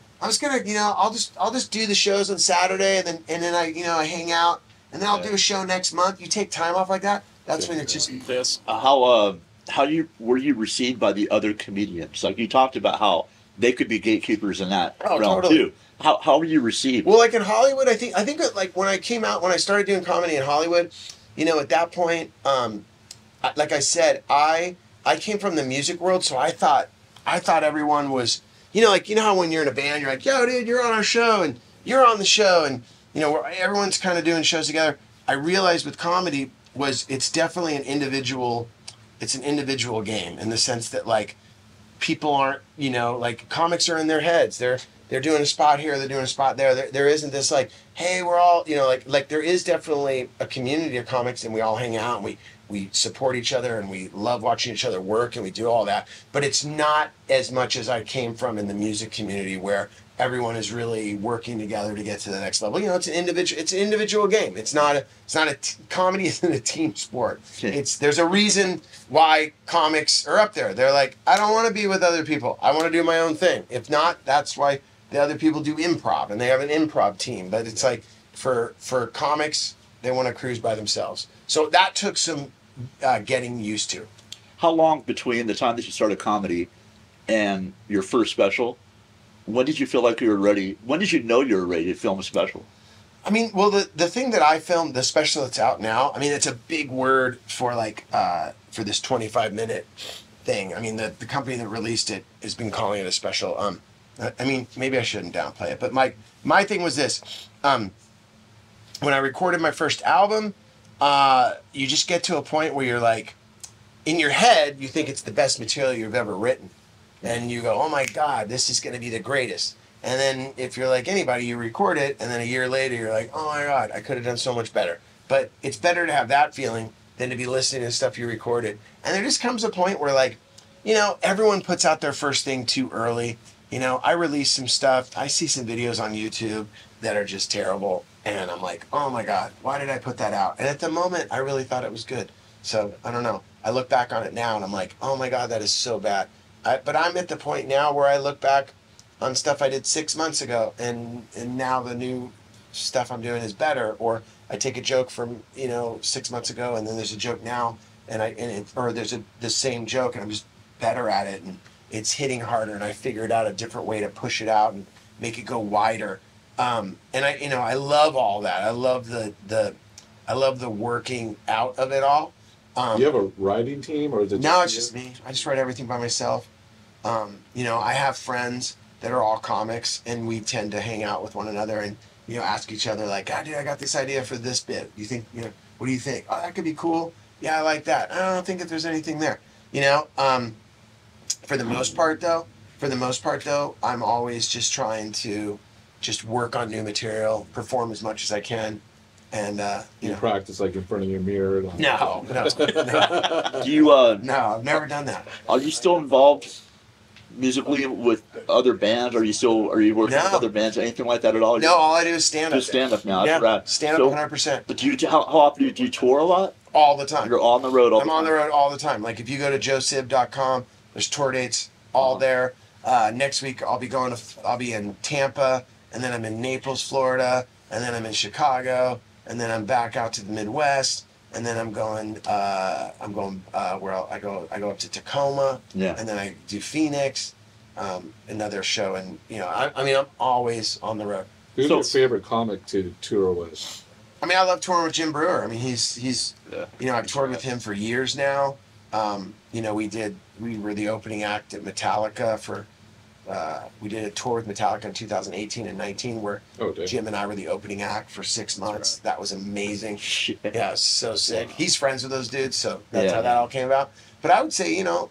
[SPEAKER 1] you know, I'll just do the shows on Saturday, and then I, you know, I hang out, and then I'll do a show next month. You take time off like that. That's when it's just
[SPEAKER 5] this.
[SPEAKER 7] How were you received by the other comedians? Like you talked about how they could be gatekeepers in that realm
[SPEAKER 1] totally.
[SPEAKER 7] Too. How were you received?
[SPEAKER 1] Well, like in Hollywood, I think that, like when I started doing comedy in Hollywood, you know, at that point, like I said, I came from the music world, so I thought everyone was, you know, like, you know how when you're in a band, you're like, yo, dude, you're on our show, and you're on the show, and, you know, everyone's kind of doing shows together. I realized with comedy it's definitely an individual game, in the sense that, like, people aren't, you know, like, comics are in their heads. They're doing a spot here, they're doing a spot there. There isn't this, like, hey, we're all, you know, like there is definitely a community of comics, and we all hang out, and we support each other, and we love watching each other work, and we do all that. But it's not as much as I came from in the music community, where everyone is really working together to get to the next level. You know, it's an individual game. Comedy isn't a team sport. There's a reason why comics are up there. They're like, I don't want to be with other people. I want to do my own thing. If not, that's why the other people do improv, and they have an improv team. But it's like, for comics, they want to cruise by themselves. So that took some getting used to.
[SPEAKER 7] How long between the time that you started comedy and your first special? When did you feel like you were ready? When did you know you were ready to film a special?
[SPEAKER 1] I mean, well, the thing that I filmed, the special that's out now, I mean, it's a big word for, like, for this 25-minute thing. I mean, the company that released it has been calling it a special. I mean, maybe I shouldn't downplay it, but my thing was this. when I recorded my first album, you just get to a point where you're like, in your head, you think it's the best material you've ever written. And you go, oh my God, this is going to be the greatest. And then if you're like anybody, you record it, and then a year later, you're like, oh my God, I could have done so much better. But it's better to have that feeling than to be listening to stuff you recorded. And there just comes a point where, like, you know, everyone puts out their first thing too early. You know, I release some stuff. I see some videos on YouTube that are just terrible. And I'm like, oh my God, why did I put that out? And at the moment, I really thought it was good. So, I don't know. I look back on it now and I'm like, oh my God, that is so bad. But I'm at the point now where I look back on stuff I did 6 months ago, and now the new stuff I'm doing is better. Or I take a joke from, you know, 6 months ago, and then there's a joke now, or there's the same joke, and I'm just better at it, and it's hitting harder, and I figured out a different way to push it out and make it go wider. And I love all that. I love the working out of it all.
[SPEAKER 3] Do you have a writing team, or is it?
[SPEAKER 1] No, it's just me. I just write everything by myself. You know, I have friends that are all comics, and we tend to hang out with one another and, you know, ask each other like, "Ah, dude, I got this idea for this bit. You think, you know, what do you think? Oh, that could be cool. Yeah, I like that. I don't think that there's anything there." You know, for the most part though, I'm always just trying to just work on new material, perform as much as I can. And
[SPEAKER 3] you practice like in front of your mirror. Like...
[SPEAKER 1] No.
[SPEAKER 7] Do you?
[SPEAKER 1] No, I've never done that.
[SPEAKER 7] Are you still involved musically with other bands? Are you working with other bands? Anything like that at all?
[SPEAKER 1] No, all I do is stand up.
[SPEAKER 7] Just stand up now.
[SPEAKER 1] Yeah,
[SPEAKER 7] That's right.
[SPEAKER 1] Stand up 100%.
[SPEAKER 7] But how often do you tour a lot?
[SPEAKER 1] All the time.
[SPEAKER 7] You're on the road all the time.
[SPEAKER 1] I'm on the road all the time. Like if you go to joesib.com, there's tour dates all there. Next week I'll be in Tampa, and then I'm in Naples, Florida, and then I'm in Chicago. And then I'm back out to the Midwest, and then I'm going where I go up to Tacoma, and then I do Phoenix, another show, and you know, I mean, I'm always on the road.
[SPEAKER 3] Who's your favorite comic to tour with?
[SPEAKER 1] I mean, I love touring with Jim Brewer. I mean, he's you know, I've toured with him for years now. You know, we were the opening act at Metallica for. We did a tour with Metallica in 2018 and 19 where Jim and I were the opening act for 6 months. Right. That was amazing. Shit. Yeah, it was so sick. He's friends with those dudes, so that's how that all came about. But I would say, you know,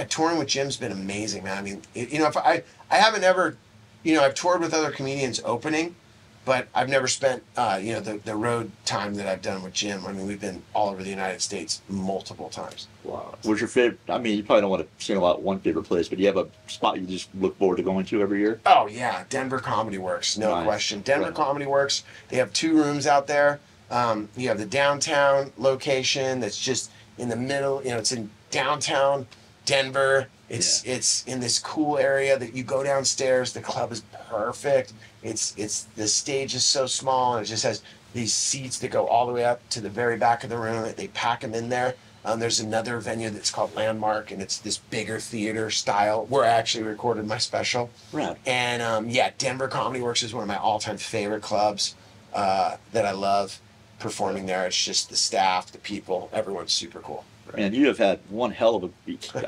[SPEAKER 1] touring with Jim's been amazing, man. I mean, you know, if I haven't ever, you know, I've toured with other comedians opening, but I've never spent, you know, the road time that I've done with Jim. I mean, we've been all over the United States multiple times.
[SPEAKER 7] Wow. What's your favorite? I mean, you probably don't want to single out one favorite place, but do you have a spot you just look forward to going to every year?
[SPEAKER 1] Oh, yeah. Denver Comedy Works. No question. Denver Comedy Works. They have 2 rooms out there. You have the downtown location that's just in the middle. You know, it's in downtown Denver. It's in this cool area that you go downstairs. The club is perfect. It's the stage is so small, and it just has these seats that go all the way up to the very back of the room. They pack them in there. There's another venue that's called Landmark, and it's this bigger theater style where I actually recorded my special.
[SPEAKER 7] Right.
[SPEAKER 1] And Denver Comedy Works is one of my all-time favorite clubs that I love performing there. It's just the staff, the people, everyone's super cool.
[SPEAKER 7] Man, you have had one hell of a...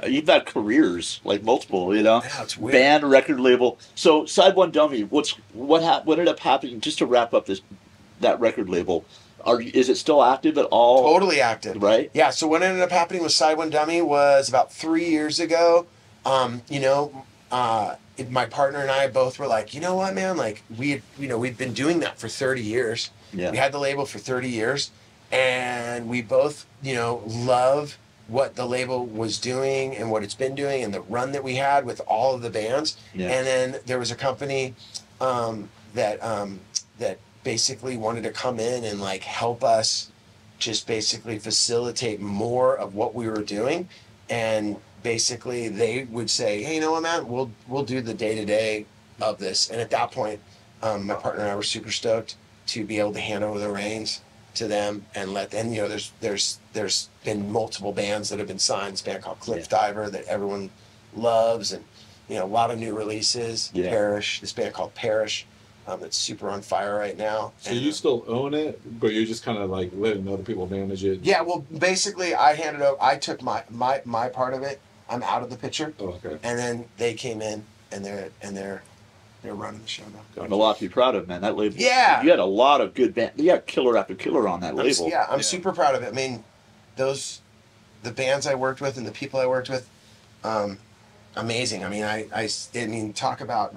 [SPEAKER 7] You've had careers, like multiple, you know?
[SPEAKER 1] Yeah, it's weird.
[SPEAKER 7] Band, record label. So, Side1Dummy, what ended up happening, just to wrap up that record label, is it still active at all?
[SPEAKER 1] Totally active.
[SPEAKER 7] Right?
[SPEAKER 1] Yeah, so what ended up happening with SideOneDummy was about 3 years ago. You know, my partner and I both were like, you know what, man? Like, we'd been doing that for 30 years. Yeah. We had the label for 30 years. And we both, you know, love what the label was doing and what it's been doing and the run that we had with all of the bands. Yeah. And then there was a company that basically wanted to come in and like help us just basically facilitate more of what we were doing. And basically they would say, hey, you know what, man, we'll do the day-to-day of this. And at that point, my partner and I were super stoked to be able to hand over the reins to them and let them, you know, there's been multiple bands that have been signed. This band called Cliff Diver that everyone loves, and you know, a lot of new releases. Parish, this band called Parish, that's super on fire right now.
[SPEAKER 3] So you still own it, but you're just kind of like letting other people manage it?
[SPEAKER 1] Yeah, well, basically I handed over, I took my part of it. I'm out of the picture.
[SPEAKER 3] Oh, okay.
[SPEAKER 1] And then they came in and they're They're running the show now.
[SPEAKER 7] I'm a lot to be proud of, man. That label.
[SPEAKER 1] Yeah.
[SPEAKER 7] You had a lot of good bands. You had killer after killer on that label.
[SPEAKER 1] I'm super proud of it. I mean, the bands I worked with and the people I worked with, amazing. I mean, I mean, talk about,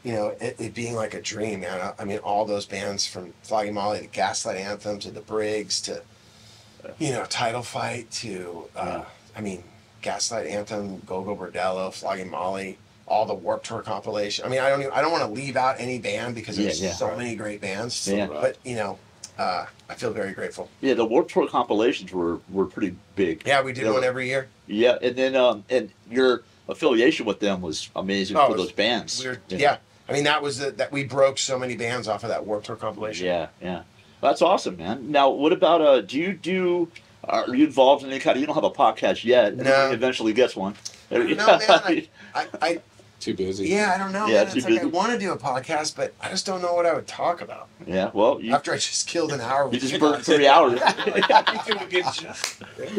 [SPEAKER 1] you know, it being like a dream, man. I mean, all those bands from Flogging Molly to Gaslight Anthem to the Briggs to, you know, Title Fight to, I mean, Gaslight Anthem, Go-Go Bordello, Flogging Molly, all the Warped Tour compilation. I mean, I don't want to leave out any band because there's so many great bands.
[SPEAKER 7] Yeah.
[SPEAKER 1] But, you know, I feel very grateful.
[SPEAKER 7] Yeah, the Warped Tour compilations were pretty big.
[SPEAKER 1] Yeah, we did one every year.
[SPEAKER 7] Yeah, and then and your affiliation with them was amazing for those bands.
[SPEAKER 1] Yeah. I mean, that was that we broke so many bands off of that Warped Tour compilation.
[SPEAKER 7] Yeah, yeah. That's awesome, man. Now, what about are you involved in any kind of? You don't have a podcast yet.
[SPEAKER 1] No.
[SPEAKER 7] Eventually gets one.
[SPEAKER 1] No, man. I
[SPEAKER 3] Too busy.
[SPEAKER 1] Yeah, I don't know.
[SPEAKER 7] Yeah,
[SPEAKER 1] man.
[SPEAKER 7] too
[SPEAKER 1] It's like I
[SPEAKER 7] busy.
[SPEAKER 1] want to do a podcast, but I just don't know what I would talk about.
[SPEAKER 7] Yeah, well,
[SPEAKER 1] After I just killed an hour.
[SPEAKER 7] you just burned 3 hours.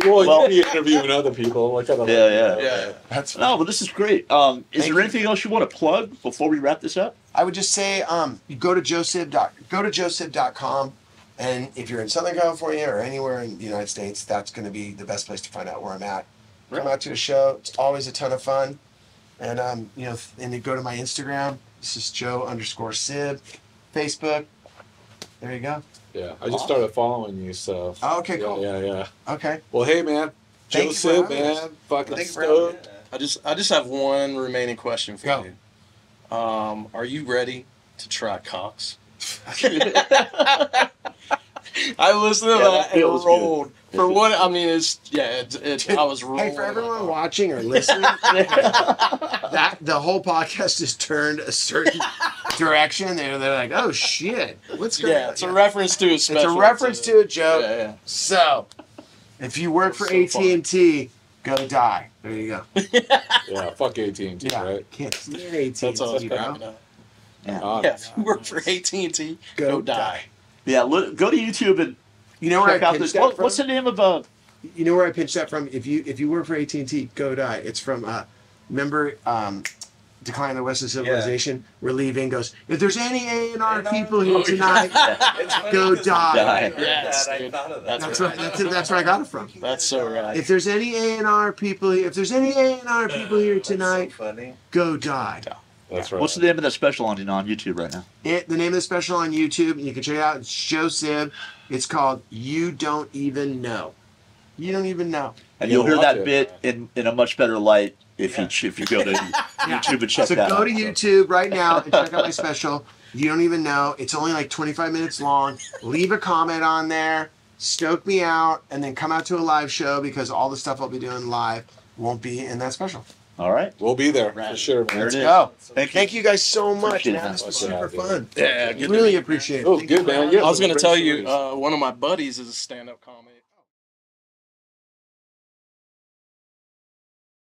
[SPEAKER 3] Well, you be interviewing other people. Like
[SPEAKER 7] Yeah.
[SPEAKER 1] That's
[SPEAKER 7] No, but this is great. Is there anything else you want to plug before we wrap this up?
[SPEAKER 1] I would just say, you go to joesib.com, and if you're in Southern California or anywhere in the United States, that's going to be the best place to find out where I'm at. Come out to a show. It's always a ton of fun. And you know, and you go to my Instagram. This is Joe_Sib. Facebook. There you go.
[SPEAKER 3] Yeah, I just started following you, so.
[SPEAKER 1] Oh, okay, cool.
[SPEAKER 3] Yeah.
[SPEAKER 1] Okay.
[SPEAKER 3] Well, hey, man. Joe
[SPEAKER 1] Thank you for
[SPEAKER 3] Sib,
[SPEAKER 1] having us.
[SPEAKER 3] man. Fucking
[SPEAKER 1] Thank you for having me.
[SPEAKER 3] stoked.
[SPEAKER 5] I just have one remaining question for
[SPEAKER 1] Go.
[SPEAKER 5] you. Are you ready to try cocks? I listened to that and
[SPEAKER 7] feels
[SPEAKER 5] rolled. For what I mean, I was rolling.
[SPEAKER 1] Hey, for everyone watching or listening, that the whole podcast has turned a certain direction. They're like, oh shit, what's going on?
[SPEAKER 5] Yeah, it's a reference to a special.
[SPEAKER 1] It's a reference to a joke.
[SPEAKER 5] Yeah.
[SPEAKER 1] So, if you work for AT&T, go die. There you go.
[SPEAKER 3] Yeah, fuck AT&T,
[SPEAKER 1] Yeah,
[SPEAKER 3] right?
[SPEAKER 1] can't stand AT&T,
[SPEAKER 5] That's all I was
[SPEAKER 1] bro.
[SPEAKER 5] cracking up.
[SPEAKER 7] Yeah.
[SPEAKER 5] Yeah, if you work for AT&T, go die.
[SPEAKER 7] Yeah, go to YouTube and
[SPEAKER 1] You know where
[SPEAKER 7] check
[SPEAKER 1] I
[SPEAKER 7] out
[SPEAKER 1] pinched
[SPEAKER 7] this.
[SPEAKER 1] that from?
[SPEAKER 7] What's the name of
[SPEAKER 1] You know where I pinched that from? If you work for AT&T, go die. It's from remember Decline of the Western Civilization. We're leaving. Goes, if there's any A&R people here tonight, go die.
[SPEAKER 5] Yes, dude.
[SPEAKER 1] That's right. That's where I got it from.
[SPEAKER 5] That's so right.
[SPEAKER 1] If there's any A&R people here, here tonight, go die.
[SPEAKER 3] That's right.
[SPEAKER 7] What's the name of that special on YouTube right now?
[SPEAKER 1] The name of the special on YouTube, and you can check it out. It's Joe Sib. It's called You Don't Even Know. You don't even know.
[SPEAKER 7] And you'll hear
[SPEAKER 3] watch
[SPEAKER 7] that
[SPEAKER 3] it.
[SPEAKER 7] bit in a much better light if you go to YouTube and check
[SPEAKER 1] So
[SPEAKER 7] that
[SPEAKER 1] go
[SPEAKER 7] out.
[SPEAKER 1] to YouTube right now and check out my special. You don't even know. It's only like 25 minutes long. Leave a comment on there. Stoke me out, and then come out to a live show because all the stuff I'll be doing live won't be in that special.
[SPEAKER 7] All right.
[SPEAKER 3] We'll be there for sure, man.
[SPEAKER 7] There it is.
[SPEAKER 1] Go.
[SPEAKER 7] Thank you.
[SPEAKER 1] Thank you guys so much,
[SPEAKER 7] Appreciate
[SPEAKER 1] man.
[SPEAKER 7] it,
[SPEAKER 1] This was
[SPEAKER 3] man.
[SPEAKER 1] super fun.
[SPEAKER 5] Yeah, good to
[SPEAKER 1] Really
[SPEAKER 5] meet you.
[SPEAKER 1] appreciate it.
[SPEAKER 3] Oh,
[SPEAKER 1] Thank you
[SPEAKER 3] good,
[SPEAKER 1] for
[SPEAKER 3] man.
[SPEAKER 1] having
[SPEAKER 3] Yeah.
[SPEAKER 1] me.
[SPEAKER 5] I was going to
[SPEAKER 3] Great
[SPEAKER 5] tell you,
[SPEAKER 3] stories.
[SPEAKER 5] one of my buddies is a stand-up comic.